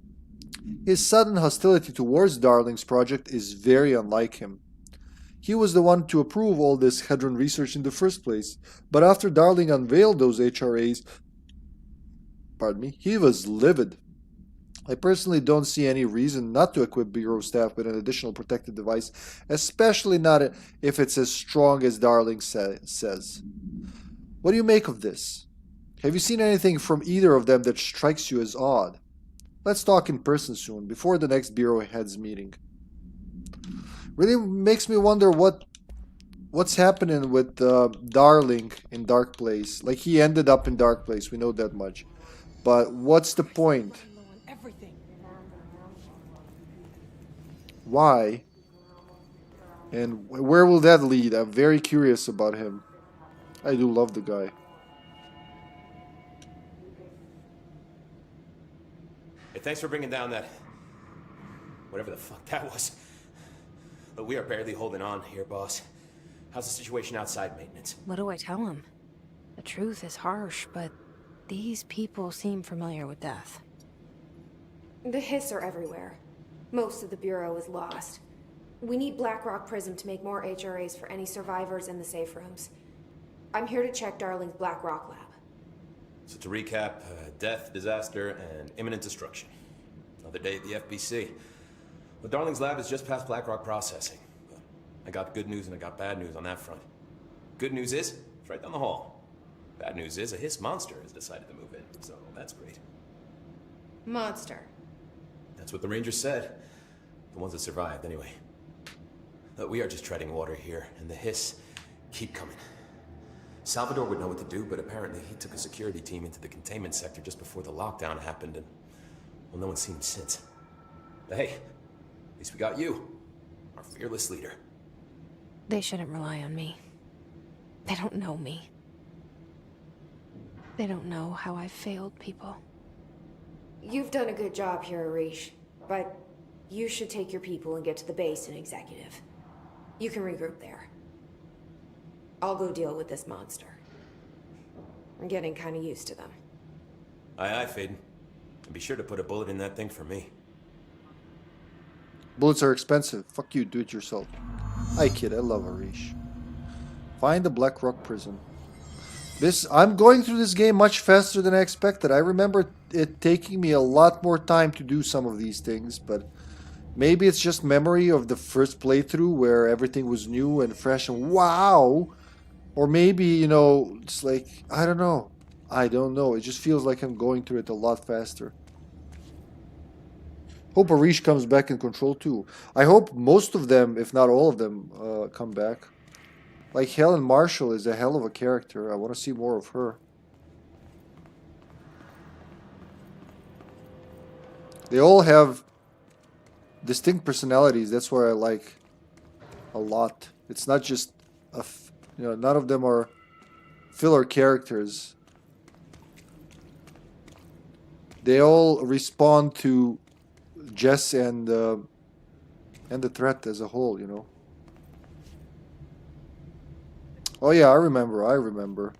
His sudden hostility towards Darling's project is very unlike him. He was the one to approve all this Hedron research in the first place, but after Darling unveiled those HRAs, he was livid. I personally don't see any reason not to equip Bureau staff with an additional protective device, especially not if it's as strong as Darling says. What do you make of this? Have you seen anything from either of them that strikes you as odd? Let's talk in person soon, before the next Bureau heads meeting. Really makes me wonder what's happening with Darling in Dark Place. Like, he ended up in Dark Place, we know that much. But what's the point? Why? And where will that lead? I'm very curious about him. I do love the guy.
Hey, thanks for bringing down that... whatever the fuck that was. But we are barely holding on here, boss. How's the situation outside maintenance?
What do I tell him? The truth is harsh, but these people seem familiar with death.
The Hiss are everywhere. Most of the Bureau is lost. We need Black Rock Prism to make more HRAs for any survivors in the safe rooms. I'm here to check Darling's Black Rock lab.
So to recap, death, disaster, and imminent destruction. Another day at the FBC. Well, Darling's lab is just past Black Rock processing. But I got good news and I got bad news on that front. Good news is, it's right down the hall. Bad news is, a Hiss monster has decided to move in, so that's great.
Monster.
That's what the Rangers said. The ones that survived, anyway. But we are just treading water here, and the Hiss keep coming. Salvador would know what to do, but apparently he took a security team into the containment sector just before the lockdown happened, and, well, no one's seen him since. But hey, at least we got you, our fearless leader.
They shouldn't rely on me. They don't know me. They don't know how I've failed people.
You've done a good job here, Arish, but you should take your people and get to the base in Executive. You can regroup there. I'll go deal with this monster. I'm getting kind of used to them.
Aye, aye, Faden. And be sure to put a bullet in that thing for me.
Bullets are expensive. Fuck you, do it yourself. Hi kid, I love Arish. Find the Black Rock Prism. I'm going through this game much faster than I expected. I remember it taking me a lot more time to do some of these things, but maybe it's just memory of the first playthrough where everything was new and fresh and wow. Or maybe, you know, it's like, I don't know. I don't know. It just feels like I'm going through it a lot faster. Hope Arish comes back in Control too. I hope most of them, if not all of them, come back. Like Helen Marshall is a hell of a character. I want to see more of her. They all have distinct personalities. That's what I like a lot. It's not just none of them are filler characters. They all respond to Jess and the threat as a whole, you know. Oh yeah, I remember.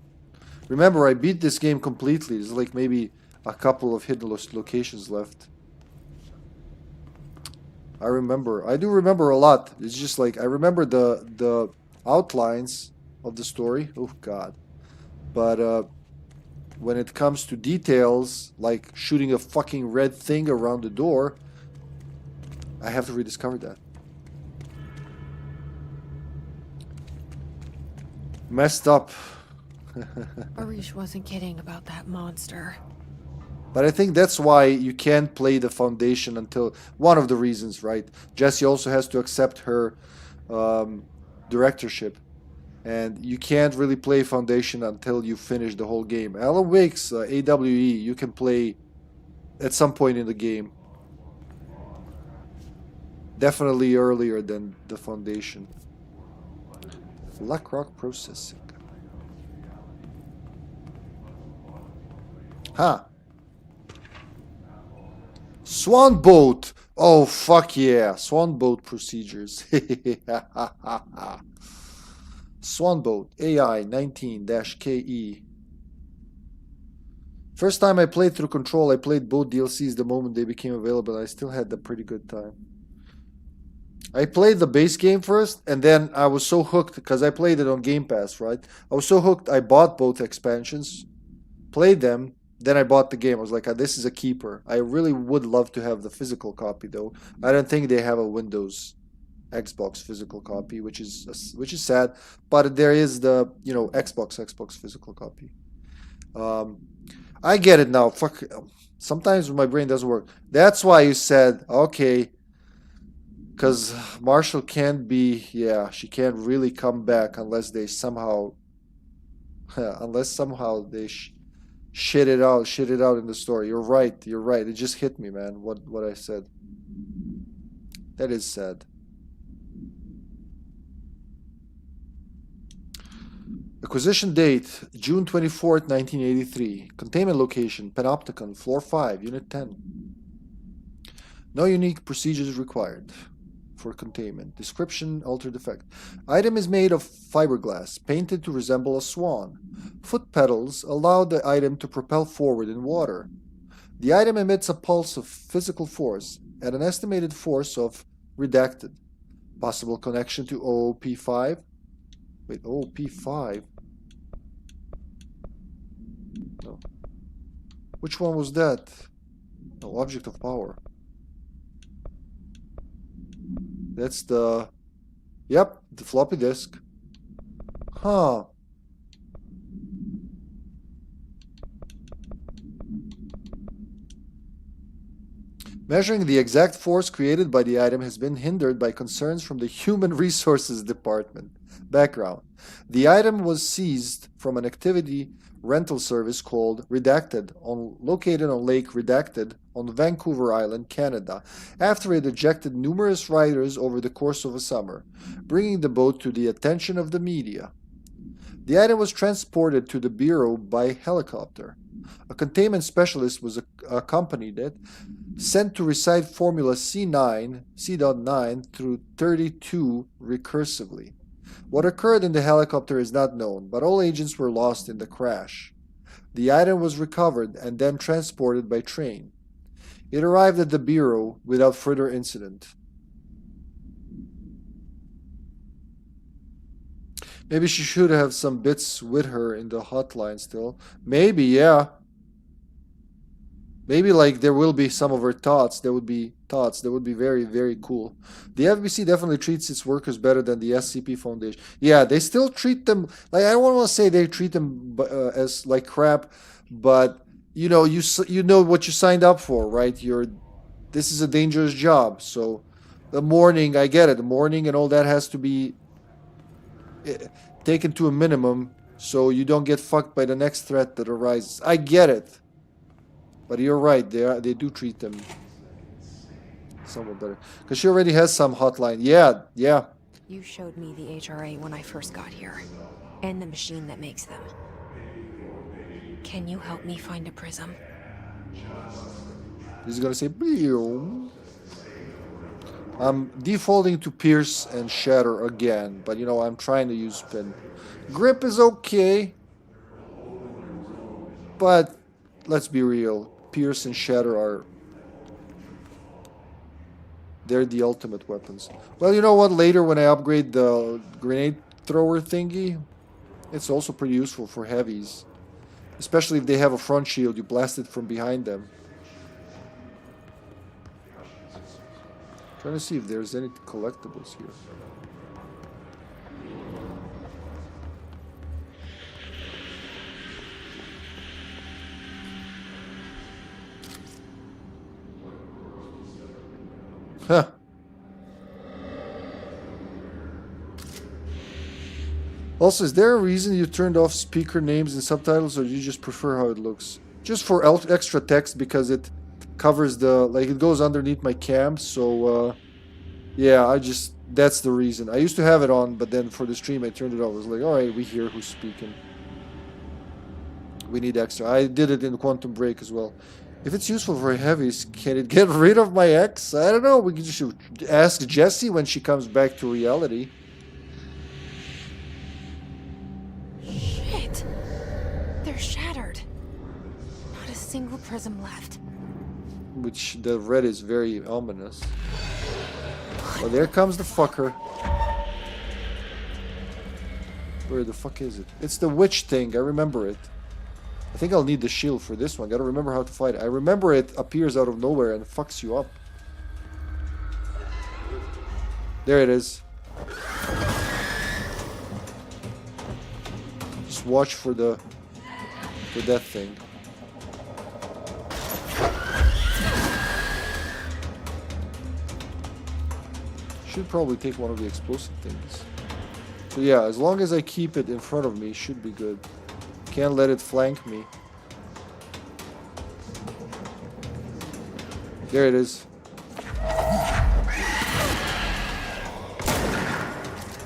Remember, I beat this game completely. There's like maybe a couple of hidden locations left. I remember. I do remember a lot. It's just like I remember the outlines of the story. Oh God. But when it comes to details, like shooting a fucking red thing around the door, I have to rediscover that. Messed up.
Arish wasn't kidding about that monster.
But I think that's why you can't play the Foundation until... One of the reasons, right? Jesse also has to accept her directorship. And you can't really play Foundation until you finish the whole game. Alan Wake's AWE, you can play at some point in the game. Definitely earlier than the Foundation. Black Rock Processing. Huh. Swan Boat. Oh, fuck yeah. Swan Boat procedures. Swan Boat. AI 19-KE. First time I played through Control, I played both DLCs the moment they became available. I still had a pretty good time. I played the base game first, and then I was so hooked, because I played it on Game Pass, right? I was so hooked, I bought both expansions, played them, then I bought the game. I was like, this is a keeper. I really would love to have the physical copy, though. I don't think they have a Windows Xbox physical copy, which is sad. But there is the, Xbox physical copy. I get it now. Fuck. Sometimes my brain doesn't work. That's why you said, okay, because Marshall can't be, she can't really come back unless they somehow, they shit it out in the story. You're right. It just hit me, man, what I said. That is sad. Acquisition date, June 24th, 1983. Containment location, Panopticon, floor 5, unit 10. No unique procedures required for containment. Description, altered effect. Item is made of fiberglass, painted to resemble a swan. Foot pedals allow the item to propel forward in water. The item emits a pulse of physical force at an estimated force of redacted. Possible connection to OOP5. Wait, OOP5? No. Which one was that? No, object of power. That's the... Yep, the floppy disk. Huh. Measuring the exact force created by the item has been hindered by concerns from the Human Resources Department. Background. The item was seized from an activity rental service called Redacted, located on Lake Redacted on Vancouver Island, Canada, after it ejected numerous riders over the course of a summer, bringing the boat to the attention of the media. The item was transported to the Bureau by helicopter. A containment specialist was accompanied it, sent to recite Formula C.9 through 32 recursively. What occurred in the helicopter is not known, but all agents were lost in the crash. The item was recovered and then transported by train. It arrived at the Bureau without further incident. Maybe she should have some bits with her in the hotline still. Maybe, yeah. Maybe like there will be some of her thoughts. There would be thoughts that would be very, very cool. The FBC definitely treats its workers better than the SCP Foundation. Yeah, they still treat them like, I don't want to say they treat them as like crap, but you know what you signed up for, right? This is a dangerous job. So the mourning, I get it. The mourning and all that has to be taken to a minimum so you don't get fucked by the next threat that arises. I get it. But you're right, they do treat them somewhat better. Because she already has some hotline. Yeah.
You showed me the HRA when I first got here. And the machine that makes them. Can you help me find a prism?
He's gonna say, Blew. I'm defaulting to pierce and shatter again. But I'm trying to use spin. Grip is okay. But let's be real. Pierce and shatter are... They're the ultimate weapons. Well, you know what? Later when I upgrade the grenade thrower thingy, it's also pretty useful for heavies. Especially if they have a front shield, you blast it from behind them. Trying to see if there's any collectibles here. Huh. Also, is there a reason you turned off speaker names and subtitles, or do you just prefer how it looks? Just for extra text, because it covers the, like, it goes underneath my cam, so, yeah, that's the reason. I used to have it on, but then for the stream I turned it off. I was like, alright, we hear who's speaking. We need extra. I did it in Quantum Break as well. If it's useful for heavies, can it get rid of my ex? I don't know. We should ask Jessie when she comes back to reality.
Shit. They're shattered. Not a single prism left.
Which the red is very ominous. Oh, there comes the fucker. Where the fuck is it? It's the witch thing. I remember it. I think I'll need the shield for this one. Gotta remember how to fight it. I remember it appears out of nowhere and fucks you up. There it is. Just watch for that thing. Should probably take one of the explosive things. So yeah, as long as I keep it in front of me, should be good. Can't let it flank me. There it is.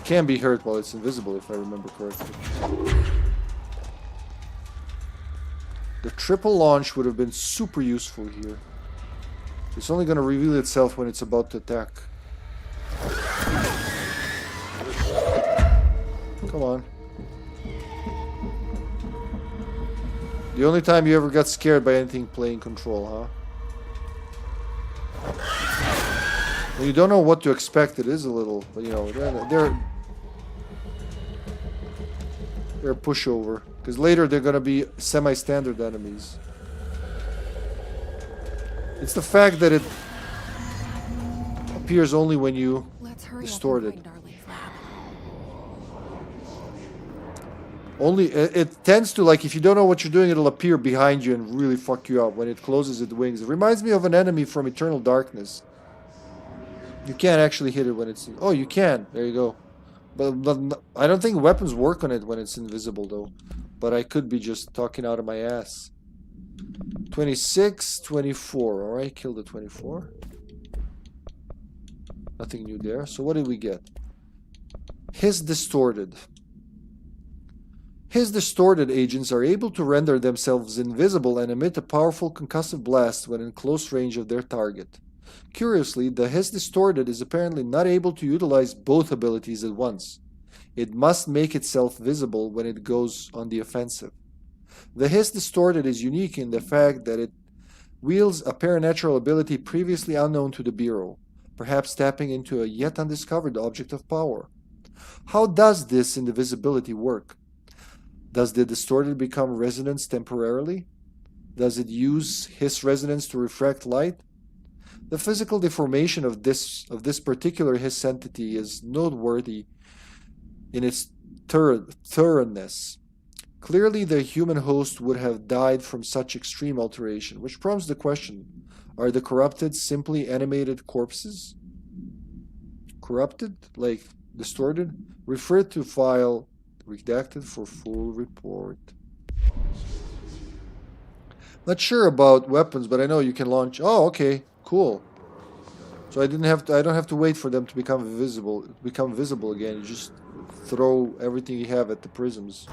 Can't be hurt while it's invisible, if I remember correctly. The triple launch would have been super useful here. It's only going to reveal itself when it's about to attack. Come on. The only time you ever got scared by anything playing Control, huh? When you don't know what to expect, it is a little, but you know, they're a pushover. Because later they're going to be semi-standard enemies. It's the fact that it appears only when you distort it. Only it tends to, like, if you don't know what you're doing, it'll appear behind you and really fuck you up when it closes its wings. It reminds me of an enemy from Eternal Darkness. You can't actually hit it when it's... Oh, you can. There you go. But I don't think weapons work on it when it's invisible, though. But I could be just talking out of my ass. 26, 24. Alright, kill the 24. Nothing new there. So what did we get? His Distorted. His distorted agents are able to render themselves invisible and emit a powerful concussive blast when in close range of their target. Curiously, the His Distorted is apparently not able to utilize both abilities at once. It must make itself visible when it goes on the offensive. The His Distorted is unique in the fact that it wields a paranatural ability previously unknown to the Bureau, perhaps tapping into a yet undiscovered object of power. How does this indivisibility work? Does the distorted become resonance temporarily? Does it use His resonance to refract light? The physical deformation of this particular His entity is noteworthy in its thoroughness. Clearly, the human host would have died from such extreme alteration, which prompts the question, are the corrupted simply animated corpses? Corrupted? Like distorted? Refer to file redacted for full report. Not sure about weapons, but I know you can launch. Oh, okay, cool. So I don't have to wait for them to become visible again. You just throw everything you have at the prisms.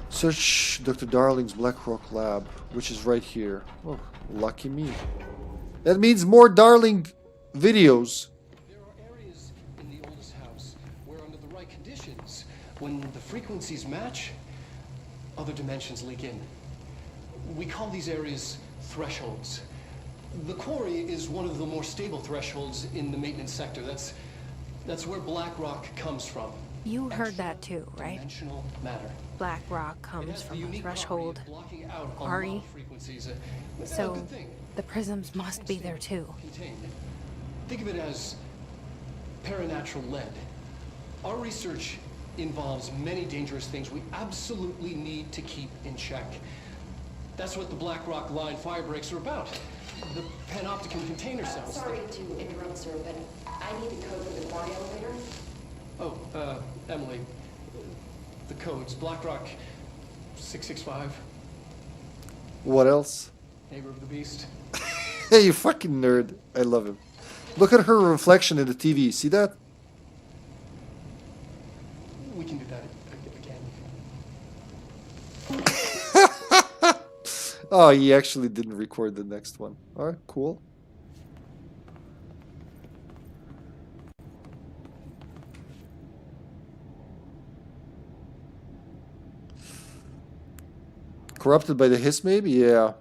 Search Dr. Darling's Black Rock lab, which is right here. Oh, lucky me. That means more Darling videos.
When the frequencies match, other dimensions leak in. We call these areas thresholds. The quarry is one of the more stable thresholds in the maintenance sector. That's where Black Rock comes from.
You heard that too, right?
Dimensional matter.
Black Rock comes from a threshold quarry. So the prisms must be there too.
Think of it as paranatural lead. Our research involves many dangerous things we absolutely need to keep in check. That's what the Black Rock line fire breaks are about. The panopticon container cells.
Sorry to interrupt, sir, but I need the code for the quarry elevator.
Oh, Emily. The codes. Black Rock 665.
What else?
Neighbor of the Beast.
Hey, you fucking nerd. I love him. Look at her reflection in the TV. See that?
We can do that again.
Oh, he actually didn't record the next one. Alright, cool. Corrupted by the hiss, maybe? Yeah.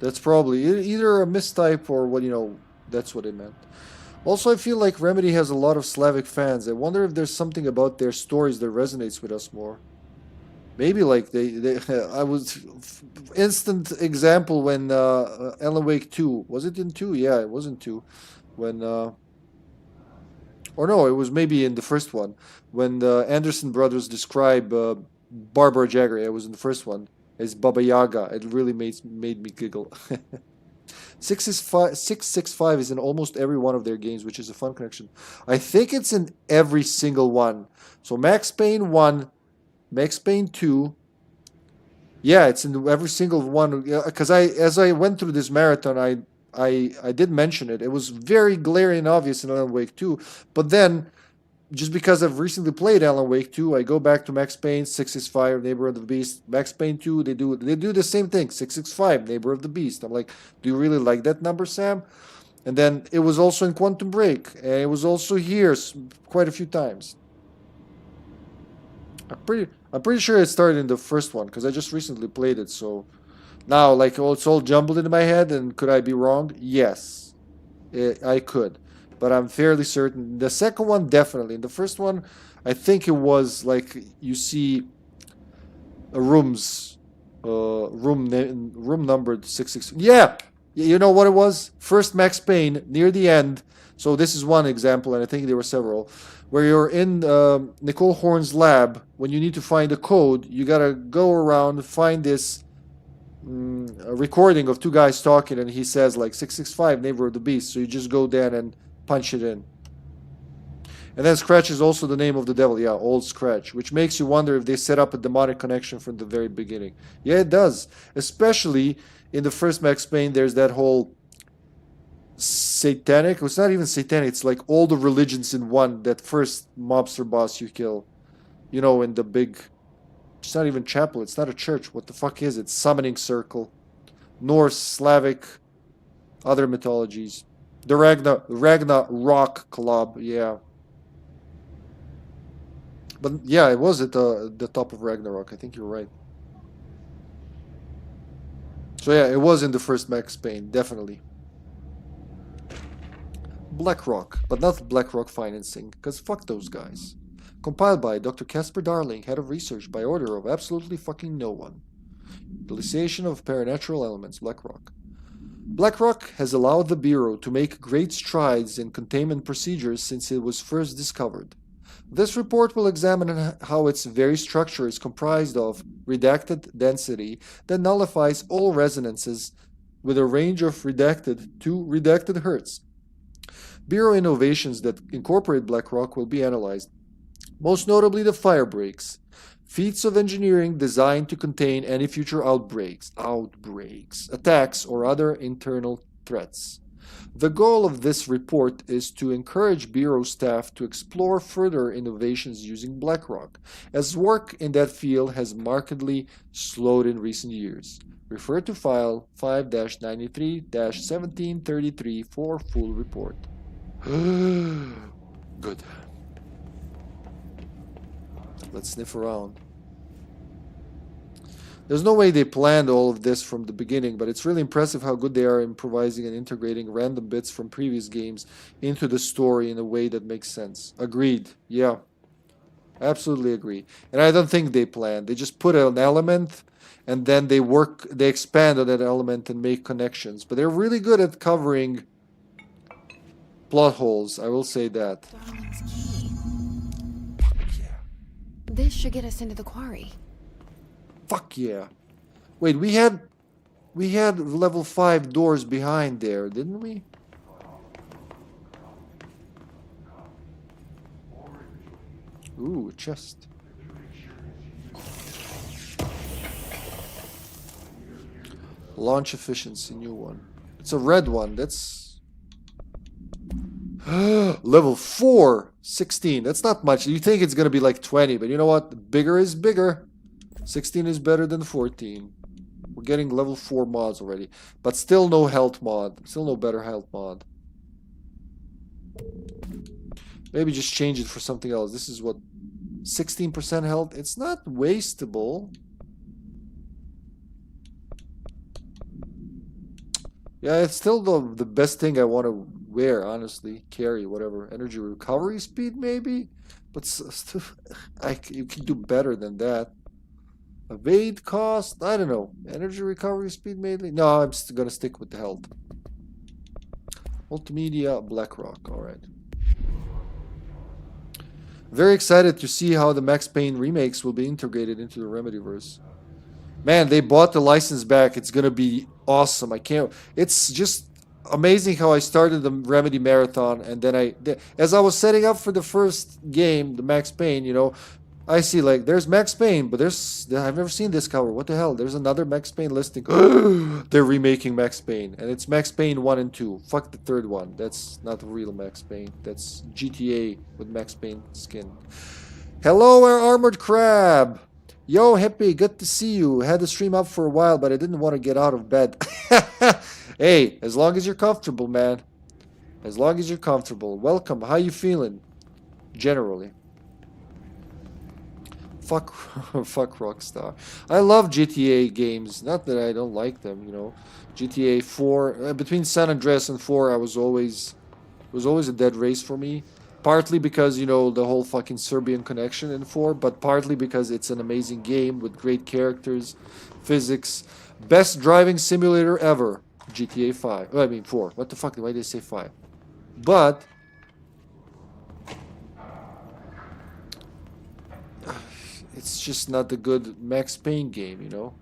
That's probably either a mistype or what, you know, that's what it meant. Also, I feel like Remedy has a lot of Slavic fans. I wonder if there's something about their stories that resonates with us more. Maybe like I was instant example when Alan Wake 2, was it in 2? Yeah, it was in 2. When or no, it was maybe in the first one when the Anderson brothers describe Barbara Jagger. Yeah, it was in the first one as Baba Yaga. It really made me giggle. 665 is in almost every one of their games, which is a fun connection. I think it's in every single one. So Max Payne 1, Max Payne 2. Yeah, it's in every single one. Because as I went through this marathon, I did mention it. It was very glaring and obvious in Alan Wake 2. But then, just because I've recently played Alan Wake 2, I go back to Max Payne 665, Neighbor of the Beast. Max Payne 2, they do the same thing. 665, Neighbor of the Beast. I'm like, do you really like that number, Sam? And then it was also in Quantum Break, and it was also here quite a few times. I'm pretty sure it started in the first one because I just recently played it. So now, like, it's all jumbled in my head. And could I be wrong? Yes, I could. But I'm fairly certain. The second one, definitely. In the first one, I think it was like you see room numbered 66. Yeah, you know what it was? First Max Payne near the end. So this is one example, and I think there were several, where you're in Nicole Horn's lab. When you need to find a code, you gotta go around and find this recording of two guys talking, and he says like 665, Neighbor of the Beast. So you just go there and punch it in. And then Scratch is also the name of the devil. Yeah, Old Scratch, which makes you wonder if they set up a demonic connection from the very beginning. Yeah, it does. Especially in the first Max Payne, there's that whole satanic. It's not even satanic. It's like all the religions in one. That first mobster boss you kill, you know, in the big. It's not even chapel. It's not a church. What the fuck is it? Summoning circle, Norse, Slavic, other mythologies. The Ragnarok Club. Yeah. But yeah, it was at the top of Ragnarok. I think you're right. So yeah, it was in the first Max Payne, definitely. Black Rock, but not Black Rock Financing, because fuck those guys. Compiled by Dr. Casper Darling, head of research by order of absolutely fucking no one. Utilization of paranatural elements, Black Rock. Black Rock has allowed the Bureau to make great strides in containment procedures since it was first discovered. This report will examine how its very structure is comprised of redacted density that nullifies all resonances with a range of redacted to redacted hertz. Bureau innovations that incorporate Black Rock will be analyzed, most notably the fire breaks, feats of engineering designed to contain any future outbreaks, attacks, or other internal threats. The goal of this report is to encourage Bureau staff to explore further innovations using Black Rock, as work in that field has markedly slowed in recent years. Refer to file 5-93-1733 for full report. Good. Let's sniff around. There's no way they planned all of this from the beginning, but it's really impressive how good they are improvising and integrating random bits from previous games into the story in a way that makes sense. Agreed. Yeah. Absolutely agree. And I don't think they planned. They just put an element and then they expand on that element and make connections. But they're really good at covering plot holes, I will say that.
Darling's key. Yeah. This should get us into the quarry.
Fuck yeah. Wait, we had level 5 doors behind there, didn't we? Ooh, a chest. Launch efficiency, new one. It's a red one. That's level 4, 16. That's not much. You think it's gonna be like 20, but you know what? Bigger is bigger. 16 is better than 14. We're getting level 4 mods already. But still no health mod. Still no better health mod. Maybe just change it for something else. This is what? 16% health? It's not wastable. Yeah, it's still the best thing I want to wear, honestly. Carry, whatever. Energy recovery speed, maybe? But still, you can do better than that. Evade cost? I don't know. Energy recovery speed, maybe? No, I'm still gonna stick with the health. Multimedia, Black Rock. Alright. Very excited to see how the Max Payne remakes will be integrated into the Remedyverse. Man, they bought the license back. It's gonna be awesome. I can't... It's just amazing how I started the Remedy Marathon, and then as I was setting up for the first game, the Max Payne, you know, I see, like, there's Max Payne, but I've never seen this cover. What the hell? There's another Max Payne listing. They're remaking Max Payne. And it's Max Payne 1 and 2. Fuck the third one. That's not the real Max Payne. That's GTA with Max Payne skin. Hello, our Armored Crab. Yo, Hippy, good to see you. Had the stream up for a while, but I didn't want to get out of bed. Hey, as long as you're comfortable, man. As long as you're comfortable. Welcome. How you feeling? Generally. Fuck Rockstar. I love GTA games. Not that I don't like them, you know. GTA 4, between San Andreas and 4, it was always a dead race for me. Partly because, you know, the whole fucking Serbian connection in 4, but partly because it's an amazing game with great characters, physics, best driving simulator ever. GTA 5. Oh, I mean 4. What the fuck? Why did they say 5? But it's just not a good Max Payne game, you know?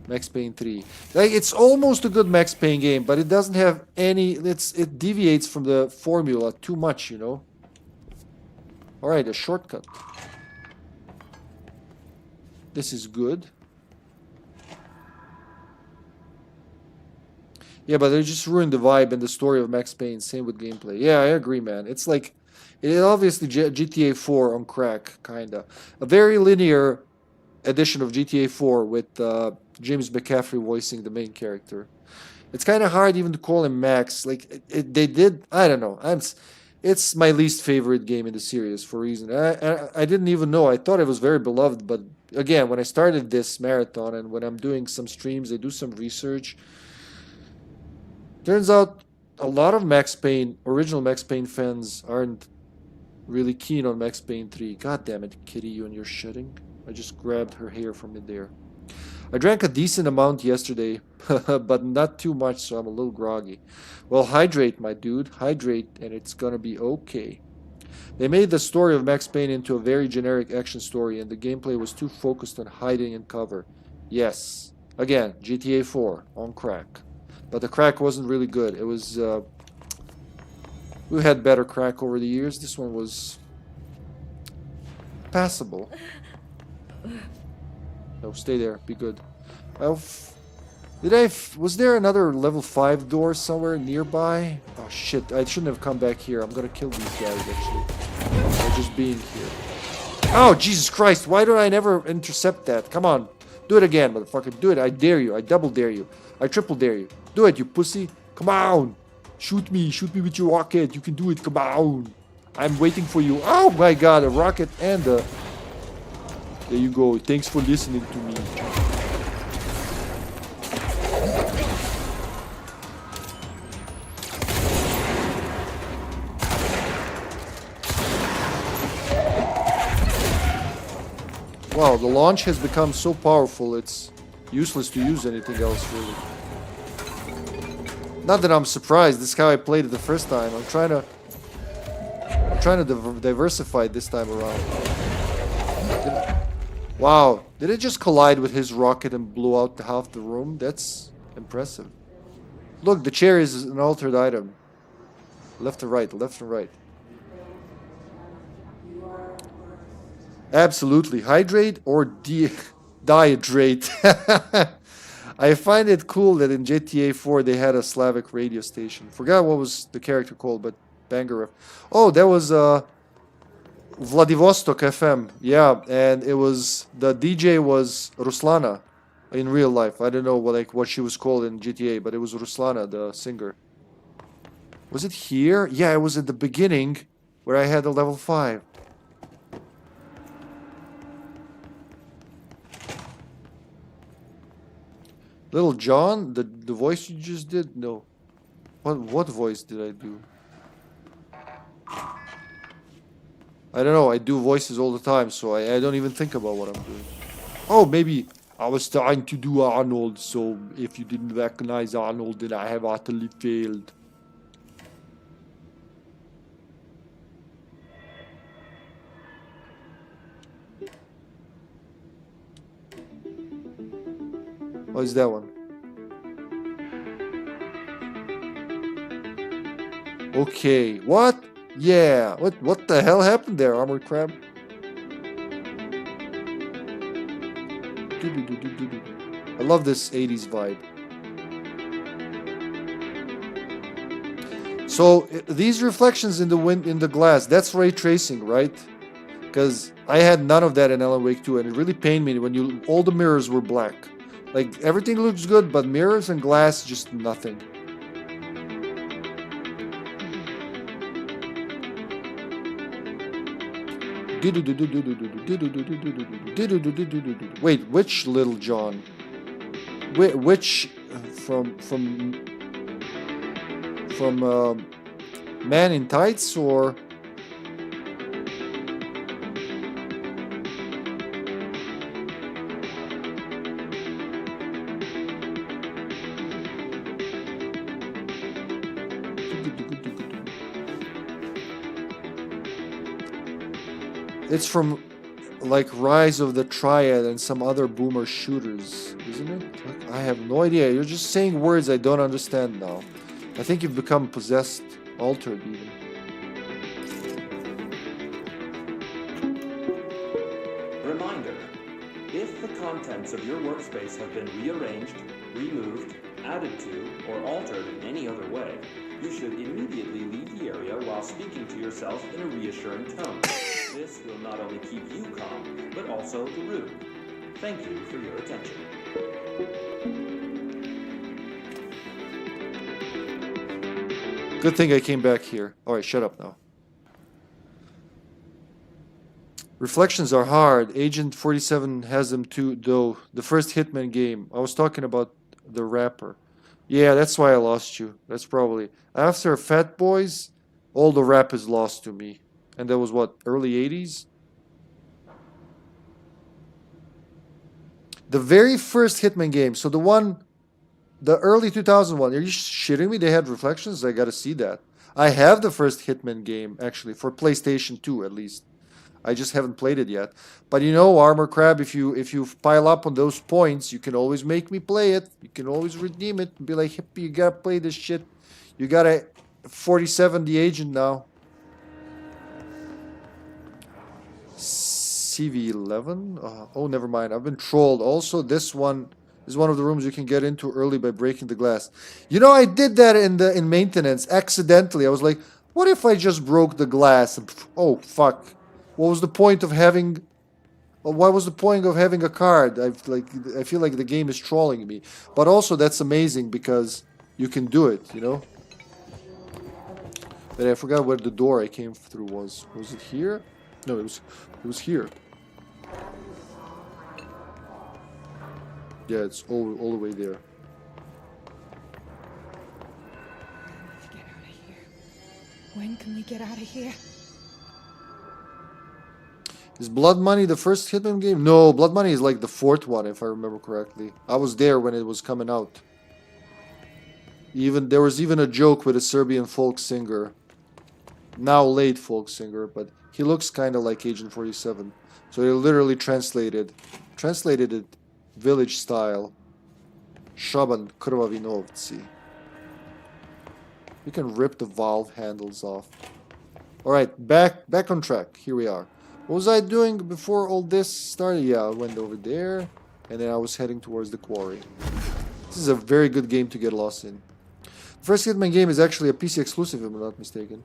Max Payne 3. Like, it's almost a good Max Payne game, but it doesn't have any... It deviates from the formula too much, you know? Alright, a shortcut. This is good. Yeah, but they just ruined the vibe and the story of Max Payne. Same with gameplay. Yeah, I agree, man. It's like... It obviously GTA 4 on crack, kinda. A very linear edition of GTA 4 with James McCaffrey voicing the main character. It's kind of hard even to call him Max. Like, they did... I don't know. It's my least favorite game in the series for a reason. I didn't even know. I thought it was very beloved, but again, when I started this marathon and when I'm doing some streams, I do some research. Turns out a lot of Max Payne, original Max Payne fans aren't really keen on Max Payne 3. God damn it, Kitty, you and your shitting. I just grabbed her hair from midair. I drank a decent amount yesterday, but not too much, so I'm a little groggy. Well, hydrate, my dude. Hydrate, and it's gonna be okay. They made the story of Max Payne into a very generic action story, and the gameplay was too focused on hiding and cover. Yes. Again, GTA 4, on crack. But the crack wasn't really good. It was... We've had better crack over the years. This one was passable. No, stay there. Be good. Was there another level 5 door somewhere nearby? Oh shit, I shouldn't have come back here. I'm gonna kill these guys actually. By just being here. Oh, Jesus Christ, why don't I never intercept that? Come on. Do it again, motherfucker. Do it. I dare you. I double dare you. I triple dare you. Do it, you pussy. Come on. Shoot me with your rocket. You can do it. Come on. I'm waiting for you. Oh my god, a rocket and a... There you go. Thanks for listening to me. Wow, the launch has become so powerful, it's useless to use anything else, really. Not that I'm surprised, this is how I played it the first time. I'm trying to diversify this time around. Wow, did it just collide with his rocket and blew out half the room? That's impressive. Look, the chair is an altered item. Left and right, left and right. Absolutely. Hydrate or dehydrate. I find it cool that in GTA 4 they had a Slavic radio station. Forgot what was the character called, but banger. Oh, that was Vladivostok FM. Yeah, and it was the DJ was Ruslana in real life. I don't know what she was called in GTA, but it was Ruslana, the singer. Was it here? Yeah, it was at the beginning where I had a level 5. Little John, the voice you just did? No. What voice did I do? I don't know, I do voices all the time, so I don't even think about what I'm doing. Oh, maybe I was trying to do Arnold, so if you didn't recognize Arnold, then I have utterly failed. What is that one? Okay, what? Yeah, what the hell happened there, Armored Crab? I love this 80s vibe. So these reflections in the glass, that's ray tracing, right? Because I had none of that in Alan Wake 2, and it really pained me when all the mirrors were black. Like, everything looks good, but mirrors and glass, just nothing. Wait, which Little John? Which from Man in Tights or? It's from, like, Rise of the Triad and some other boomer shooters, isn't it? I have no idea. You're just saying words I don't understand now. I think you've become possessed, altered even.
Reminder. If the contents of your workspace have been rearranged, removed, added to, or altered in any other way, you should immediately leave the area while speaking to yourself in a reassuring tone. This will not only keep you calm, but also the room. Thank you for your attention.
Good thing I came back here. Alright, shut up now. Reflections are hard. Agent 47 has them too, though. The first Hitman game. I was talking about the rapper. Yeah, that's why I lost you. That's probably... After Fat Boys, all the rap is lost to me. And that was what, early 80s? The very first Hitman game. So the early 2001. Are you shitting me? They had reflections? I gotta see that. I have the first Hitman game, actually, for PlayStation 2 at least. I just haven't played it yet. But you know, Armor Crab, if you pile up on those points, you can always make me play it. You can always redeem it and be like, Hippie, you gotta play this shit. You gotta 47 the agent now. CV11? Oh, never mind. I've been trolled. Also, this one is one of the rooms you can get into early by breaking the glass. You know, I did that in maintenance accidentally. I was like, what if I just broke the glass? And, oh, fuck. What was the point of having... What was the point of having a card? I feel like the game is trolling me. But also, that's amazing because you can do it, you know? But I forgot where the door I came through was. Was it here? No, it was here. Yeah, it's all the way there.
Get out of here. When can we get out of here?
Is Blood Money the first Hitman game? No, Blood Money is like the 4th one, if I remember correctly. I was there when it was coming out. There was even a joke with a Serbian folk singer. Now late folk singer, but he looks kind of like Agent 47. So they literally translated it village style. Shaban Krvavinovci. You can rip the valve handles off. Alright, back on track. Here we are. What was I doing before all this started? Yeah, I went over there, and then I was heading towards the quarry. This is a very good game to get lost in. The first Hitman game is actually a PC exclusive, if I'm not mistaken.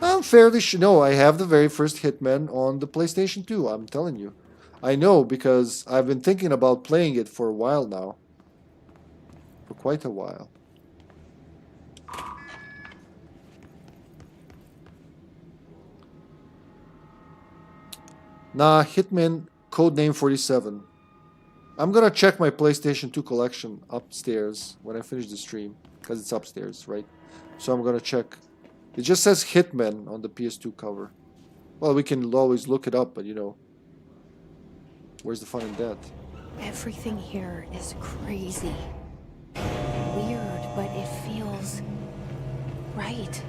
I'm fairly sure. No, I have the very first Hitman on the PlayStation 2, I'm telling you. I know, because I've been thinking about playing it for a while now. For quite a while. Nah, Hitman Codename 47. I'm gonna check my PlayStation 2 collection upstairs when I finish the stream. Because it's upstairs, right? So I'm gonna check. It just says Hitman on the PS2 cover. Well, we can always look it up, but you know. Where's the fun in that?
Everything here is crazy. Weird, but it feels right.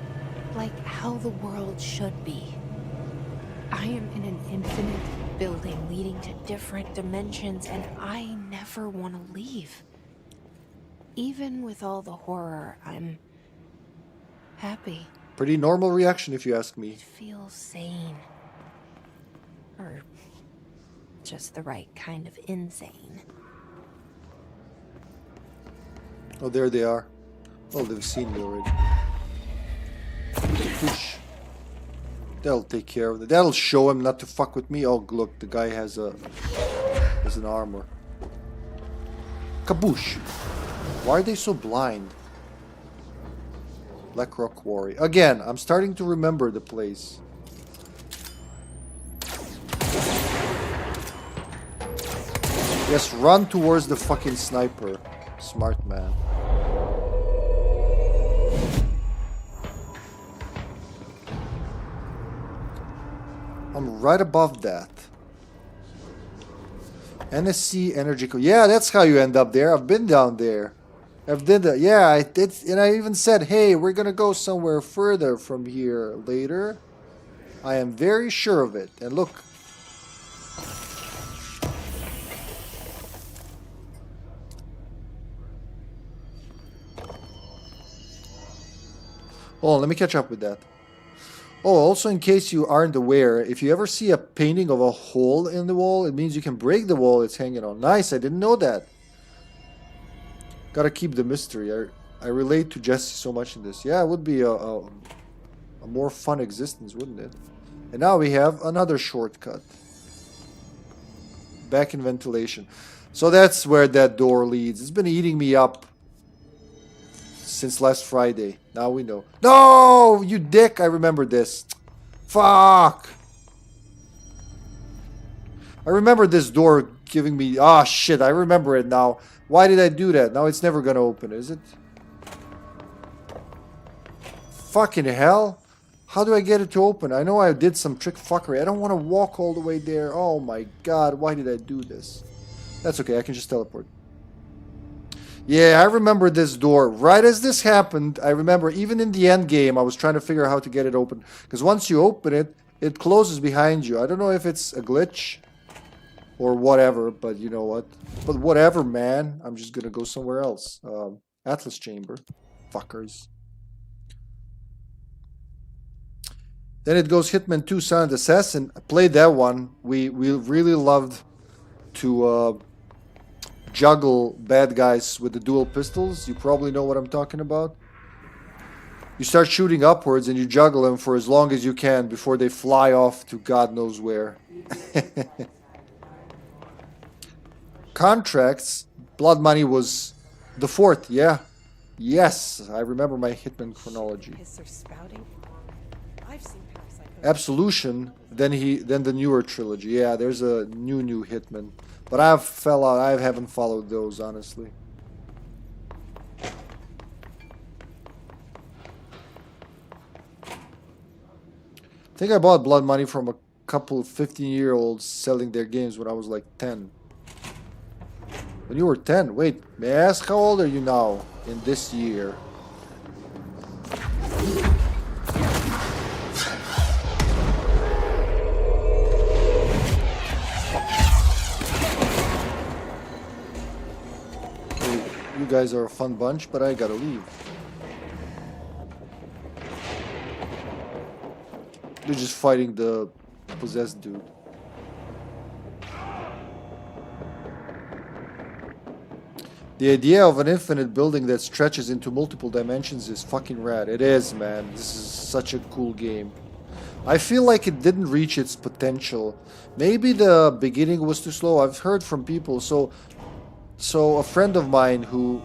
Like how the world should be. I am in an infinite building leading to different dimensions, and I never want to leave. Even with all the horror, I'm happy.
Pretty normal reaction, if you ask me.
It feels sane. Or just the right kind of insane.
Oh, there they are. Oh, they've seen me already. Push. That'll take care of it. That'll show him not to fuck with me. Oh, look, the guy has an armor. Kaboosh. Why are they so blind? Black Rock Quarry. Again, I'm starting to remember the place. Yes, run towards the fucking sniper. Smart man. I'm right above that. NSC Energy. Yeah, that's how you end up there. I've been down there. I've did that. Yeah, and I even said, hey, we're gonna go somewhere further from here later. I am very sure of it. And look. Oh, let me catch up with that. Oh, also in case you aren't aware, if you ever see a painting of a hole in the wall, it means you can break the wall it's hanging on. Nice, I didn't know that. Gotta keep the mystery. I relate to Jesse so much in this. Yeah, it would be a more fun existence, wouldn't it? And now we have another shortcut. Back in ventilation. So that's where that door leads. It's been eating me up since last Friday. Now we know. No, you dick! I remember this. Fuck! I remember this door giving me... Ah, shit, I remember it now. Why did I do that? Now it's never gonna open, is it? Fucking hell. How do I get it to open? I know I did some trick fuckery. I don't want to walk all the way there. Oh my god, why did I do this? That's okay, I can just teleport. Yeah, I remember this door. Right as this happened, I remember even in the end game, I was trying to figure out how to get it open. Because once you open it, it closes behind you. I don't know if it's a glitch or whatever, but you know what? But whatever, man. I'm just gonna go somewhere else. Atlas Chamber. Fuckers. Then it goes Hitman 2 Silent Assassin. I played that one. We really loved to... juggle bad guys with the dual pistols. You probably know what I'm talking about. You start shooting upwards and you juggle them for as long as you can before they fly off to God knows where. Contracts. Blood Money was the 4th, yeah. Yes, I remember my Hitman chronology. Absolution, then the newer trilogy. Yeah, there's a new Hitman. But I fell out. I haven't followed those, honestly. I think I bought Blood Money from a couple of 15-year-olds selling their games when I was like 10. When you were 10? Wait, may I ask how old are you now in this year? You guys are a fun bunch, but I gotta leave. They're just fighting the possessed dude. The idea of an infinite building that stretches into multiple dimensions is fucking rad. It is, man. This is such a cool game. I feel like it didn't reach its potential. Maybe the beginning was too slow. I've heard from people. So a friend of mine who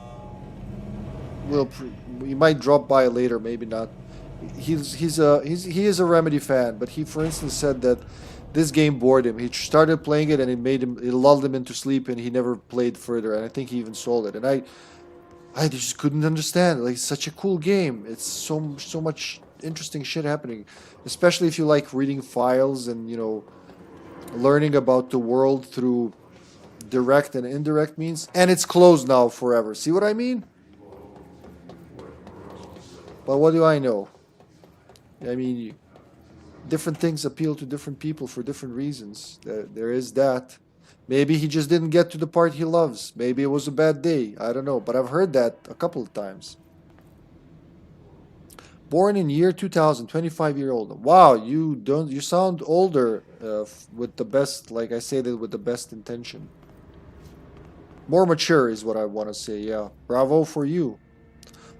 he might drop by later, maybe not. He is a Remedy fan, but he, for instance, said that this game bored him. He started playing it and it lulled him into sleep, and he never played further. And I think he even sold it. And I just couldn't understand. Like, it's such a cool game. It's so much interesting shit happening, especially if you like reading files and, you know, learning about the world through direct and indirect means. And it's closed now forever. See what I mean? But what do I know? I mean, different things appeal to different people for different reasons. There is that. Maybe he just didn't get to the part he loves. Maybe it was a bad day. I don't know. But I've heard that a couple of times. Born in year 2000, 25-year-old. Wow, you sound older with the best, like I say that with the best intention. More mature is what I want to say, yeah. Bravo for you.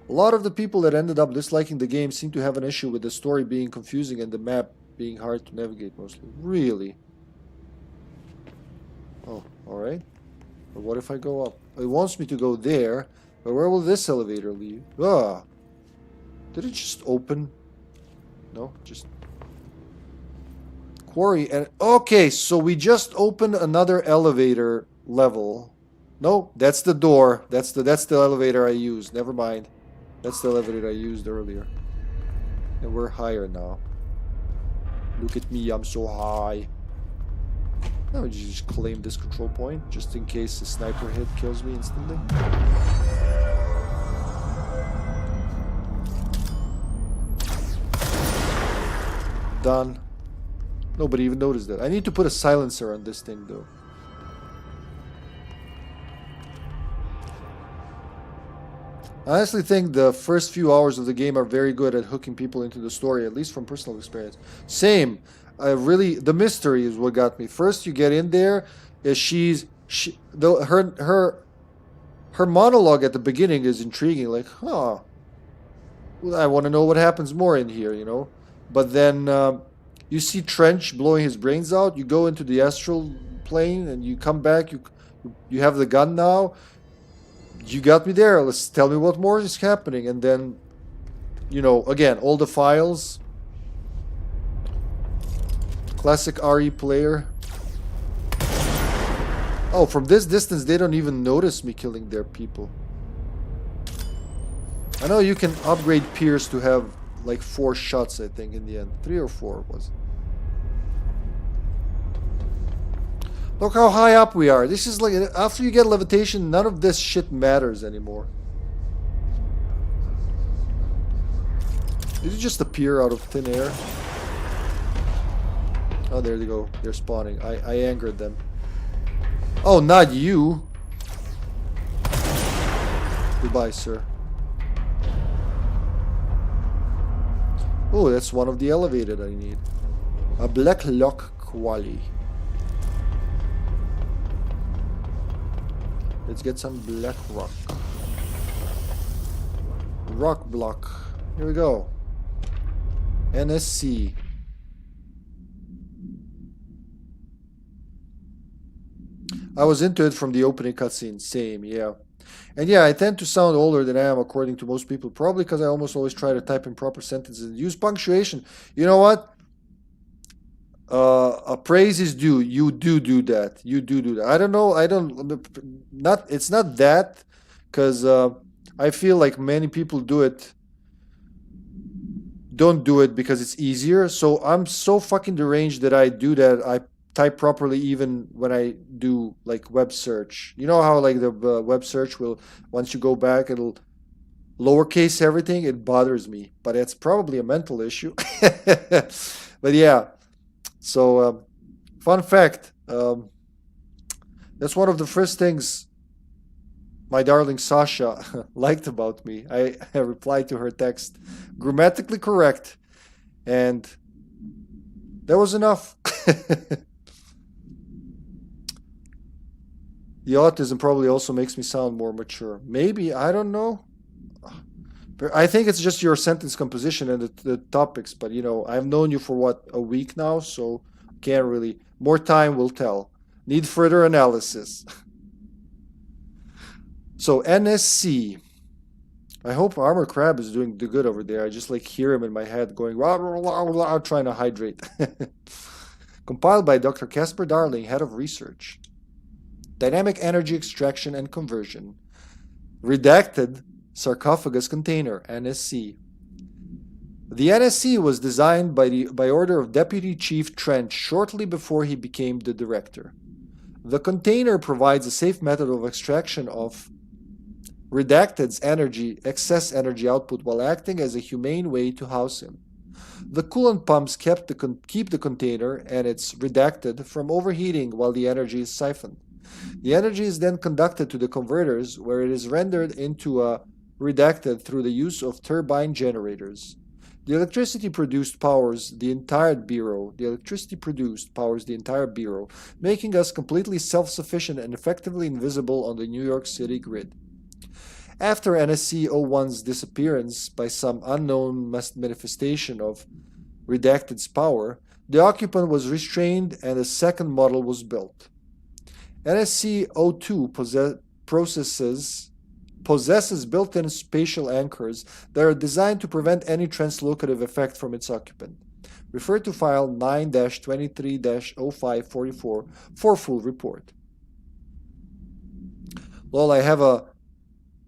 A lot of the people that ended up disliking the game seem to have an issue with the story being confusing and the map being hard to navigate mostly. Really? Oh, alright. But what if I go up? It wants me to go there, but where will this elevator lead? Ah! Did it just open? No, just... Quarry and... Okay, so we just opened another elevator level. No, that's the door. That's the elevator I used. Never mind. That's the elevator I used earlier. And we're higher now. Look at me, I'm so high. Now we just claim this control point, just in case the sniper hit kills me instantly. Done. Nobody even noticed that. I need to put a silencer on this thing, though. I honestly think the first few hours of the game are very good at hooking people into the story, at least from personal experience. Same. The mystery is what got me. First, you get in there, her monologue at the beginning is intriguing. Like, huh, well, I want to know what happens more in here, you know. But then you see Trench blowing his brains out. You go into the astral plane, and you come back. You have the gun now. You got me there. Let's tell me what more is happening. And then, you know, again, all the files. Classic RE player. Oh, from this distance, they don't even notice me killing their people. I know you can upgrade Pierce to have like 4 shots, I think, in the end. 3 or 4 was it. Look how high up we are. This is like, after you get levitation, none of this shit matters anymore. Did it just appear out of thin air? Oh, there they go. They're spawning. I angered them. Oh, not you. Goodbye, sir. Oh, that's one of the elevated I need. A Black Rock Quali. Let's get some Black Rock. Rock block. Here we go. NSC. I was into it from the opening cutscene. Same, yeah. And yeah, I tend to sound older than I am according to most people. Probably because I almost always try to type in proper sentences and use punctuation. You know what? praise is due. You do that. You do that. I don't know. It's not that, because I feel like many people don't do it because it's easier. So I'm so fucking deranged that I do that. I type properly even when I do like web search. You know how like the web search will, once you go back, it'll lowercase everything. It bothers me, but it's probably a mental issue. But yeah. So fun fact. That's one of the first things my darling Sasha liked about me. I replied to her text, grammatically correct, and that was enough. The autism probably also makes me sound more mature. Maybe, I don't know. I think it's just your sentence composition and the topics, but you know, I've known you for what, a week now, so can't really. More time will tell. Need further analysis. So NSC. I hope Armor Crab is doing good over there. I just like hear him in my head going rah, rah, rah, rah, trying to hydrate. Compiled by Dr. Casper Darling, Head of Research. Dynamic Energy Extraction and Conversion. Redacted Sarcophagus Container, NSC. The NSC was designed by order of Deputy Chief Trench shortly before he became the director. The container provides a safe method of extraction of Redacted's excess energy output while acting as a humane way to house him. The coolant pumps keep the container and its Redacted from overheating while the energy is siphoned. The energy is then conducted to the converters where it is rendered into a Redacted through the use of turbine generators. The electricity produced powers the entire bureau. Making us completely self-sufficient and effectively invisible on the New York City grid. After NSC-01's disappearance by some unknown manifestation of Redacted's power, the occupant was restrained and a second model was built. NSC-02 possesses built-in spatial anchors that are designed to prevent any translocative effect from its occupant. Refer to file 9-23-0544 for full report. Lol, I have a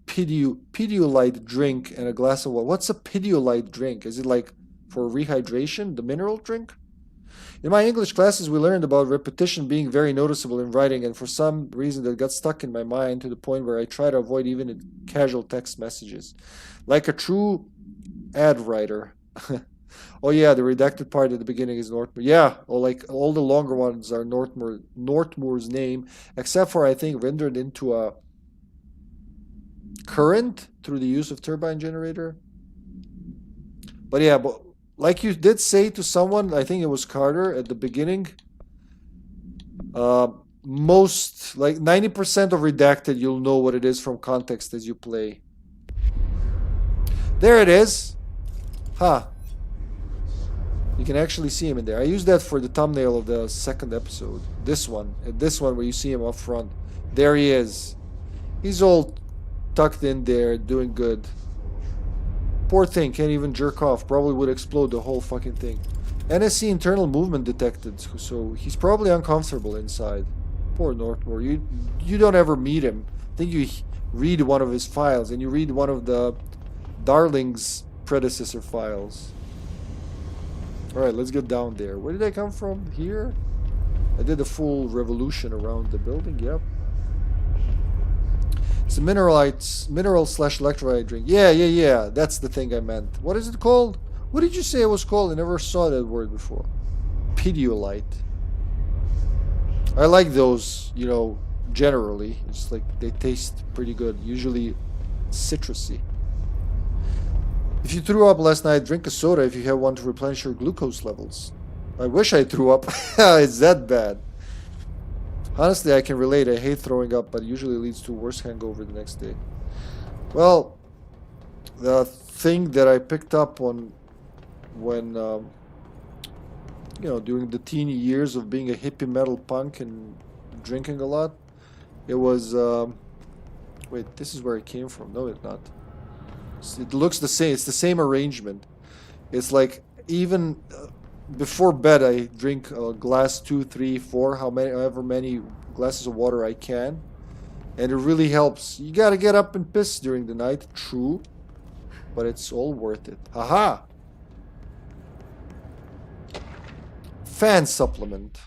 Pedialyte drink and a glass of water. What's a Pedialyte drink? Is it like for rehydration, the mineral drink? In my English classes, we learned about repetition being very noticeable in writing, and for some reason that got stuck in my mind to the point where I try to avoid even casual text messages. Like a true ad writer. Oh yeah, the redacted part at the beginning is Northmoor. Yeah, or like all the longer ones are Northmoor's name, except for I think rendered into a current through the use of turbine generator. But yeah, but like you did say to someone, I think it was Carter at the beginning, most, like 90% of Redacted, you'll know what it is from context as you play. There it is. Huh. You can actually see him in there. I used that for the thumbnail of the second episode. This one where you see him up front. There he is. He's all tucked in there, doing good. Poor thing, can't even jerk off. Probably would explode the whole fucking thing. NSC internal movement detected, so he's probably uncomfortable inside. Poor Northmoor. You don't ever meet him. I think you read one of his files, and you read one of the Darling's predecessor files. Alright, let's get down there. Where did I come from? Here? I did a full revolution around the building, yep. It's a mineral/electrolyte drink. Yeah. That's the thing I meant. What is it called? What did you say it was called? I never saw that word before. Pedialyte. I like those, you know, generally. It's like they taste pretty good. Usually citrusy. If you threw up last night, drink a soda if you have one to replenish your glucose levels. I wish I threw up. It's that bad. Honestly, I can relate. I hate throwing up, but it usually leads to a worse hangover the next day. Well, the thing that I picked up on when, you know, during the teeny years of being a hippie metal punk and drinking a lot, it was, wait, this is where it came from. No, it's not. It looks the same. It's the same arrangement. It's like even before bed, I drink a glass, 2, 3, 4, however many glasses of water I can. And it really helps. You gotta get up and piss during the night, true. But it's all worth it. Haha! Fan supplement.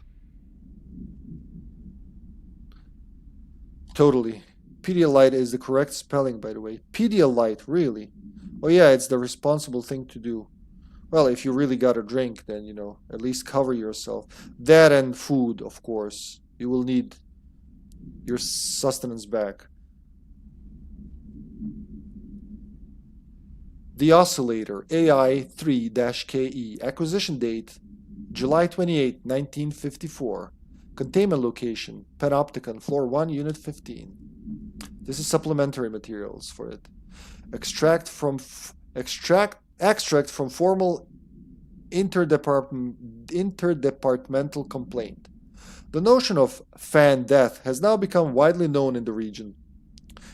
Totally. Pedialyte is the correct spelling, by the way. Pedialyte, really? Oh yeah, it's the responsible thing to do. Well, if you really gotta drink, then, you know, at least cover yourself. That and food, of course. You will need your sustenance back. The Oscillator, AI-3-KE. Acquisition date, July 28, 1954. Containment location, Panopticon, floor 1, unit 15. This is supplementary materials for it. Extract from formal interdepartmental complaint. The notion of fan death has now become widely known in the region.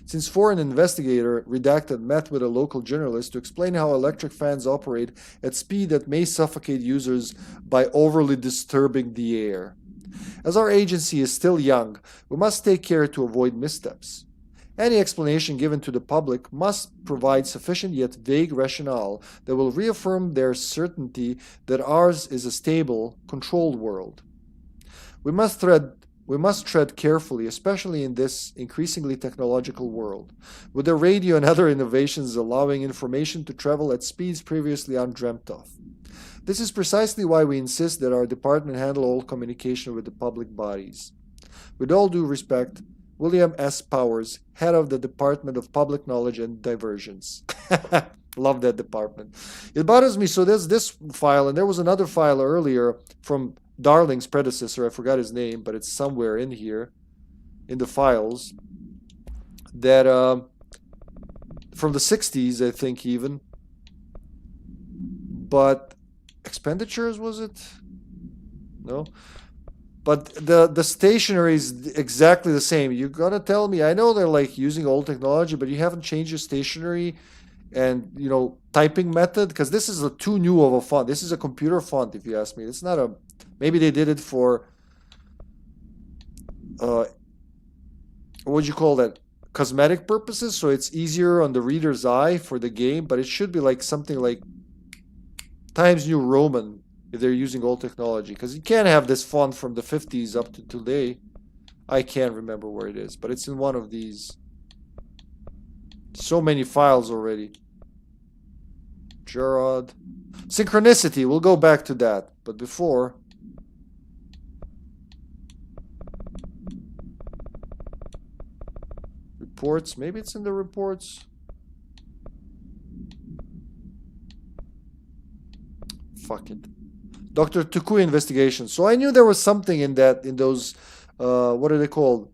Since foreign investigator Redacted met with a local journalist to explain how electric fans operate at speed that may suffocate users by overly disturbing the air. As our agency is still young, we must take care to avoid missteps. Any explanation given to the public must provide sufficient yet vague rationale that will reaffirm their certainty that ours is a stable, controlled world. We must tread carefully, especially in this increasingly technological world, with the radio and other innovations allowing information to travel at speeds previously undreamt of. This is precisely why we insist that our department handle all communication with the public bodies. With all due respect, William S. Powers, head of the Department of Public Knowledge and Diversions. Love that department. It bothers me, so there's this file, and there was another file earlier from Darling's predecessor, I forgot his name, but it's somewhere in here, in the files, that from the 60s, I think, even. But expenditures, was it? No? But the stationery is exactly the same. You're gonna tell me, I know they're like using old technology, but you haven't changed your stationery and, you know, typing method? Because this is too new of a font. This is a computer font, if you ask me. It's not a... Maybe they did it for... what would you call that? Cosmetic purposes, so it's easier on the reader's eye for the game, but it should be like something like Times New Roman if they're using old technology, because you can't have this font from the 50s up to today. I can't remember where it is, but it's in one of these. So many files already. Gerard. Synchronicity, we'll go back to that, but before... Reports, maybe it's in the reports. Fuck it. Dr. Tukui investigation. So I knew there was something in that, in those, what are they called?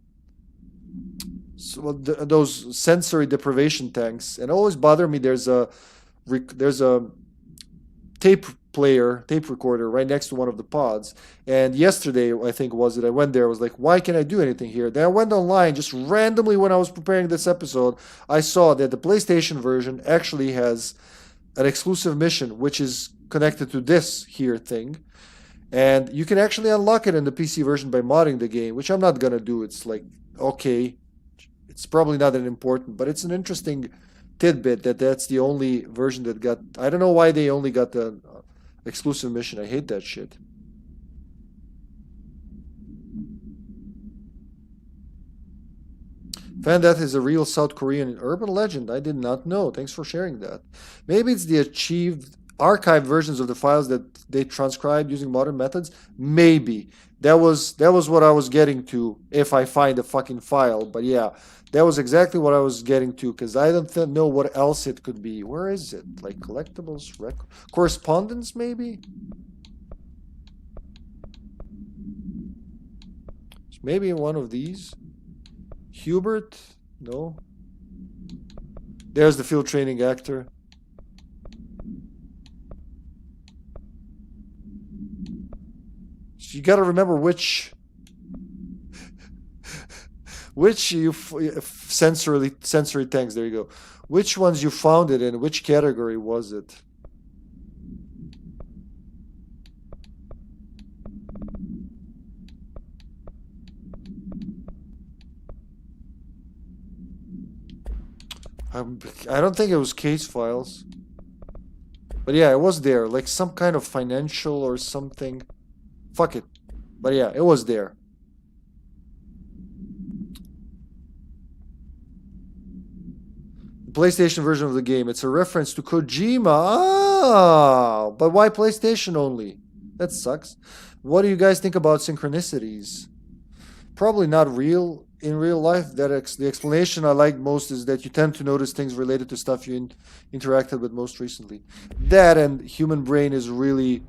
So, those sensory deprivation tanks. And it always bothered me, there's a tape recorder right next to one of the pods. And yesterday, I think was it, I went there, I was like, why can't I do anything here? Then I went online, just randomly when I was preparing this episode, I saw that the PlayStation version actually has an exclusive mission, which is connected to this here thing, and you can actually unlock it in the PC version by modding the game, which I'm not gonna do. It's like, okay, it's probably not that important, but it's an interesting tidbit that that's the only version that got... I don't know why they only got the exclusive mission. I hate that shit. Fan Death is a real South Korean urban legend. I did not know. Thanks for sharing that. Maybe it's the archived versions of the files that they transcribed using modern methods. Maybe. That was what I was getting to if I find a fucking file. But yeah, that was exactly what I was getting to, because I don't know what else it could be. Where is it? Like collectibles, correspondence, maybe? Maybe in one of these. Hubert? No. There's the field training actor. You got to remember which sensory tanks, there you go. Which ones you found it in, which category was it? I don't think it was case files. But yeah, it was there. Like some kind of financial or something. Fuck it. But yeah, it was there. PlayStation version of the game. It's a reference to Kojima. Ah, but why PlayStation only? That sucks. What do you guys think about synchronicities? Probably not real in real life. The explanation I like most is that you tend to notice things related to stuff you interacted with most recently. That and human brain is really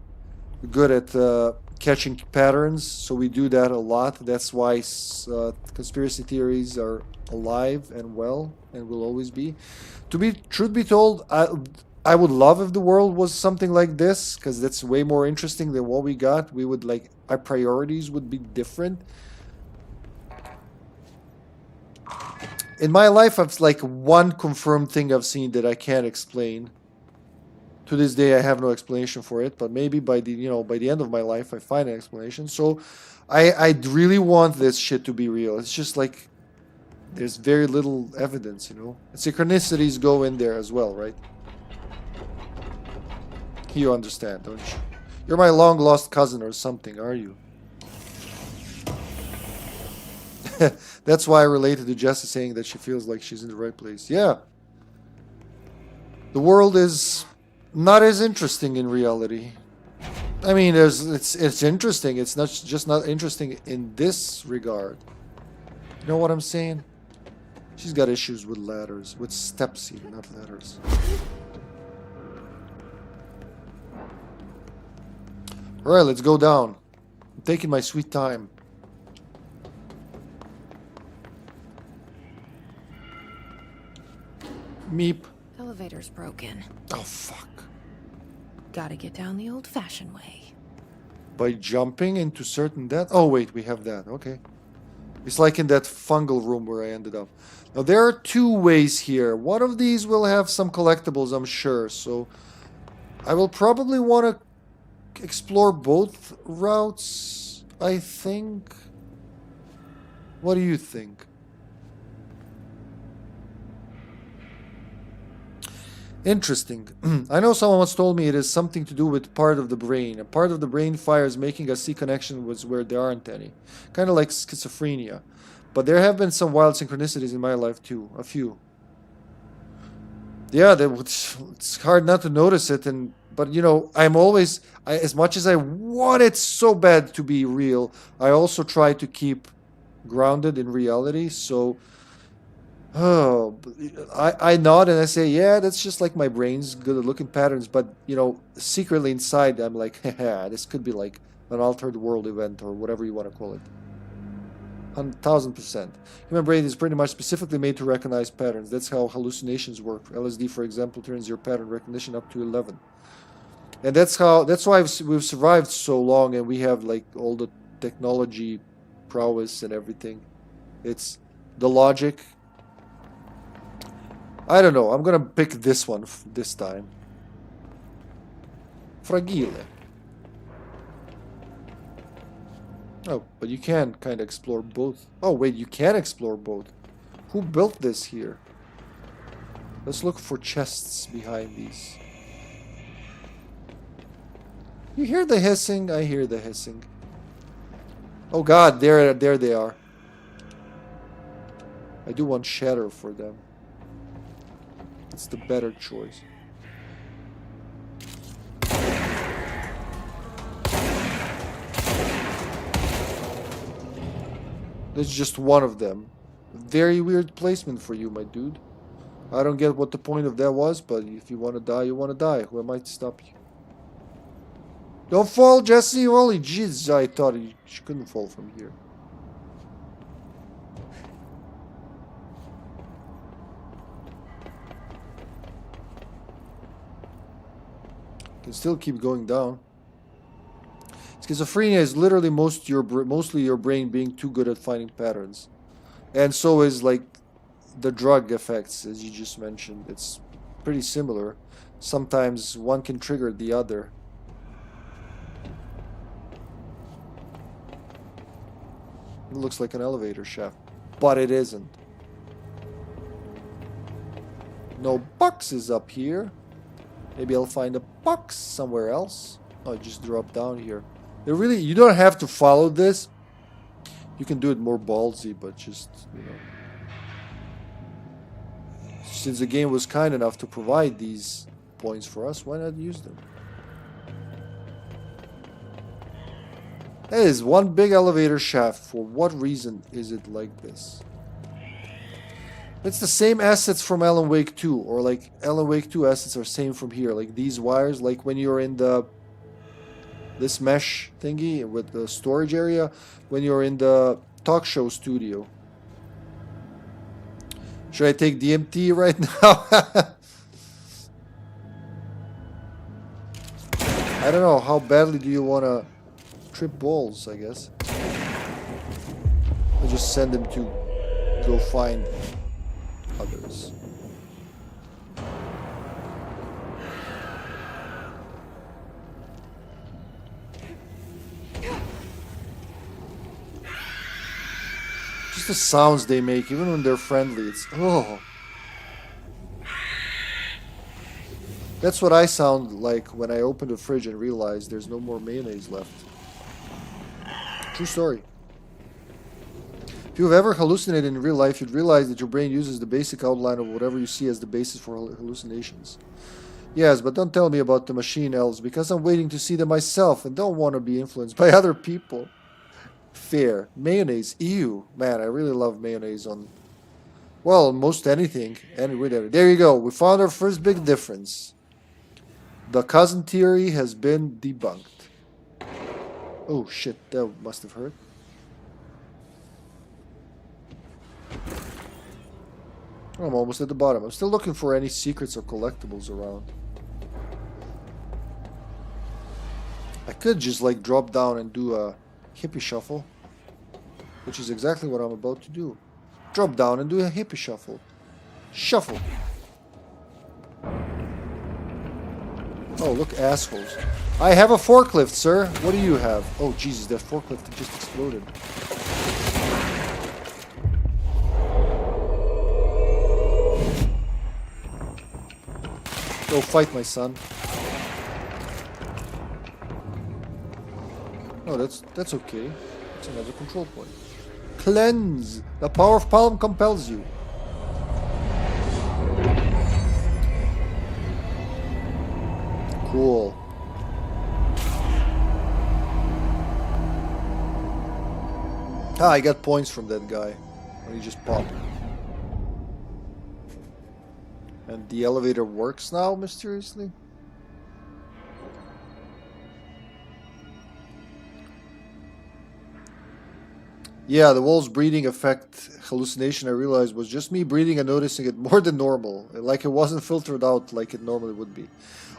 good at catching patterns, so we do that a lot. That's why conspiracy theories are alive and well and will always be. Truth be told, I would love if the world was something like this, because that's way more interesting than what we got. We would like, our priorities would be different. In my life, I've like one confirmed thing I've seen that I can't explain. To this day, I have no explanation for it, but maybe by the end of my life, I find an explanation. So, I really want this shit to be real. It's just like there's very little evidence, And synchronicities go in there as well, right? You understand, don't you? You're my long lost cousin or something, are you? That's why I related to Jessie saying that she feels like she's in the right place. Yeah. The world is not as interesting in reality. I mean, it's interesting. It's just not interesting in this regard. You know what I'm saying? She's got issues with ladders, with steps even, not ladders. All right, let's go down. I'm taking my sweet time. Meep.
Elevator's broken.
Oh, fuck.
Gotta get down the old-fashioned way.
By jumping into certain depth? Oh, wait, we have that. Okay. It's like in that fungal room where I ended up. Now, there are two ways here. One of these will have some collectibles, I'm sure. So, I will probably want to explore both routes, I think. What do you think? Interesting. I know someone once told me it is something to do with part of the brain. A part of the brain fires making us see connection with where there aren't any. Kind of like schizophrenia. But there have been some wild synchronicities in my life too. A few. Yeah, it's hard not to notice it. But I'm always... as much as I want it so bad to be real, I also try to keep grounded in reality. So... Oh, I nod and I say, yeah, that's just like my brain's good at looking patterns. But, secretly inside, I'm like, haha, this could be like an altered world event or whatever you want to call it. 1,000%. Human brain is pretty much specifically made to recognize patterns. That's how hallucinations work. LSD, for example, turns your pattern recognition up to 11. And that's why we've survived so long and we have like all the technology prowess and everything. It's the logic. I don't know. I'm gonna pick this one this time. Fragile. Oh, but you can kind of explore both. Oh, wait, you can explore both. Who built this here? Let's look for chests behind these. You hear the hissing? I hear the hissing. Oh god, there they are. I do want shatter for them. It's the better choice. That's just one of them. Very weird placement for you, my dude. I don't get what the point of that was, but if you want to die, you want to die. Who am I to stop you? Don't fall, Jesse. Holy jeez, I thought she couldn't fall from here. Can still keep going down. Schizophrenia is literally mostly your brain being too good at finding patterns. And so is like the drug effects, as you just mentioned. It's pretty similar. Sometimes one can trigger the other. It looks like an elevator shaft, but it isn't. No boxes up here. Maybe I'll find a box somewhere else. Oh, just drop down here. You don't have to follow this. You can do it more ballsy, but just, you know. Since the game was kind enough to provide these points for us, why not use them? That is one big elevator shaft. For what reason is it like this? It's the same assets from Alan Wake 2, or like Alan Wake 2 assets are same from here. Like these wires, like when you're in this mesh thingy with the storage area, when you're in the talk show studio. Should I take DMT right now? I don't know, how badly do you want to trip balls, I guess. I'll just send them to go find others. Just the sounds they make, even when they're friendly, it's oh. That's what I sound like when I open the fridge and realize there's no more mayonnaise left. True story. If you've ever hallucinated in real life, you'd realize that your brain uses the basic outline of whatever you see as the basis for hallucinations. Yes, but don't tell me about the machine elves, because I'm waiting to see them myself and don't want to be influenced by other people. Fair. Mayonnaise. Ew. Man, I really love mayonnaise on, well, most anything. And whatever. There you go. We found our first big difference. The cousin theory has been debunked. Oh shit, that must have hurt. I'm almost at the bottom. I'm still looking for any secrets or collectibles around. I could just like drop down and do a hippie shuffle, which is exactly what I'm about to do. Drop down and do a hippie shuffle. Shuffle. Oh, look, assholes. I have a forklift, sir. What do you have? Oh, Jesus, that forklift just exploded. Go fight, my son. Oh, that's okay. It's another control point. Cleanse! The power of Palm compels you. Cool. Ah, I got points from that guy when he just popped. And the elevator works now, mysteriously? Yeah, the walls breathing effect hallucination I realized was just me breathing and noticing it more than normal. Like it wasn't filtered out like it normally would be.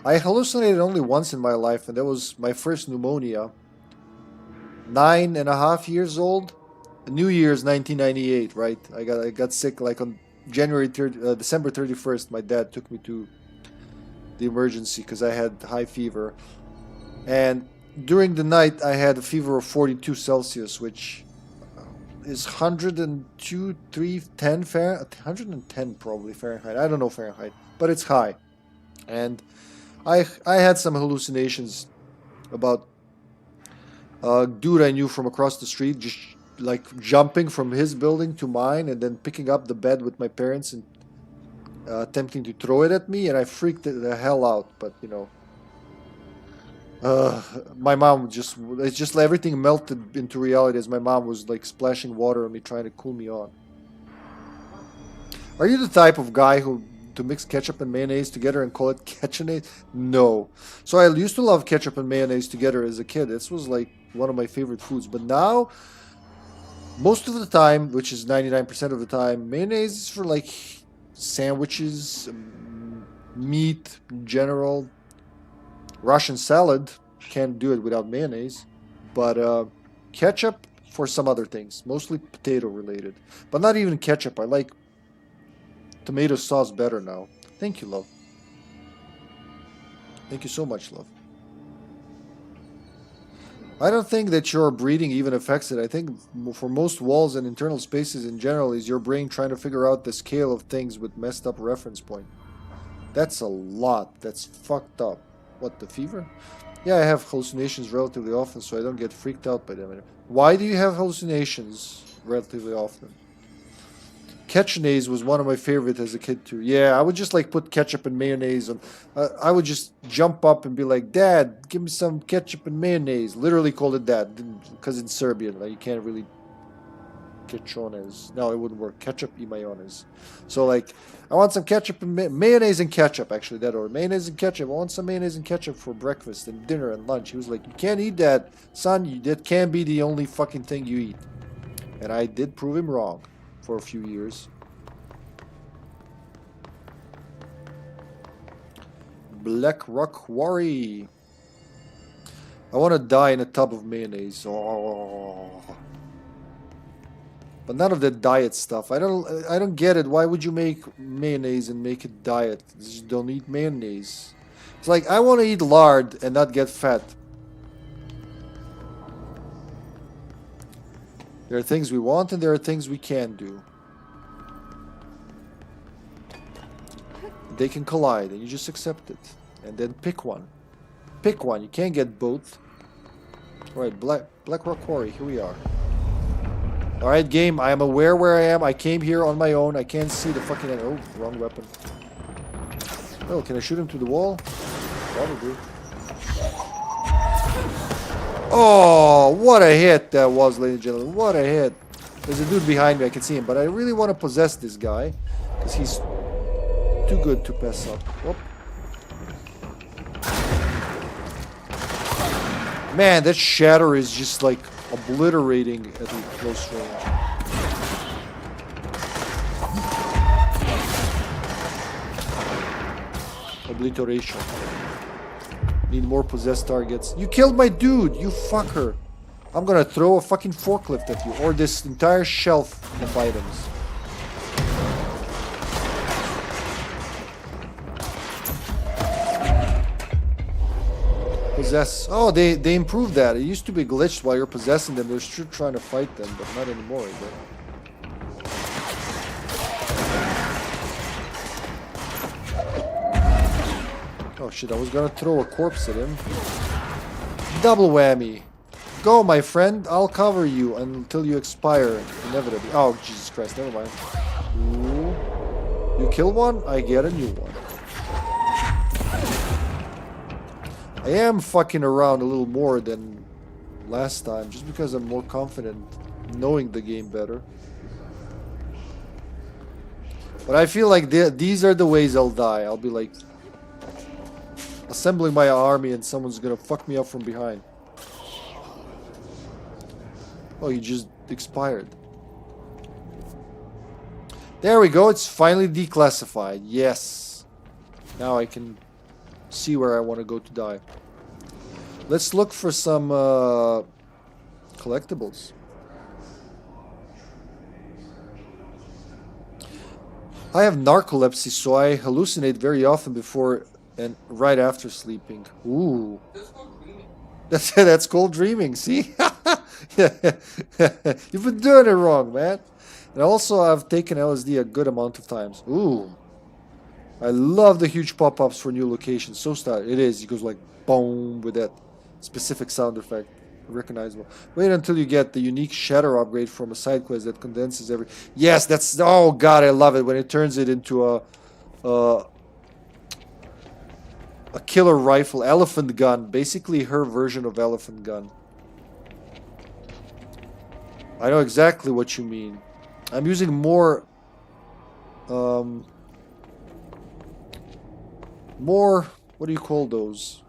I hallucinated only once in my life, and that was my first pneumonia. 9.5 years old. New Year's 1998, right? I got sick like on December 31st. My dad took me to the emergency because I had high fever. And during the night, I had a fever of 42 Celsius, which is 102, 310 Fahrenheit, 110 probably Fahrenheit. I don't know Fahrenheit, but it's high. And I had some hallucinations about a dude I knew from across the street, just like jumping from his building to mine and then picking up the bed with my parents and attempting to throw it at me, and I freaked the hell out. But you know, my mom it's just everything melted into reality as my mom was like splashing water on me trying to cool me on. Are you the type of guy who to mix ketchup and mayonnaise together and call it ketchup? No. So I used to love ketchup and mayonnaise together as a kid. This was like one of my favorite foods. But now, most of the time, which is 99% of the time, mayonnaise is for like sandwiches, meat in general. Russian salad, can't do it without mayonnaise. But ketchup for some other things, mostly potato related. But not even ketchup. I like tomato sauce better now. Thank you, love. Thank you so much, love. I don't think that your breathing even affects it. I think for most walls and internal spaces in general is your brain trying to figure out the scale of things with messed up reference point. That's a lot. That's fucked up. What, the fever? Yeah, I have hallucinations relatively often, so I don't get freaked out by them. Why do you have hallucinations relatively often? Ketchup was one of my favorite as a kid too. Yeah, I would just like put ketchup and mayonnaise on. I would just jump up and be like, "Dad, give me some ketchup and mayonnaise." Literally called it that because in Serbian, like you can't really ketchones. No, it wouldn't work. Ketchup y mayonnaise. So like, I want some ketchup and mayonnaise and ketchup. Actually, that order, mayonnaise and ketchup. I want some mayonnaise and ketchup for breakfast and dinner and lunch. He was like, "You can't eat that, son. That can't be the only fucking thing you eat." And I did prove him wrong. For a few years. Black Rock Quarry. I want to die in a tub of mayonnaise. Oh. But none of that diet stuff. I don't get it. Why would you make mayonnaise and make it diet? You just don't eat mayonnaise. It's like I want to eat lard and not get fat. There are things we want and there are things we can do. They can collide and you just accept it. And then pick one. Pick one. You can't get both. Alright, Black Rock Quarry. Here we are. Alright, game. I am aware where I am. I came here on my own. I can't see the fucking... Oh, wrong weapon. Oh, can I shoot him through the wall? Probably. Oh, what a hit that was, ladies and gentlemen. What a hit. There's a dude behind me. I can see him. But I really want to possess this guy. Because he's too good to pass up. Whoop. Man, that shatter is just like obliterating at the close range. Obliteration. Need more possessed targets. You killed my dude, you fucker. I'm gonna throw a fucking forklift at you, or this entire shelf of items. Possess. Oh, they improved that. It used to be glitched while you're possessing them. They're still trying to fight them, but not anymore. Oh shit, I was gonna throw a corpse at him. Double whammy. Go, my friend. I'll cover you until you expire, inevitably. Oh, Jesus Christ, never mind. Ooh. You kill one, I get a new one. I am fucking around a little more than last time, just because I'm more confident knowing the game better. But I feel like these are the ways I'll die. I'll be like assembling my army and someone's gonna fuck me up from behind. Oh, you just expired. There we go, it's finally declassified. Yes. Now I can see where I want to go to die. Let's look for some collectibles. I have narcolepsy, so I hallucinate very often before and right after sleeping. Ooh. That's called dreaming, see? You've been doing it wrong, man. And also, I've taken LSD a good amount of times. Ooh. I love the huge pop-ups for new locations. So stylish. It is. It goes like boom with that specific sound effect. Recognizable. Wait until you get the unique shatter upgrade from a side quest that condenses every... Yes, that's... Oh, God, I love it when it turns it into a killer rifle. Elephant gun. Basically her version of elephant gun. I know exactly what you mean. I'm using more... more, what do you call those?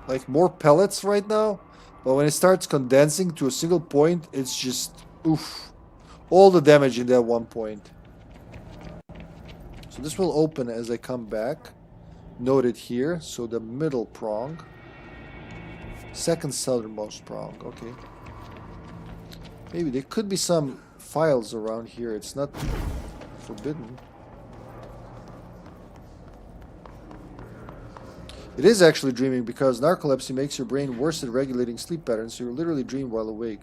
Like more pellets right now. But when it starts condensing to a single point, it's just, oof. All the damage in that one point. So this will open as I come back. Noted here. So the middle prong. Second southernmost prong. Okay. Maybe there could be some files around here. It's not forbidden. It is actually dreaming because narcolepsy makes your brain worse at regulating sleep patterns, so you literally dream while awake.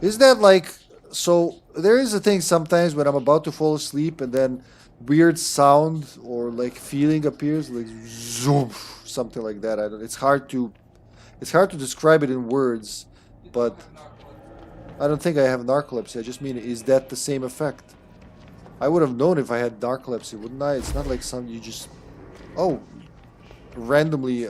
Is that like... So, there is a thing sometimes when I'm about to fall asleep and then weird sound or like feeling appears, like zoom, something like that. I don't. It's hard to describe it in words, but I don't think I have narcolepsy. I just mean, is that the same effect? I would have known if I had narcolepsy, wouldn't I? It's not like something you just randomly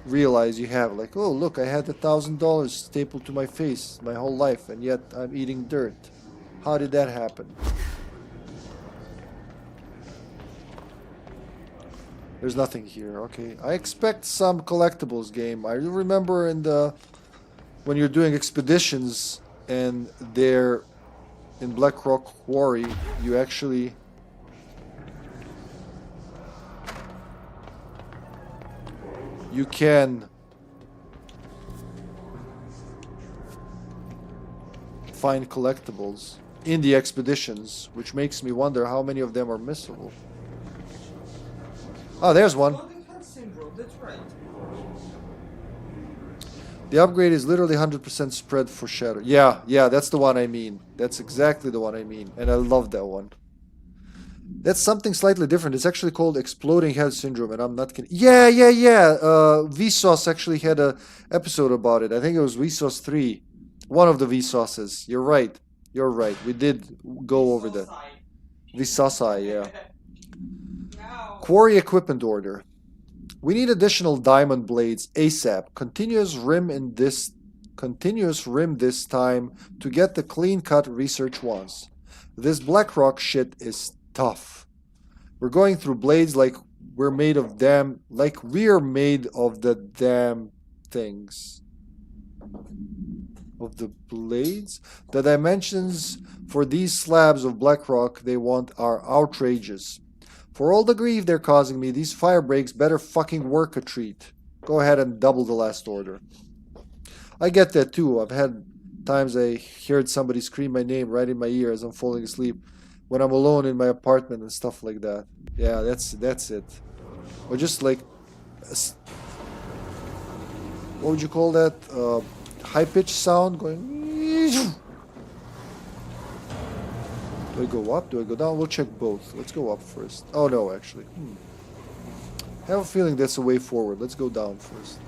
realize you have. Like, oh look, I had $1,000 stapled to my face my whole life, and yet I'm eating dirt. How did that happen? There's nothing here. Okay, I expect some collectibles game. I remember in the when you're doing expeditions and they're in Black Rock Quarry, you actually can find collectibles in the expeditions, which makes me wonder how many of them are missable. Oh, there's one. The upgrade is literally 100% spread for shadow. Yeah, that's the one I mean. That's exactly the one I mean. And I love that one. That's something slightly different. It's actually called Exploding Head Syndrome, and I'm not kidding. Yeah. Vsauce actually had a episode about it. I think it was Vsauce 3. One of the Vsauces. You're right. We did go over that. Vsauce, yeah. Quarry equipment order. We need additional diamond blades ASAP. Continuous rim this time to get the clean cut research wants. This Black Rock shit is tough. We're going through blades like we're made of the damn things. Of the blades? The dimensions for these slabs of Black Rock they want are outrageous. For all the grief they're causing me, these fire breaks better fucking work a treat. Go ahead and double the last order. I get that too. I've had times I heard somebody scream my name right in my ear as I'm falling asleep when I'm alone in my apartment and stuff like that. Yeah, that's it. Or just like, what would you call that? High-pitched sound going. Do I go up? Do I go down? We'll check both. Let's go up first. Oh no, actually. I have a feeling that's the way forward. Let's go down first.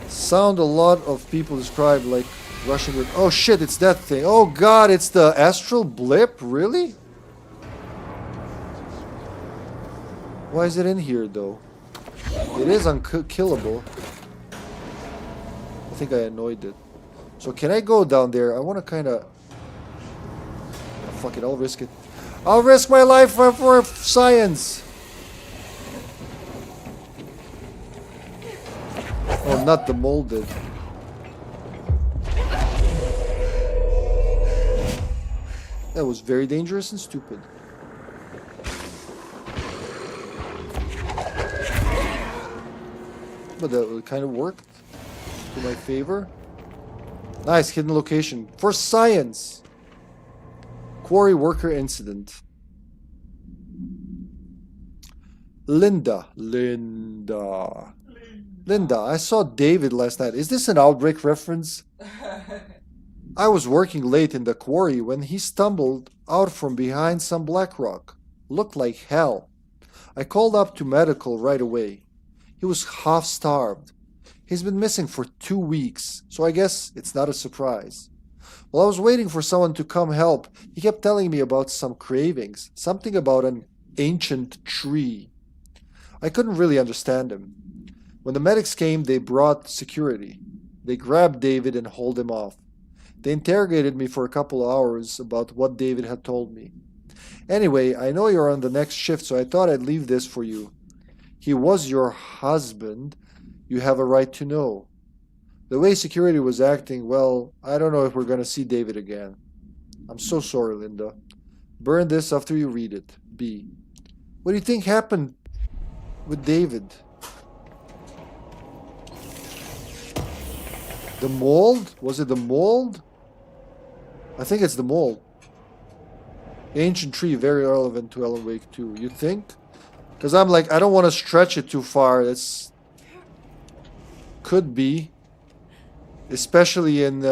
Sound a lot of people describe like rushing with. Oh shit, it's that thing. Oh god, it's the astral blip? Really? Why is it in here though? It is unkillable. I think I annoyed it. So can I go down there? I want to kind of... Fuck it, I'll risk it. I'll risk my life for science! Oh, not the molded. That was very dangerous and stupid. But that kind of worked to my favor. Nice, hidden location. For science! Quarry worker incident. Linda, I saw David last night. Is this an Outbreak reference? I was working late in the quarry when he stumbled out from behind some black rock. Looked like hell. I called up to medical right away. He was half-starved. He's been missing for 2 weeks, so I guess it's not a surprise. While I was waiting for someone to come help, he kept telling me about some cravings, something about an ancient tree. I couldn't really understand him. When the medics came, they brought security. They grabbed David and hauled him off. They interrogated me for a couple of hours about what David had told me. Anyway, I know you're on the next shift, so I thought I'd leave this for you. He was your husband. You have a right to know. The way security was acting, well, I don't know if we're going to see David again. I'm so sorry, Linda. Burn this after you read it. B. What do you think happened with David? The mold? Was it the mold? I think it's the mold. Ancient tree, very relevant to Alan Wake 2. You think? Because I'm like, I don't want to stretch it too far. That's... Could be. Especially in...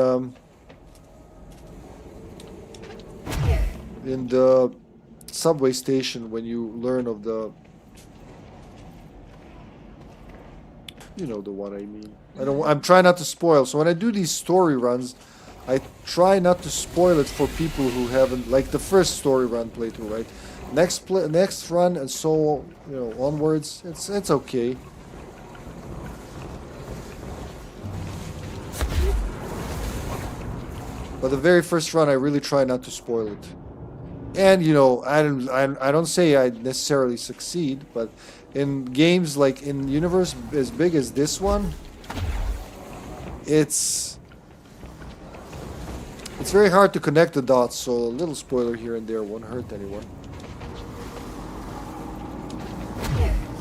in the subway station when you learn of the... You know the one I mean. I'm trying not to spoil. So when I do these story runs, I try not to spoil it for people who haven't, like the first story run playthrough, right? Next run and so, you know, onwards. It's okay. But the very first run, I really try not to spoil it. And you know, I don't say I necessarily succeed, but in games like in universe as big as this one, it's very hard to connect the dots. So a little spoiler here and there won't hurt anyone.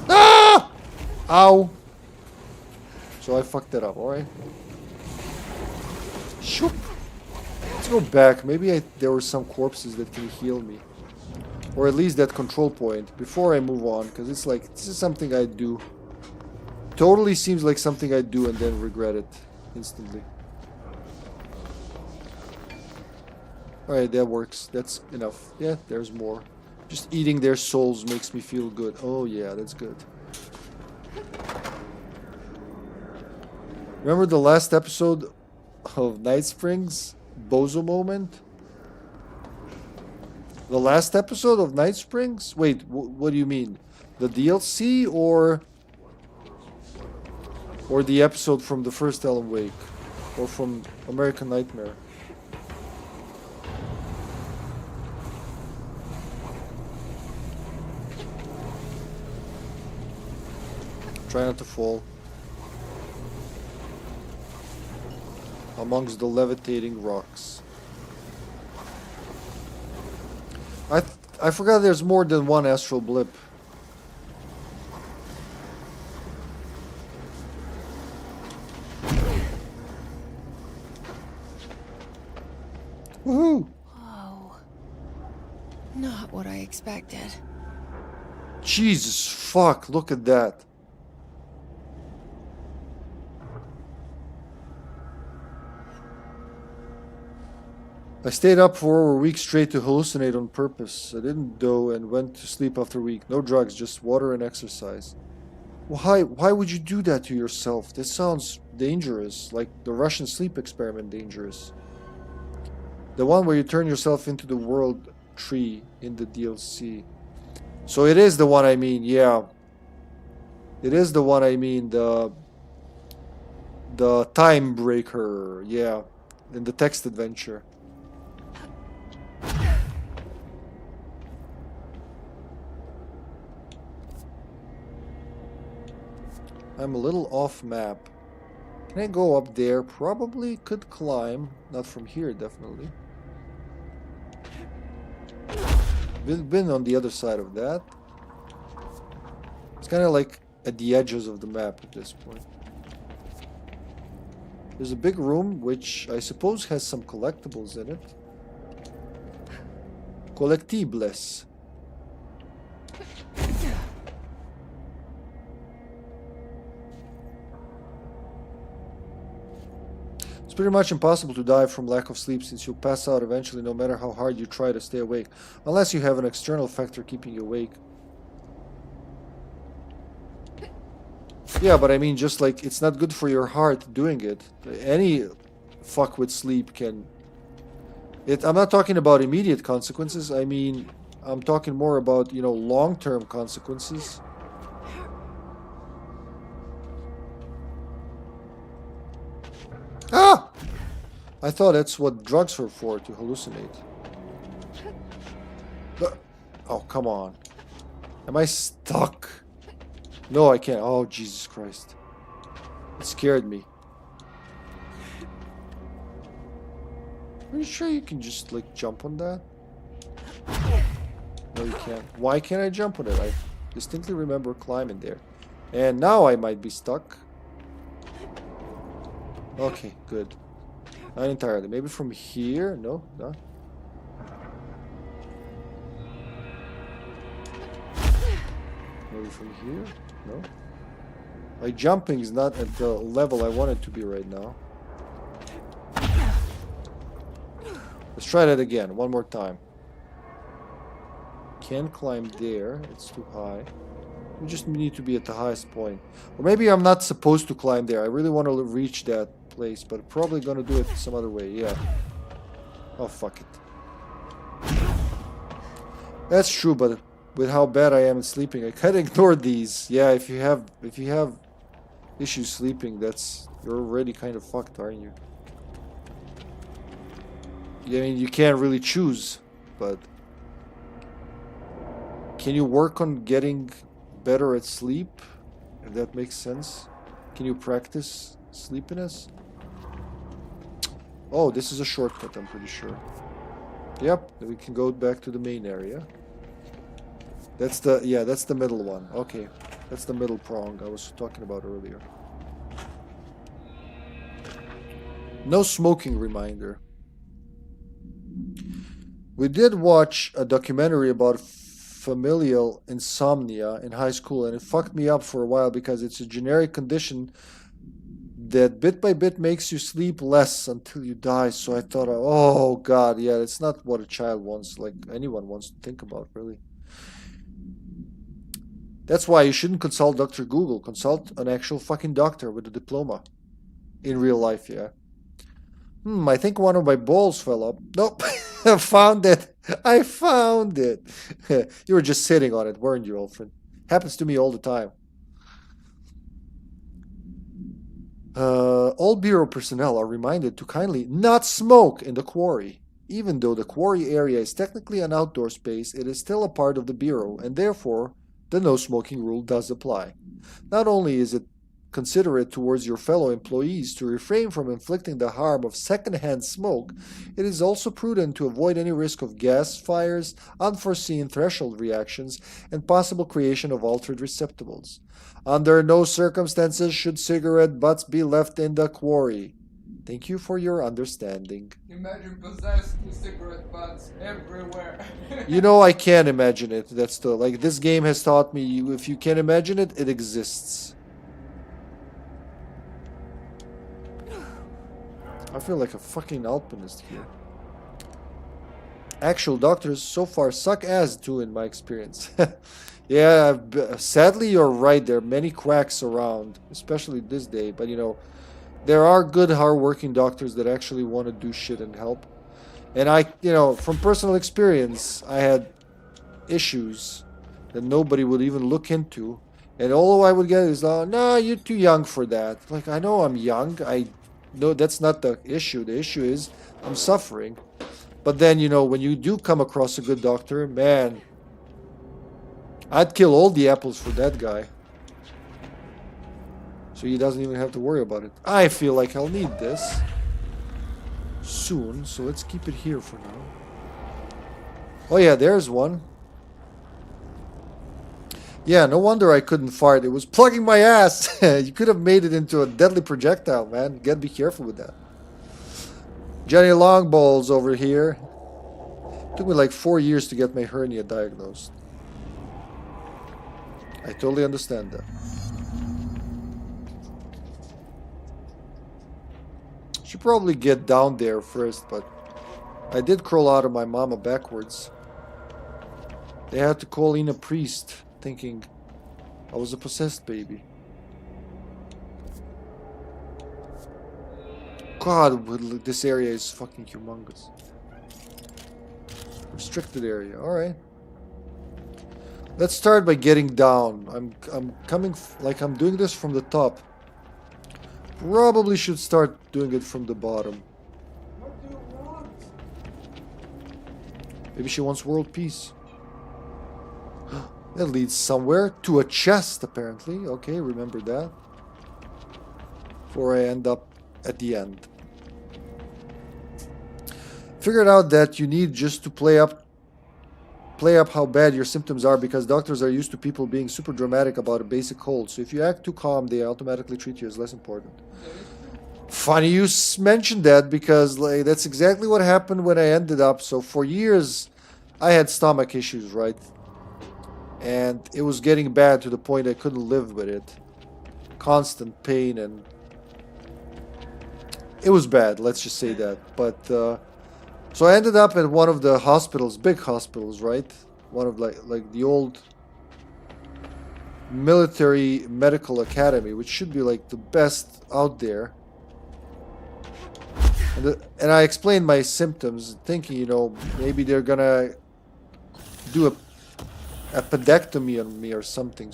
Ah! Ow! So I fucked that up. All right. Shoop. Let's go back. Maybe there were some corpses that can heal me. Or at least that control point before I move on. Because it's like, this is something I do. Totally seems like something I do and then regret it instantly. Alright, that works. That's enough. Yeah, there's more. Just eating their souls makes me feel good. Oh yeah, that's good. Remember the last episode of Night Springs? Bozo moment? The last episode of Night Springs? Wait, what do you mean? The DLC or the episode from the first Alan Wake? Or from American Nightmare? Try not to fall. Amongst the levitating rocks. I forgot there's more than one astral blip. Woohoo!
Whoa. Not what I expected.
Jesus fuck, look at that. I stayed up for over a week straight to hallucinate on purpose. I didn't though and went to sleep after a week. No drugs, just water and exercise. Why would you do that to yourself? This sounds dangerous, like the Russian sleep experiment dangerous. The one where you turn yourself into the world tree in the DLC. So it is the one I mean, yeah. It is the one I mean, the time breaker, yeah. In the text adventure. I'm a little off map. Can I go up there? Probably could climb. Not from here, definitely. Been on the other side of that. It's kind of like at the edges of the map at this point. There's a big room which I suppose has some collectibles in it. Collectibles. It's pretty much impossible to die from lack of sleep since you'll pass out eventually no matter how hard you try to stay awake. Unless you have an external factor keeping you awake. Yeah, but I mean just like it's not good for your heart doing it. Any fuck with sleep can... I'm not talking about immediate consequences. I mean, I'm talking more about, you know, long-term consequences. Ah! I thought that's what drugs were for, to hallucinate. Oh, come on. Am I stuck? No, I can't. Oh, Jesus Christ. It scared me. Are you sure you can just, like, jump on that? No, you can't. Why can't I jump on it? I distinctly remember climbing there. And now I might be stuck. Okay, good. Not entirely. Maybe from here? No, no. Maybe from here? No. My jumping is not at the level I want it to be right now. Let's try that again, one more time. Can't climb there. It's too high. We just need to be at the highest point. Or maybe I'm not supposed to climb there. I really want to reach that place, but probably gonna do it some other way. Yeah. Oh, fuck it. That's true, but with how bad I am at sleeping, I can't ignore these. Yeah, if you have issues sleeping, you're already kind of fucked, aren't you? Yeah, I mean, you can't really choose, but can you work on getting better at sleep? If that makes sense. Can you practice sleepiness? Oh, this is a shortcut, I'm pretty sure. Yep, then we can go back to the main area. That's the middle one. Okay, that's the middle prong I was talking about earlier. No smoking reminder. We did watch a documentary about familial insomnia in high school, and it fucked me up for a while because it's a generic condition that bit by bit makes you sleep less until you die. So I thought, oh god, yeah, it's not what a child wants, like anyone wants to think about, really. That's why you shouldn't consult Dr. Google. Consult an actual fucking doctor with a diploma. In real life, yeah. I think one of my balls fell up. Nope. I found it. I found it. You were just sitting on it, weren't you, Alfred? Happens to me all the time. All Bureau personnel are reminded to kindly not smoke in the quarry. Even though the quarry area is technically an outdoor space, it is still a part of the Bureau, and therefore the no smoking rule does apply. Not only is it considerate towards your fellow employees to refrain from inflicting the harm of secondhand smoke, it is also prudent to avoid any risk of gas fires, unforeseen threshold reactions, and possible creation of altered receptacles. Under no circumstances should cigarette butts be left in the quarry. Thank you for your understanding.
Imagine possessed with cigarette butts everywhere.
You know, I can't imagine it. That's the, like, this game has taught me, if you can't imagine it, it exists. I feel like a fucking alpinist here. Actual doctors so far suck ass too, in my experience. Yeah, sadly you're right. There are many quacks around, especially this day. But you know, there are good, hard-working doctors that actually want to do shit and help. And I, you know, from personal experience, I had issues that nobody would even look into. And all I would get is, oh, no, you're too young for that. Like, I know I'm young. No, that's not the issue. The issue is I'm suffering. But then, you know, when you do come across a good doctor, man, I'd kill all the apples for that guy. So he doesn't even have to worry about it. I feel like I'll need this soon, so let's keep it here for now. Oh yeah, there's one. Yeah, no wonder I couldn't fart. It was plugging my ass. You could have made it into a deadly projectile, man. You gotta be careful with that. Johnny Longballs over here. It took me like 4 years to get my hernia diagnosed. I totally understand that. Should probably get down there first, but I did crawl out of my mama backwards. They had to call in a priest, thinking I was a possessed baby. God, this area is fucking humongous. Restricted area, alright. Let's start by getting down. I'm coming, like I'm doing this from the top. Probably should start doing it from the bottom.
What do you want?
Maybe she wants world peace. That leads somewhere. To a chest, apparently. Okay, remember that. Before I end up at the end. Figured out that you need just to play up how bad your symptoms are, because doctors are used to people being super dramatic about a basic cold. So if you act too calm, they automatically treat you as less important. Funny you mentioned that, because like that's exactly what happened when I ended up. So for years, I had stomach issues, right? And it was getting bad to the point I couldn't live with it. Constant pain, and it was bad, let's just say that. But so I ended up at one of the hospitals, big hospitals, right? one of like the old military medical academy, which should be like the best out there. And I explained my symptoms, thinking, you know, maybe they're gonna do a pedectomy on me or something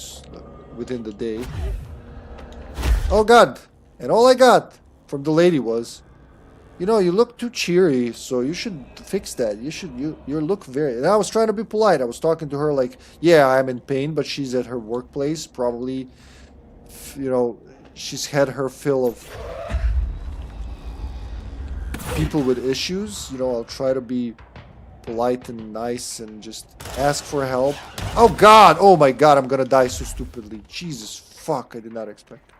within the day. Oh God! And all I got from the lady was, you know, you look too cheery, so you should fix that. You look very... And I was trying to be polite. I was talking to her like, yeah, I'm in pain, but she's at her workplace. Probably, you know, she's had her fill of people with issues. You know, I'll try to be polite and nice and just ask for help. Oh God! Oh my God, I'm gonna die so stupidly. Jesus fuck, I did not expect it.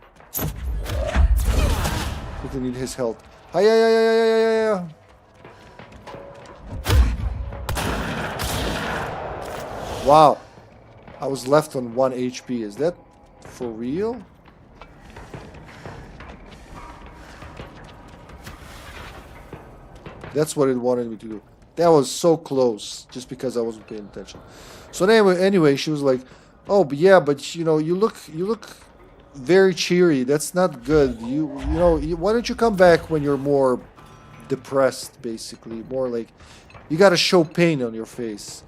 Quickly need his health. Hi. Wow. I was left on 1 HP. Is that for real? That's what it wanted me to do. That was so close, just because I wasn't paying attention. So anyway, she was like, "Oh, but yeah, but you know, you look very cheery. That's not good. Why don't you come back when you're more depressed, basically? More like you gotta show pain on your face."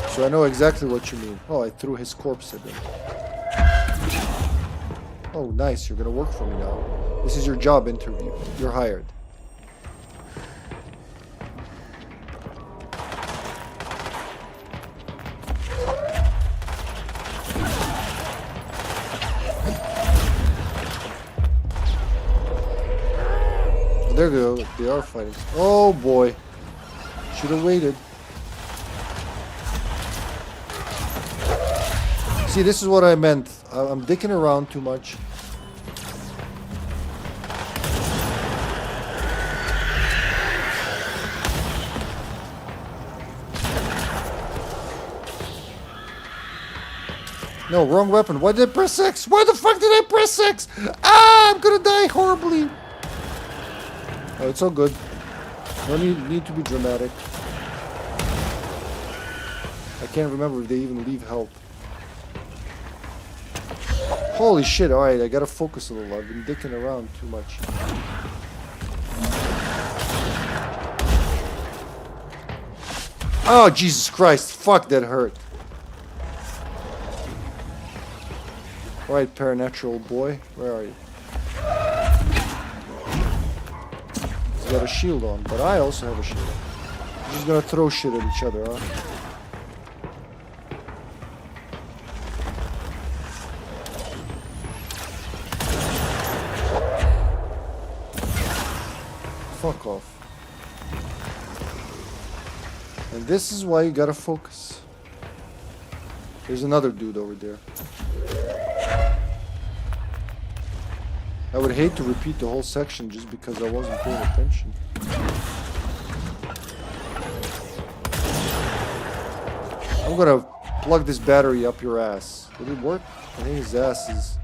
So I know exactly what you mean. Oh, I threw his corpse at him. Oh, nice. You're gonna work for me now. This is your job interview. You're hired. There we go. They are fighting. Oh boy. Should have waited. See, this is what I meant. I'm dicking around too much. No, wrong weapon. Why did I press X? Why the fuck did I press X? Ah, I'm gonna die horribly. Oh, it's all good. No need to be dramatic. I can't remember if they even leave health. Holy shit, alright, I gotta focus a little. I've been dicking around too much. Oh, Jesus Christ. Fuck, that hurt. Alright, paranatural boy. Where are you? He's got a shield on, but I also have a shield. We're just gonna throw shit at each other, huh? Fuck off. And this is why you gotta focus. There's another dude over there. I would hate to repeat the whole section just because I wasn't paying attention. I'm gonna plug this battery up your ass. Did it work? I think his ass is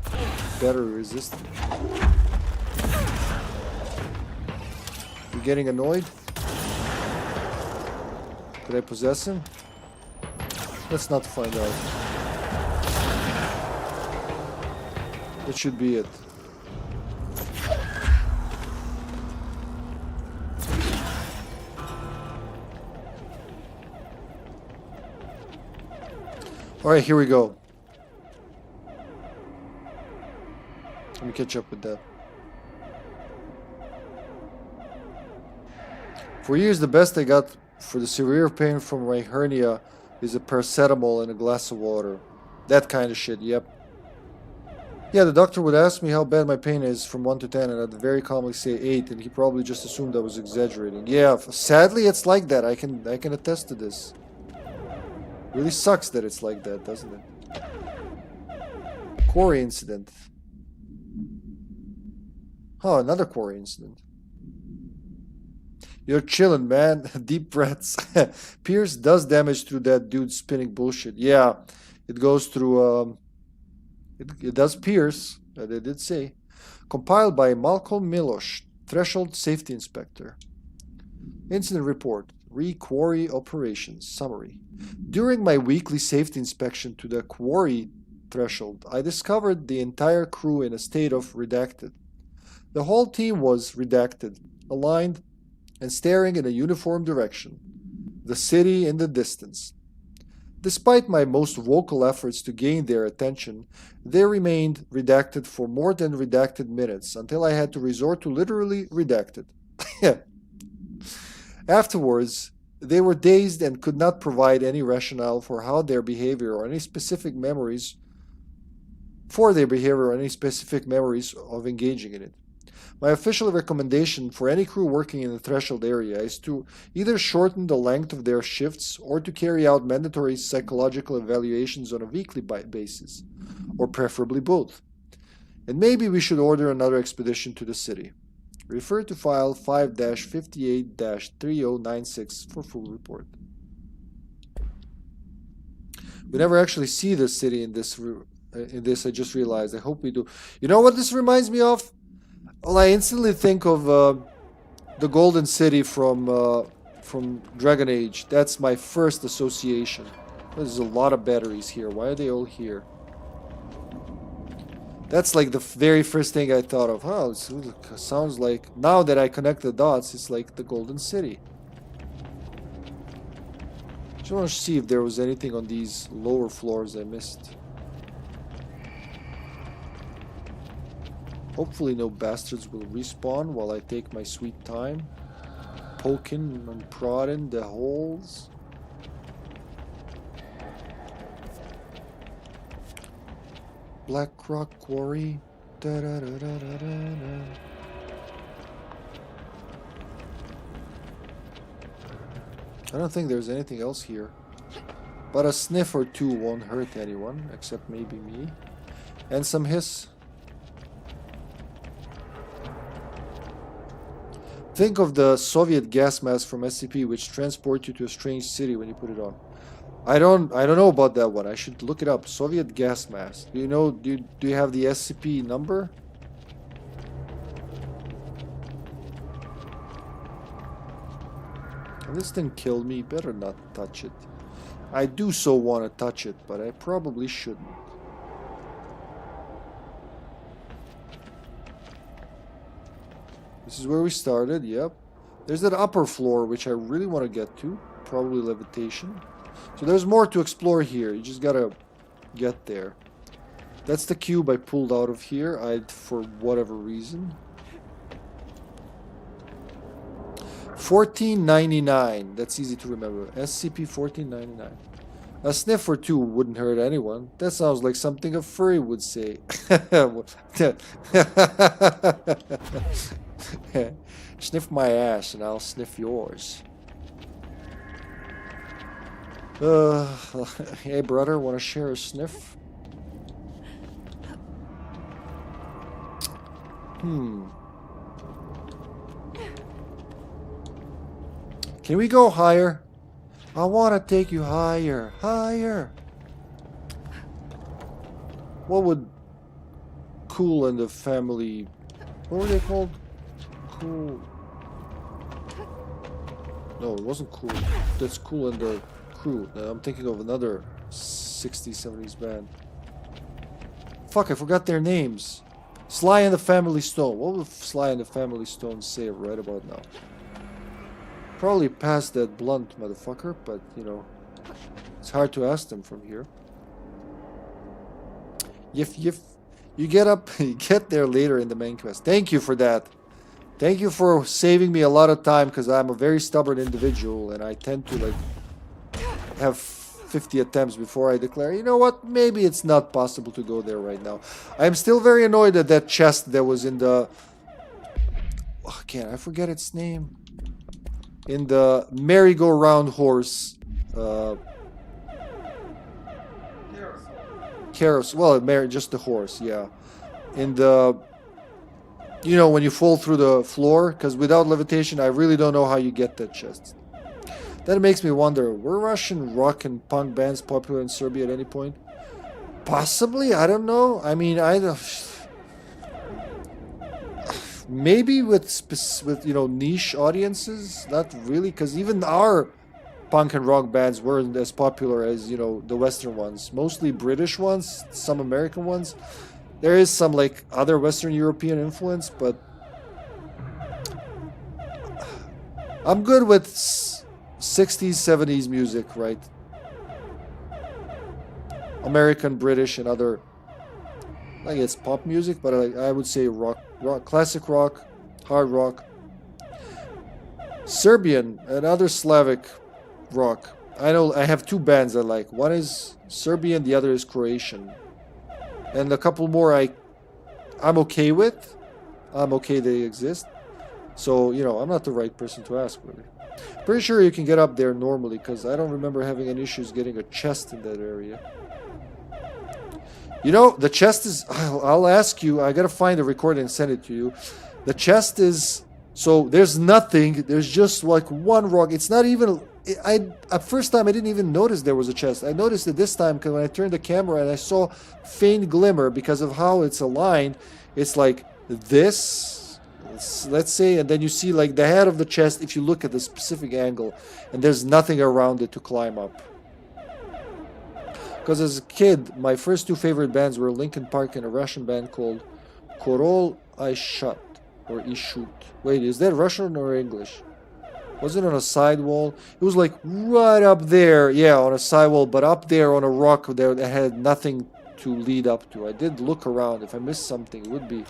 battery resistant. You getting annoyed? Did I possess him? Let's not find out. That should be it. Alright, here we go. Let me catch up with that. For years, the best I got for the severe pain from my hernia is a paracetamol and a glass of water. That kind of shit, yep. Yeah, the doctor would ask me how bad my pain is from 1 to 10, and I'd very calmly say 8, and he probably just assumed I was exaggerating. Yeah, sadly it's like that. I can attest to this. Really sucks that it's like that, doesn't it? Quarry incident. Oh, another quarry incident. You're chilling, man. Deep breaths. Pierce does damage through that dude spinning bullshit. Yeah, it goes through... It does pierce. They did say. Compiled by Malcolm Milosh, Threshold Safety Inspector. Incident Report. Re-Quarry Operations. Summary. During my weekly safety inspection to the Quarry Threshold, I discovered the entire crew in a state of redacted. The whole team was redacted, aligned, and staring in a uniform direction. The city in the distance. Despite my most vocal efforts to gain their attention, they remained redacted for more than redacted minutes until I had to resort to literally redacted. Afterwards, they were dazed and could not provide any rationale for how their behavior or any specific memories of engaging in it. My official recommendation for any crew working in the Threshold area is to either shorten the length of their shifts or to carry out mandatory psychological evaluations on a weekly basis, or preferably both. And maybe we should order another expedition to the city. Refer to file 5-58-3096 for full report. We never actually see the city in this, I just realized. I hope we do. You know what this reminds me of? Well, I instantly think of the Golden City from Dragon Age. That's my first association. There's a lot of batteries here. Why are they all here? That's like the very first thing I thought of. Oh, it sounds like, now that I connect the dots, it's like the Golden City. Just want to see if there was anything on these lower floors I missed. Hopefully no bastards will respawn while I take my sweet time, poking and prodding the holes. Black Rock Quarry. Da, da, da, da, da, da, da. I don't think there's anything else here. But a sniff or two won't hurt anyone, except maybe me. And some hiss. Think of the Soviet gas mask from SCP, which transports you to a strange city when you put it on. I don't know about that one. I should look it up. Soviet gas mask. Do you know? Do you have the SCP number? Can this thing kill me? Better not touch it. I do so want to touch it, but I probably shouldn't. This is where we started, yep. There's that upper floor, which I really want to get to. Probably levitation. So there's more to explore here. You just gotta get there. That's the cube I pulled out of here, for whatever reason. 1499. That's easy to remember. SCP 1499. A sniff or two wouldn't hurt anyone. That sounds like something a furry would say. Sniff my ass and I'll sniff yours. Hey brother, wanna share a sniff? Can we go higher? I wanna take you higher, higher. What would Cool and the family, what were they called? Cool. No, it wasn't Cool. That's Cool and the Crew. I'm thinking of another 60s, 70s band. Fuck, I forgot their names. Sly and the Family Stone. What would Sly and the Family Stone say right about now? Probably past that blunt motherfucker, but you know, it's hard to ask them from here. If you get up, you get there later in the main quest. Thank you for that. Thank you for saving me a lot of time, because I'm a very stubborn individual and I tend to like have 50 attempts before I declare, you know what, maybe it's not possible to go there right now. I'm still very annoyed at that chest that was in the... Oh, I forget its name. In the merry-go-round horse... Carousel. Well, just the horse, yeah. In the... You know, when you fall through the floor, because without levitation, I really don't know how you get that chest. That makes me wonder, were Russian rock and punk bands popular in Serbia at any point? Possibly, I don't know. I mean, Maybe with you know, niche audiences, not really, because even our punk and rock bands weren't as popular as, you know, the Western ones. Mostly British ones, some American ones. There is some like other Western European influence, but I'm good with 60s, 70s music, right? American, British, and other. I guess pop music, but I would say rock, classic rock, hard rock, Serbian, and other Slavic rock. I know I have two bands I like. One is Serbian, the other is Croatian, and a couple more I'm okay with. I'm okay they exist. So, you know, I'm not the right person to ask, really. Pretty sure you can get up there normally, because I don't remember having any issues getting a chest in that area. You know, the chest is... I'll ask you. I gotta find the recording and send it to you. The chest is... So, there's nothing. There's just, like, one rock. It's not even... At first time, I didn't even notice there was a chest. I noticed it this time, because when I turned the camera and I saw faint glimmer because of how it's aligned. It's like this... Let's say, and then you see, like, the head of the chest if you look at the specific angle. And there's nothing around it to climb up. Because as a kid, my first two favorite bands were Linkin Park and a Russian band called Korol Ishut or Ishut. Wait, is that Russian or English? Was it on a sidewall? It was like right up there. Yeah, on a sidewall, but up there on a rock there that had nothing to lead up to. I did look around. If I missed something, it would be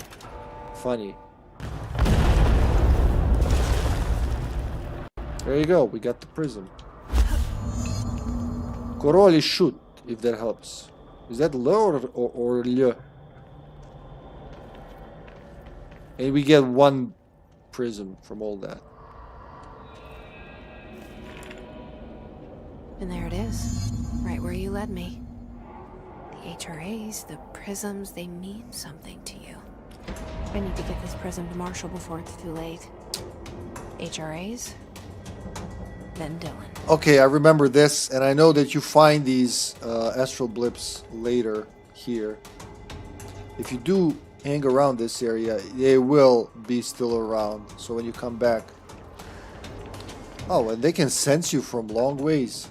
funny. There you go. We got the prism. Korol Ishut. If that helps. Is that L or L? And we get one prism from all that.
And there it is. Right where you led me. The HRAs, the prisms, they mean something to you. I need to get this prism to Marshall before it's too late. HRAs, then Dylan.
Okay, I remember this, and I know that you find these astral blips later here. If you do hang around this area, they will be still around. So when you come back... Oh, and they can sense you from long ways.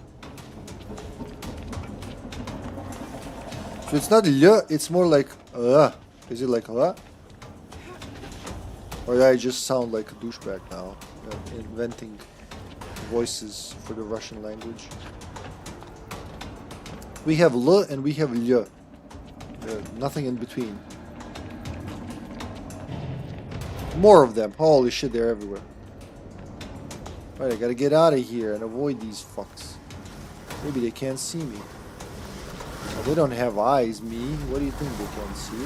So it's not L, it's more like Is it like Or did I just sound like a douchebag now? Inventing voices for the Russian language. We have L and we have L. Nothing in between. More of them. Holy shit, they're everywhere. Right, I gotta get out of here and avoid these fucks. Maybe they can't see me. Oh, they don't have eyes, me. What do you think they can see?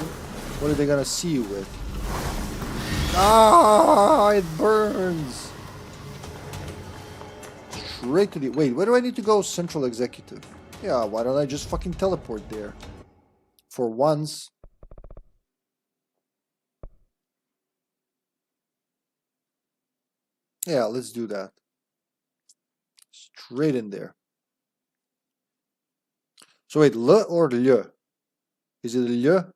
What are they gonna see you with? Ah, it burns. Straight to the... Wait, where do I need to go? Central Executive. Yeah, why don't I just fucking teleport there? For once. Yeah, let's do that. Straight in there. So wait, L or L? Is it L?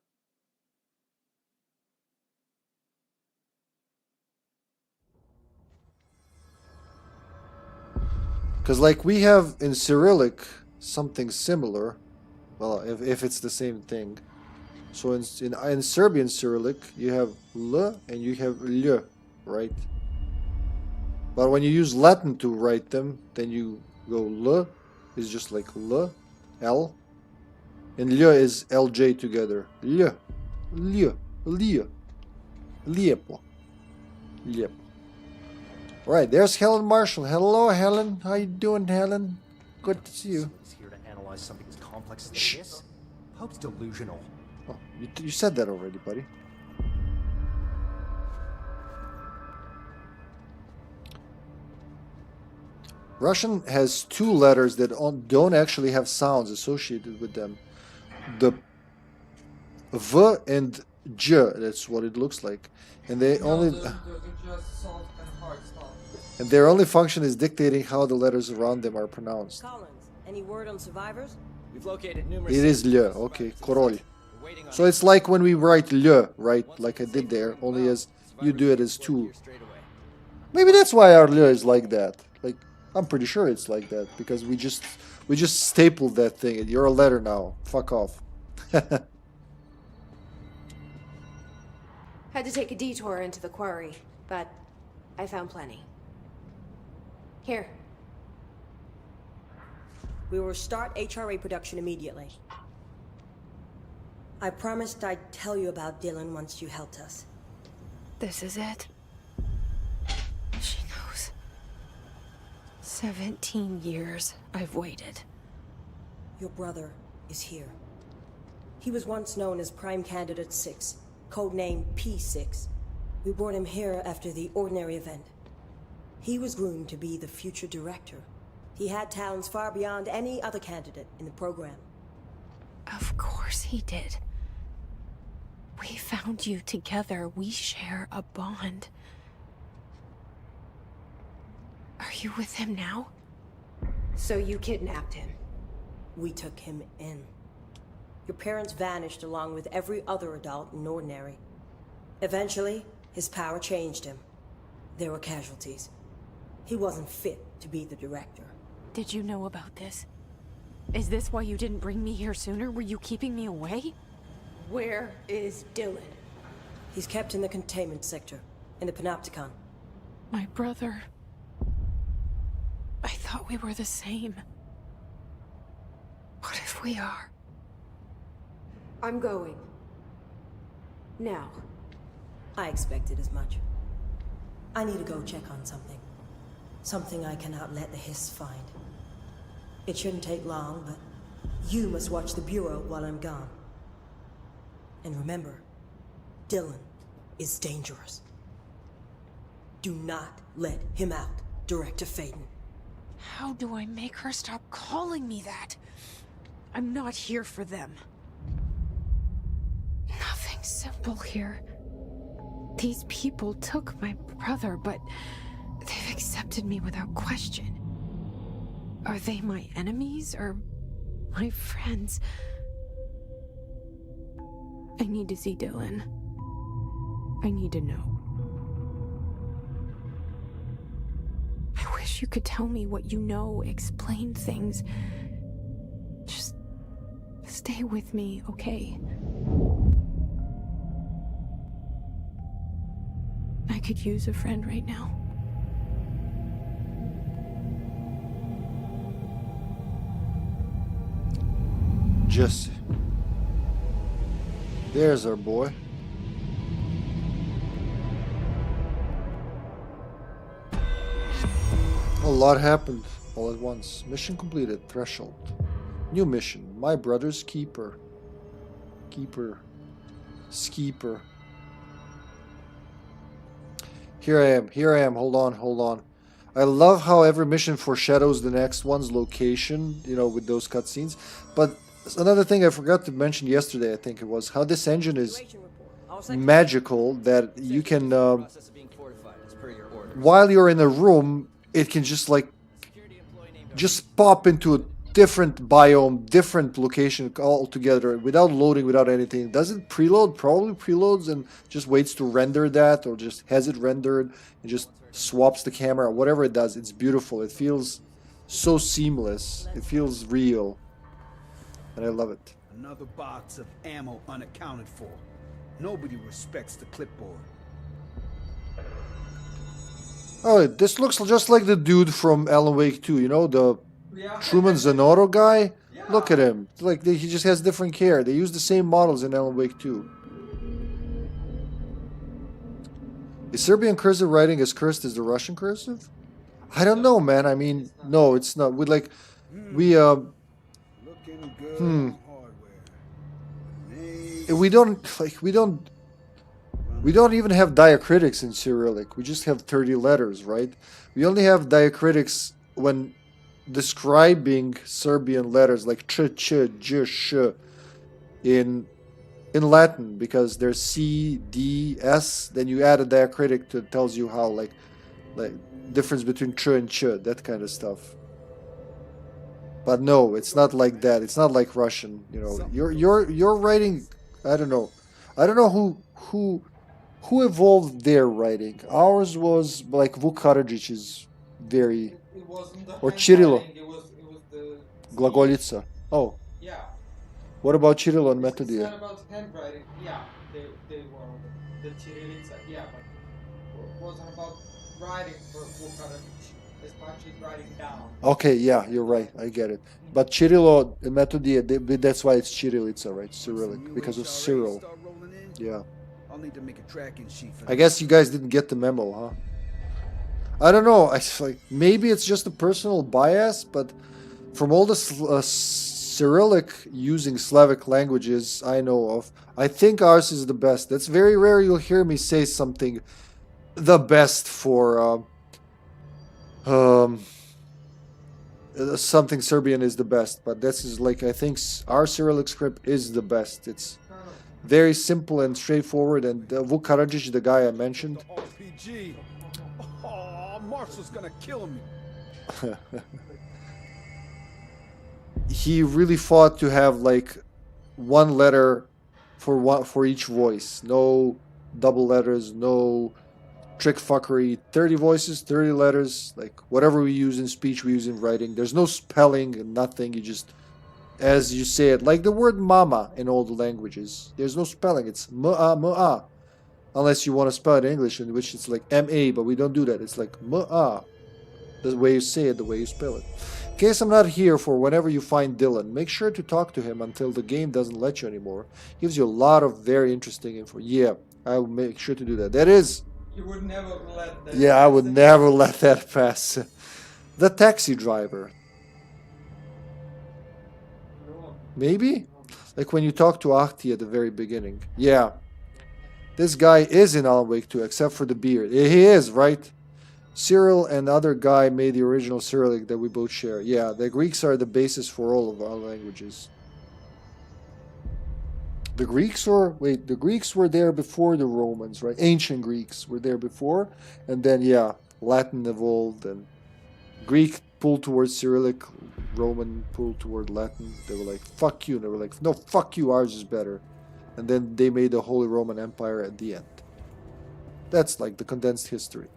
Because like we have in Cyrillic something similar. Well, if it's the same thing. So in Serbian Cyrillic, you have L and you have L, right? But when you use Latin to write them, then you go L, is just like L, L. And L is LJ together. L, L, L, Liepo. Liepo. Right, there's Helen Marshall. Hello, Helen. How you doing, Helen? Good to see you.
Here to analyze something as complex as this? Pope's delusional.
Oh, you said that already, buddy. Russian has two letters that don't actually have sounds associated with them. The V and J, that's what it looks like. And they only... And their only function is dictating how the letters around them are pronounced.
Collins, any word on survivors?
We've located numerous...
It is L, okay, Korol. So it's like when we write L, right, like I did there, only as you do it as two. Maybe that's why Arlia is like that. Like, I'm pretty sure it's like that because we just stapled that thing and you're a letter now. Fuck off.
Had to take a detour into the quarry, but I found plenty. Here.
We will start HRA production immediately. I promised I'd tell you about Dylan once you helped us.
This is it. She knows. 17 years I've waited.
Your brother is here. He was once known as Prime Candidate 6, codename P6. We brought him here after the ordinary event. He was groomed to be the future director. He had talents far beyond any other candidate in the program.
Of course he did. We found you together. We share a bond. Are you with him now?
So you kidnapped him?
We took him in. Your parents vanished along with every other adult in Ordinary. Eventually, his power changed him. There were casualties. He wasn't fit to be the director.
Did you know about this? Is this why you didn't bring me here sooner? Were you keeping me away?
Where is Dylan?
He's kept in the containment sector, in the Panopticon.
My brother. I thought we were the same. What if we are?
I'm going. Now.
I expected as much. I need to go check on something. Something I cannot let the Hiss find. It shouldn't take long, but you must watch the Bureau while I'm gone. And remember, Dylan is dangerous. Do not let him out, Director Faden.
How do I make her stop calling me that? I'm not here for them. Nothing simple here. These people took my brother, but they've accepted me without question. Are they my enemies or my friends? I need to see Dylan. I need to know. I wish you could tell me what you know, explain things. Just stay with me, okay? I could use a friend right now.
Jesse. There's our boy. A lot happened all at once. Mission completed. Threshold. New mission. My brother's keeper. Skeeper. Here I am. Hold on. I love how every mission foreshadows the next one's location, you know, with those cutscenes. But another thing I forgot to mention yesterday, I think it was, how this engine is magical, that you can, while you're in a room, it can just like, just pop into a different biome, different location altogether, without loading, without anything. Does it preload? Probably preloads and just waits to render that, or just has it rendered and just swaps the camera, whatever it does. It's beautiful. It feels so seamless. It feels real. And I love it.
Another box of ammo unaccounted for. Nobody respects the clipboard.
Oh, this looks just like the dude from Alan Wake 2, you know, the Truman Zanotto guy? Yeah. Look at him. It's like he just has different care. They use the same models in Alan Wake 2. Is Serbian cursive writing as cursed as the Russian cursive? I don't know, man. I mean, no, it's not. We don't even have diacritics in Cyrillic. We just have 30 letters, right? We only have diacritics when describing Serbian letters like ch, ch, j, sh in Latin, because there's C, D, S. Then you add a diacritic that tells you how, like difference between ch and ch, that kind of stuff. But no, it's not like that. It's not like Russian. You know, you're writing. I don't know Who evolved their writing? Ours was like Vukaradzic's very...
It wasn't the
Or Chirilo.
handwriting, it was the
Glagolica. Oh.
Yeah.
What about Chirilo and
It's
Metodia?
not about handwriting. Yeah, they were the Chirilica. Yeah, but it wasn't about writing for Vukaradzich as much as writing down.
Okay, yeah, you're right. I get it. But Chirilo and Metodia, that's why it's Chirilica, right? Cyrillic, because of Cyril. Yeah.
I'll need to make a tracking sheet for
I guess you guys didn't get the memo, huh? I don't know. I like maybe it's just a personal bias, but from all the Cyrillic using Slavic languages I know of, I think ours is the best. That's very rare you'll hear me say something the best for something Serbian is the best, but this is like I think our Cyrillic script is the best. It's very simple and straightforward, and Vuk Karadžić, the guy I mentioned.
RPG. Oh, Marcel's gonna kill me.
He really fought to have like one letter for each voice. No double letters, no trick fuckery. 30 voices, 30 letters. Like whatever we use in speech, we use in writing. There's no spelling and nothing. You just, as you say it, like the word mama in all the languages. There's no spelling. It's ma. Unless you want to spell it in English, in which it's like ma, but we don't do that. It's like ma. The way you say it, the way you spell it. In case I'm not here for whenever you find Dylan, make sure to talk to him until the game doesn't let you anymore. Gives you a lot of very interesting info. Yeah, I will make sure to do that. That is...
You would never let that
Yeah, I would never let that pass. The taxi driver. Maybe? Like when you talk to Ahti at the very beginning. Yeah. This guy is in Alan Wake 2, except for the beard. He is, right? Cyril and other guy made the original Cyrillic that we both share. Yeah, the Greeks are the basis for all of our languages. The Greeks were... Wait, the Greeks were there before the Romans, right? Ancient Greeks were there before. And then, yeah, Latin evolved and Greek pulled towards Cyrillic, Roman pulled toward Latin. They were like, fuck you. And they were like, no, fuck you, ours is better. And then they made the Holy Roman Empire at the end. That's like the condensed history.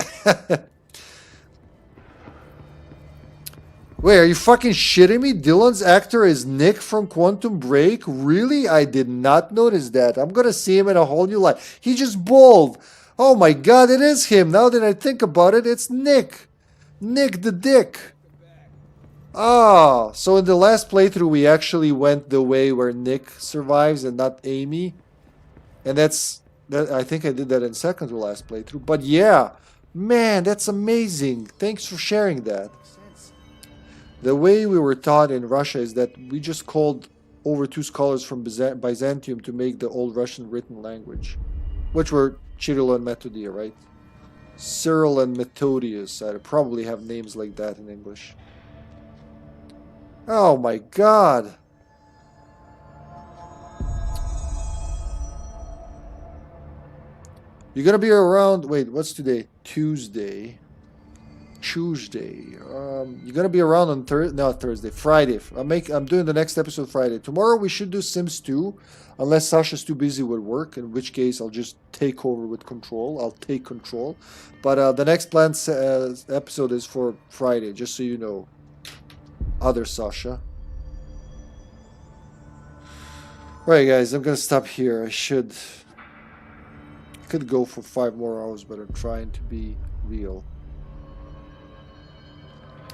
Wait, are you fucking shitting me? Dylan's actor is Nick from Quantum Break? Really? I did not notice that. I'm gonna see him in a whole new light. He just bald. Oh my god, it is him. Now that I think about it, it's Nick. Nick the Dick. Ah, so in the last playthrough we actually went the way where Nick survives and not Amy. And that's... I think I did that in second to last playthrough. But yeah, man, that's amazing. Thanks for sharing that. The way we were taught in Russia is that we just called over 2 scholars from Byzantium to make the old Russian written language, which were Cyril and Metodia, right? Cyril and Methodius. I probably have names like that in English. Oh my god. You're gonna be around... Wait, what's today? Tuesday. You're gonna be around on Thursday, Friday. I'm doing the next episode Friday. Tomorrow we should do Sims 2, unless Sasha's too busy with work, in which case I'll just take over with control. I'll take control. But the next planned episode is for Friday, just so you know. Other Sasha. Alright guys, I'm gonna stop here. I could go for 5 more hours, but I'm trying to be real.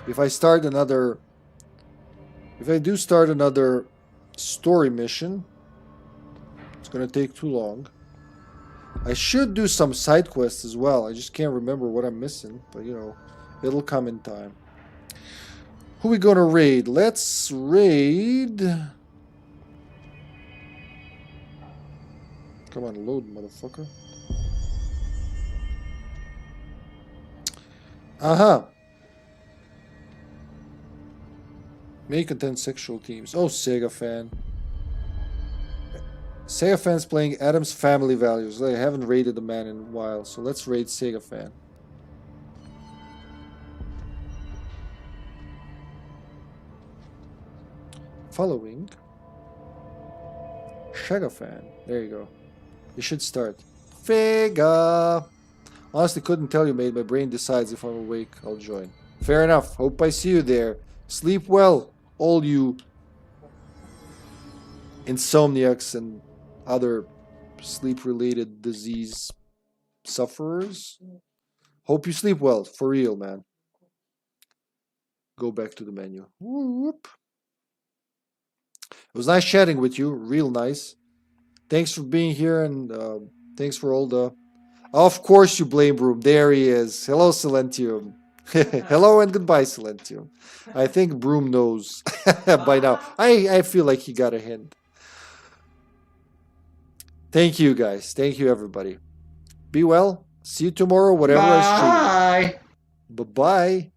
If I do start another story mission, it's gonna take too long. I should do some side quests as well. I just can't remember what I'm missing, but you know, it'll come in time. Who we gonna raid? Let's raid... Come on, load, motherfucker. May contain sexual themes. Oh, Sega fan. Sega fan's playing Adam's Family Values. I haven't raided the man in a while, so let's raid Sega fan. Following. Sega fan. There you go. You should start. Vega. Honestly, couldn't tell you, mate. My brain decides if I'm awake, I'll join. Fair enough. Hope I see you there. Sleep well, all you insomniacs and other sleep-related disease sufferers. Hope you sleep well, for real, man. Go back to the menu. Whoop. It was nice chatting with you, real nice. Thanks for being here, and thanks for all the... Of course you blame Broom. There he is. Hello, Silentium. Hello and goodbye, Silentium. I think Broom knows by now. I feel like he got a hint. Thank you, guys. Thank you, everybody. Be well. See you tomorrow, whatever I stream.
Bye.
Bye-bye.